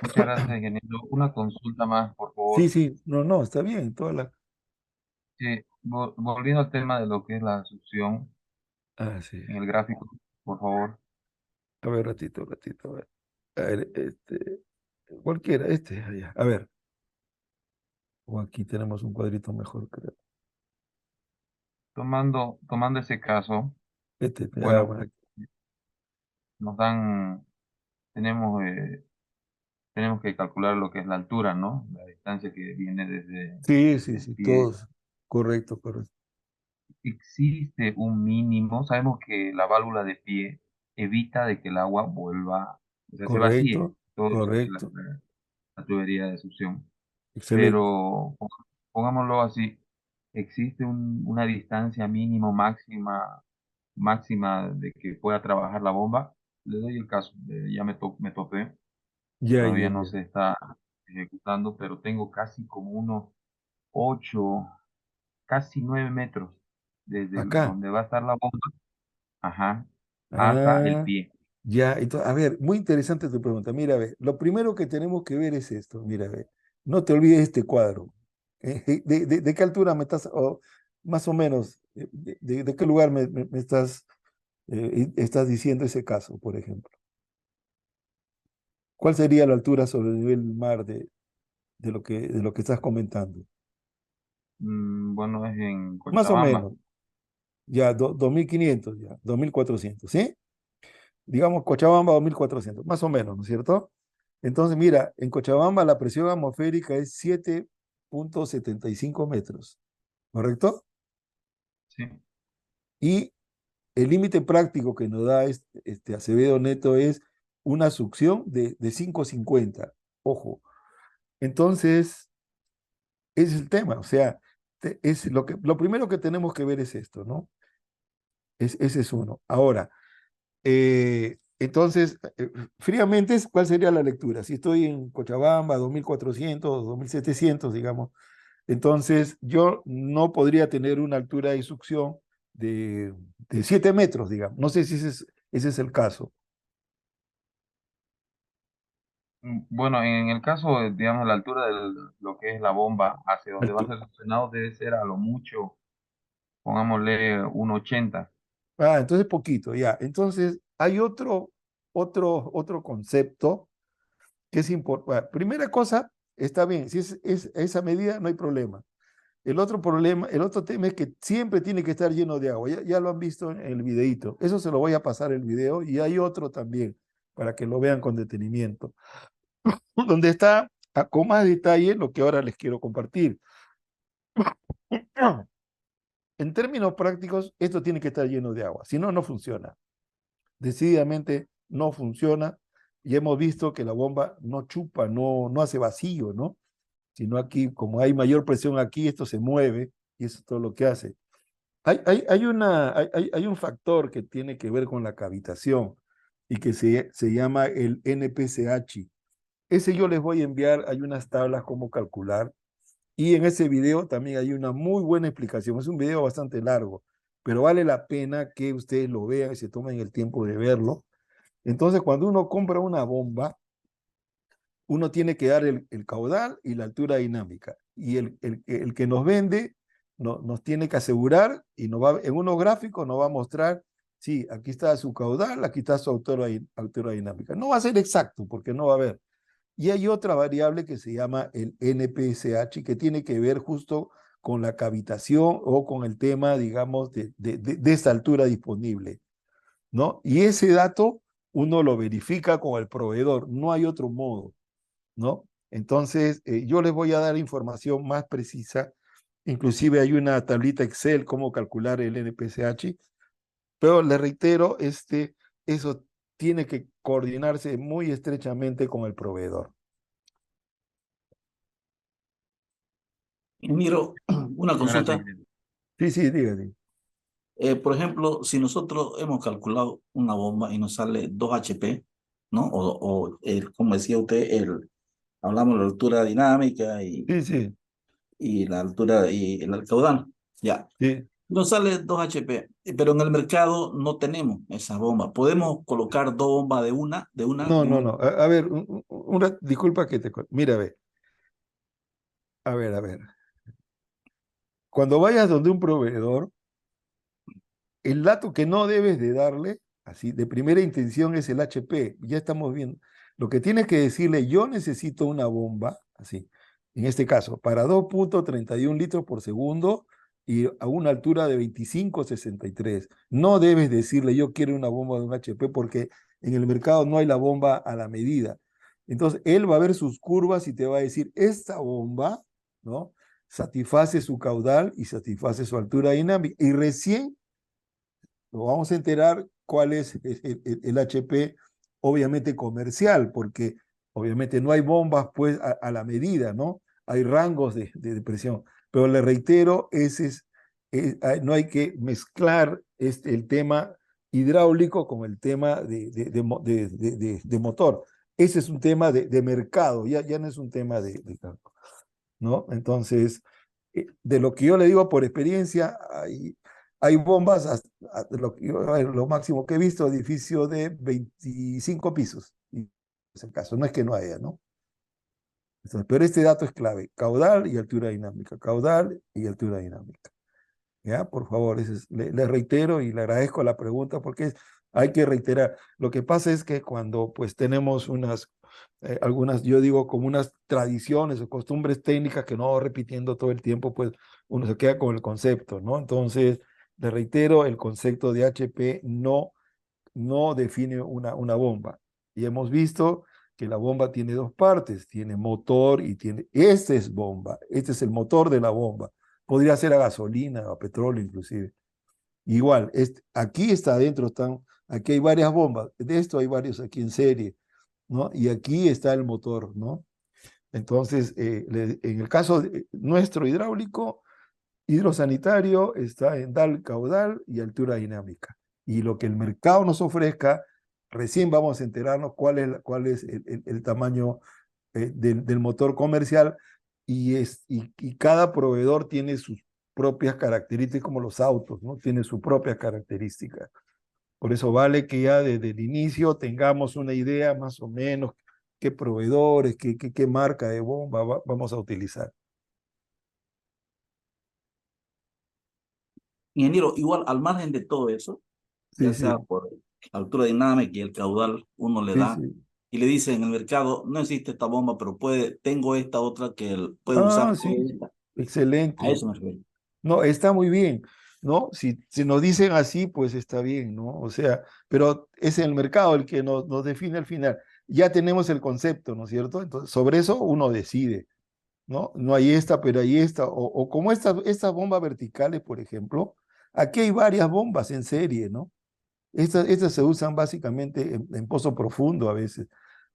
Muchas gracias, ingeniero. Una consulta más, por Sí, favor. sí, no, no, está bien, toda la... Volviendo al tema de lo que es la succión Ah, sí. en el gráfico, por favor. A ver, ratito, ratito, a ver. A ver, cualquiera, allá. A ver, o aquí tenemos un cuadrito mejor, creo. Tomando ese caso, bueno, Bueno, nos dan, tenemos, tenemos que calcular lo que es la altura, ¿no? La distancia que viene sí, sí, desde el sí, pie. todos. Correcto, correcto. Existe un mínimo, sabemos que la válvula de pie evita de que el agua vuelva, o sea, se vacíe Correcto, todo lo que es correcto. la tubería de succión. Excelente. Pero pongámoslo así, existe una distancia mínimo máxima de que pueda trabajar la bomba. Le doy el caso, ya me topé, Ya, ya, todavía no ya. se está ejecutando, pero tengo casi como unos 8, casi 9 metros desde Acá. donde va a estar la bomba, ajá, hasta el Ah, pie. ya. A ver, muy interesante tu pregunta. Mira, a ver, lo primero que tenemos que ver es esto. Mira, a ver, no te olvides este cuadro. ¿De qué altura me estás, o más o menos, de qué lugar me estás, estás diciendo ese caso, por ejemplo? ¿Cuál sería la altura sobre el nivel del mar de lo que estás comentando? Bueno, es en Más o Cochabamba. menos. Ya, 2500, ya, 2400, ¿sí? Digamos Cochabamba 2400, más o menos, ¿no es cierto? Entonces, mira, en Cochabamba la presión atmosférica es 7,75 metros, ¿correcto? Sí. Y el límite práctico que nos da este Acevedo Neto es una succión de 5,50. Ojo. Entonces, ese es el tema. O sea, es lo primero que tenemos que ver es esto, ¿no? Ese es uno. Ahora, entonces, fríamente, ¿cuál sería la lectura? Si estoy en Cochabamba, 2400, 2700, digamos, entonces yo no podría tener una altura de succión de 7 metros, digamos. No sé si ese es el caso. Bueno, en el caso, digamos, la altura de lo que es la bomba hacia donde va a ser succionado debe ser a lo mucho, pongámosle 1,80. Entonces poquito, ya. Entonces hay otro concepto que es importante. Primera cosa, está bien, si es esa medida, no hay problema. El otro problema, el otro tema es que siempre tiene que estar lleno de agua. Ya lo han visto en el videito. Eso se lo voy a pasar el video y hay otro también para que lo vean con detenimiento, donde está con más detalle lo que ahora les quiero compartir. En términos prácticos, esto tiene que estar lleno de agua, si no, no funciona. Decididamente no funciona y hemos visto que la bomba no chupa, no hace vacío, ¿no? Sino aquí, como hay mayor presión aquí, esto se mueve y eso es todo lo que hace. Hay un factor que tiene que ver con la cavitación y que se llama el NPCH. Ese yo les voy a enviar, hay unas tablas cómo calcular y en ese video también hay una muy buena explicación. Es un video bastante largo, pero vale la pena que ustedes lo vean y se tomen el tiempo de verlo. Entonces, cuando uno compra una bomba, uno tiene que dar el caudal y la altura dinámica. Y el que nos vende nos tiene que asegurar y en unos gráficos nos va a mostrar, sí, aquí está su caudal, aquí está su altura dinámica. No va a ser exacto porque no va a haber. Y hay otra variable que se llama el NPSH que tiene que ver justo con la cavitación o con el tema, digamos, de esta altura disponible, ¿no? Y ese dato uno lo verifica con el proveedor, no hay otro modo, ¿no? Entonces, yo les voy a dar información más precisa, inclusive hay una tablita Excel, cómo calcular el NPSH, pero les reitero, eso tiene que coordinarse muy estrechamente con el proveedor. Y Miro, una Gracias, consulta. ingeniero. Sí, dígame. Por ejemplo, si nosotros hemos calculado una bomba y nos sale 2 HP, ¿no? Como decía usted, hablamos de la altura dinámica Sí, y la altura y el caudal. Ya. sí. Nos sale 2 HP, pero en el mercado no tenemos esa bomba. ¿Podemos colocar dos bombas No. A ver, una disculpa que mira, a ver. Cuando vayas donde un proveedor, el dato que no debes de darle, así, de primera intención es el HP. Ya estamos viendo. Lo que tienes que decirle, yo necesito una bomba, así, en este caso, para 2,31 litros por segundo y a una altura de 25,63. No debes decirle, yo quiero una bomba de un HP porque en el mercado no hay la bomba a la medida. Entonces, él va a ver sus curvas y te va a decir, esta bomba, ¿no? Satisface su caudal y satisface su altura dinámica. Y recién nos vamos a enterar cuál es el HP, obviamente comercial, porque obviamente no hay bombas pues a la medida, ¿no? Hay rangos de presión. Pero le reitero, no hay que mezclar el tema hidráulico con el tema de motor. Ese es un tema de mercado, ya no es un tema ¿no? Entonces, de lo que yo le digo por experiencia, hay bombas, lo máximo que he visto, edificio de 25 pisos. Y es el caso, no es que no haya, ¿no? Entonces, pero este dato es clave, caudal y altura dinámica, caudal y altura dinámica. ¿Ya? Por favor, le reitero y le agradezco la pregunta porque hay que reiterar. Lo que pasa es que cuando pues tenemos algunas, yo digo como unas tradiciones o costumbres técnicas que no va repitiendo todo el tiempo, pues uno se queda con el concepto, ¿no? Entonces, Le reitero, el concepto de HP no define una bomba. Y hemos visto que la bomba tiene dos partes, tiene motor y tiene... Este es bomba, este es el motor de la bomba. Podría ser a gasolina o a petróleo inclusive. Igual, aquí está adentro, aquí hay varias bombas, de esto hay varios aquí en serie, ¿no? Y aquí está el motor, ¿no? Entonces, en el caso nuestro hidráulico, hidrosanitario está en DAL, caudal y altura dinámica. Y lo que el mercado nos ofrezca, recién vamos a enterarnos cuál es el tamaño del motor comercial y cada proveedor tiene sus propias características, como los autos, ¿no? Tiene su propia característica. Por eso vale que ya desde el inicio tengamos una idea más o menos qué proveedores, qué marca de bomba vamos a utilizar. Ingeniero, igual al margen de todo eso, Sí, ya sí, sea por altura dinámica y el caudal uno le sí, da, sí. y le dice en el mercado, no existe esta bomba, pero tengo esta otra que él puede usar. Ah, sí, A excelente. eso me refiero. No, está muy bien, ¿no? Si nos dicen así, pues está bien, ¿no? O sea, pero es el mercado el que nos define al final. Ya tenemos el concepto, ¿no es cierto? Entonces, sobre eso uno decide, ¿no? No hay esta, pero hay esta. O como estas bombas verticales, por ejemplo, aquí hay varias bombas en serie, ¿no? Estas se usan básicamente en pozo profundo a veces.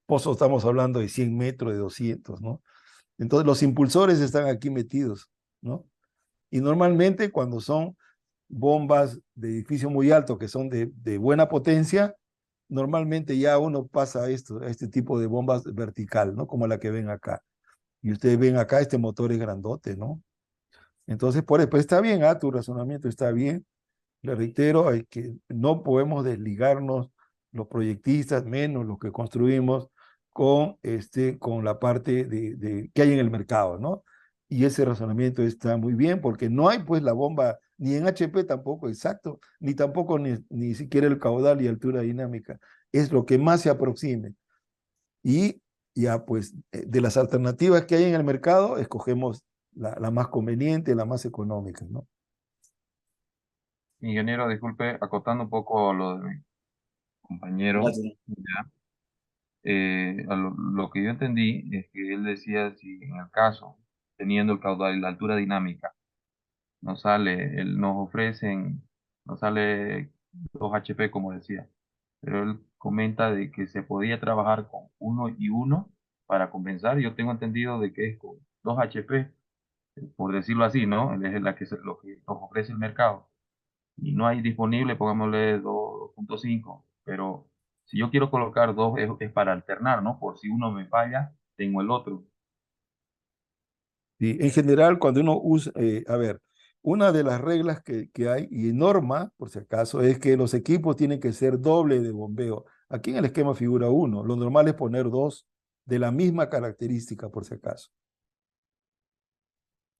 Pozo, estamos hablando de 100 metros, de 200, ¿no? Entonces, los impulsores están aquí metidos, ¿no? Y normalmente cuando son bombas de edificio muy alto, que son de buena potencia, normalmente ya uno pasa a este tipo de bombas vertical, ¿no? Como la que ven acá. Y ustedes ven acá, este motor es grandote, ¿no? Entonces, pues está bien, tu razonamiento está bien. Le reitero, hay que, no podemos desligarnos los proyectistas, menos los que construimos, con la parte que hay en el mercado, ¿no? Y ese razonamiento está muy bien porque no hay pues la bomba, ni en HP tampoco exacto, ni tampoco ni siquiera el caudal y altura dinámica. Es lo que más se aproxime. Y ya pues de las alternativas que hay en el mercado, escogemos la más conveniente, la más económica, ¿no? Ingeniero, disculpe, acotando un poco lo de mi compañero, Gracias. ¿ya? Lo que yo entendí es que él decía si en el caso, teniendo el caudal y la altura dinámica, nos sale 2 HP como decía, pero él comenta de que se podía trabajar con uno y uno para compensar. Yo tengo entendido de que es con 2 HP, por decirlo así, ¿no? Es lo que nos ofrece el mercado. Y no hay disponible, pongámosle 2.5, pero si yo quiero colocar dos es para alternar, ¿no? Por si uno me falla, tengo el otro. Y en general, cuando uno usa, a ver, una de las reglas que hay, y norma, por si acaso, es que los equipos tienen que ser doble de bombeo. Aquí en el esquema figura uno, lo normal es poner dos de la misma característica, por si acaso.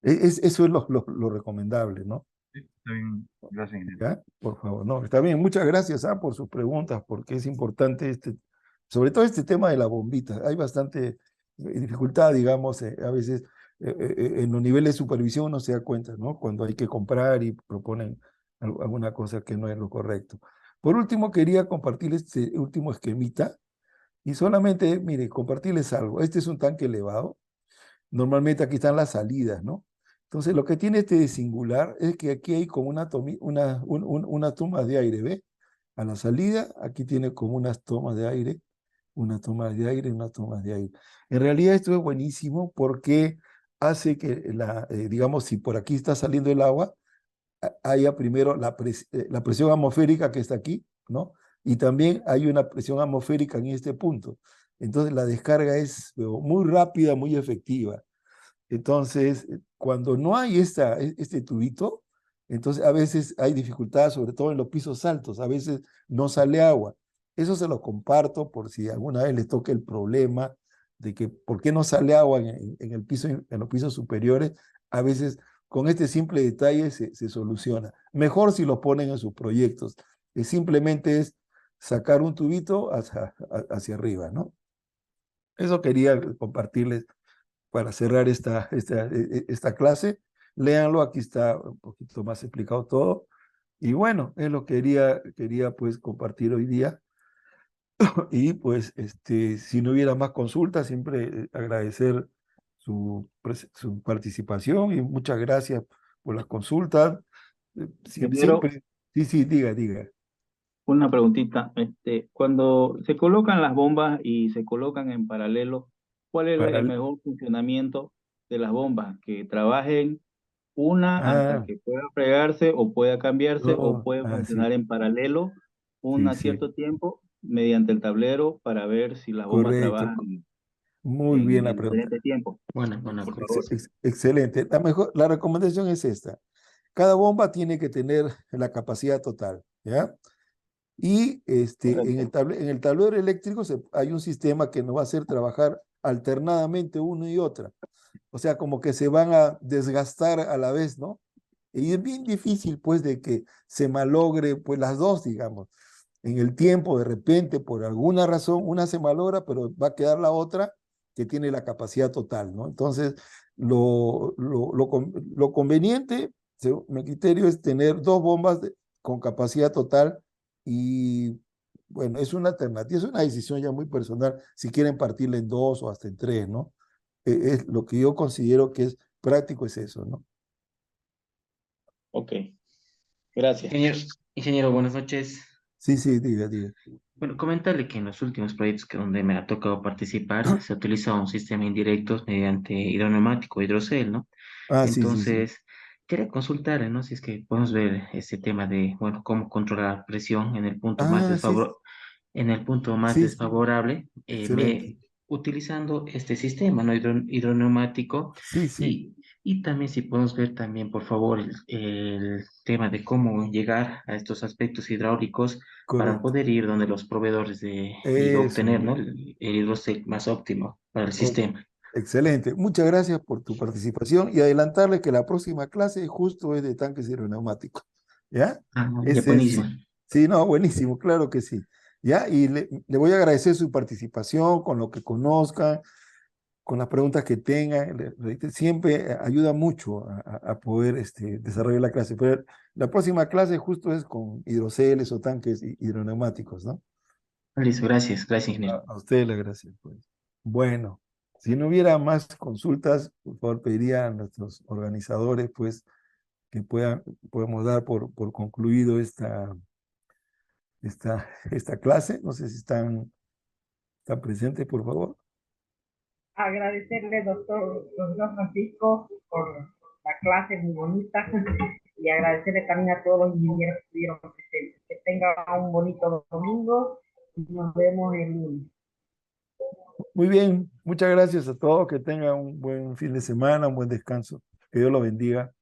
Eso es lo recomendable, ¿no? Sí, está bien. Gracias, ingeniero. ¿Ya? Por favor, no, está bien. Muchas gracias, por sus preguntas, porque es importante sobre todo este tema de la bombita. Hay bastante dificultad, digamos, a veces en los niveles de supervisión uno se da cuenta, ¿no? Cuando hay que comprar y proponen alguna cosa que no es lo correcto. Por último, quería compartirles este último esquemita y solamente, mire, compartirles algo. Este es un tanque elevado. Normalmente aquí están las salidas, ¿no? Entonces, lo que tiene este de singular es que aquí hay como una toma de aire, ¿ve? A la salida, aquí tiene como unas tomas de aire, una toma de aire, una toma de aire. En realidad esto es buenísimo porque hace que, digamos, si por aquí está saliendo el agua, haya primero la presión atmosférica que está aquí, ¿no? Y también hay una presión atmosférica en este punto. Entonces, la descarga es muy rápida, muy efectiva. Entonces, cuando no hay este tubito, entonces a veces hay dificultad, sobre todo en los pisos altos, a veces no sale agua. Eso se lo comparto por si alguna vez les toque el problema de que por qué no sale agua en el piso, en los pisos superiores. A veces con este simple detalle se soluciona. Mejor si lo ponen en sus proyectos. Simplemente es sacar un tubito hacia arriba, ¿no? Eso quería compartirles para cerrar esta clase. Léanlo, aquí está un poquito más explicado todo. Y bueno, es lo que quería pues compartir hoy día. Y pues si no hubiera más consultas, siempre agradecer su participación y muchas gracias por las consultas. Ingeniero, Siempre, sí, sí, diga. una preguntita. Cuando se colocan las bombas y se colocan en paralelo, ¿cuál es Para, el mejor funcionamiento de las bombas? ¿Que trabajen una hasta ah, que pueda fregarse o pueda cambiarse o no, puede sí, funcionar en paralelo sí, un sí, cierto tiempo mediante el tablero para ver si las bombas correcto. trabajan Muy bien la en pregunta. diferente tiempo? Buena Por favor. Excelente. La recomendación es esta. Cada bomba tiene que tener la capacidad total, ¿ya? Y Correcto. en el tablero eléctrico hay un sistema que nos va a hacer trabajar alternadamente una y otra. O sea, como que se van a desgastar a la vez, ¿no? Y es bien difícil, pues, de que se malogre, pues, las dos, digamos. En el tiempo, de repente, por alguna razón, una se malogra, pero va a quedar la otra que tiene la capacidad total, ¿no? Entonces, lo conveniente, según mi criterio, es tener dos bombas con capacidad total y, bueno, es una alternativa, es una decisión ya muy personal, si quieren partirla en dos o hasta en tres, ¿no? Es lo que yo considero que es práctico es eso, ¿no? Ok, gracias. Ingeniero, buenas noches. Sí, sí, diga. Bueno, comentarle que en los últimos proyectos que donde me ha tocado participar se utiliza un sistema indirecto mediante hidroneumático, hidrocel, ¿no? Ah, sí. Entonces, quería consultarle, ¿no? Si es que podemos ver este tema de, bueno, cómo controlar la presión en el punto más Ah, sí, en el punto más sí, sí, desfavorable, excelente. utilizando este sistema, ¿no? Hidroneumático Sí, y también si podemos ver también, por favor, el tema de cómo llegar a estos aspectos hidráulicos para correcto. poder ir donde los proveedores y Eso, obtener, ¿no? El hidrocel más óptimo para el oh, sistema. excelente. Muchas gracias por tu participación y adelantarle que la próxima clase justo es de tanques hidroneumáticos. ¿Ya? Ah, ya Ese buenísimo. es, sí, no, buenísimo, claro que sí. ¿Ya? Y le voy a agradecer su participación con lo que conozcan, con las preguntas que tengan. Siempre ayuda mucho a poder desarrollar la clase. Pero la próxima clase justo es con hidroceles o tanques hidroneumáticos, ¿no? Listo, gracias, ingeniero. A usted le gracias, pues. Bueno, si no hubiera más consultas, por favor pediría a nuestros organizadores, pues, que podemos dar por concluido esta clase. No sé si están presentes, por favor. Agradecerle, doctor Francisco, por la clase muy bonita y agradecerle también a todos los ingenieros que estuvieron presentes. Que tengan un bonito domingo y nos vemos el lunes. Muy bien, muchas gracias a todos, que tengan un buen fin de semana, un buen descanso. Que Dios los bendiga.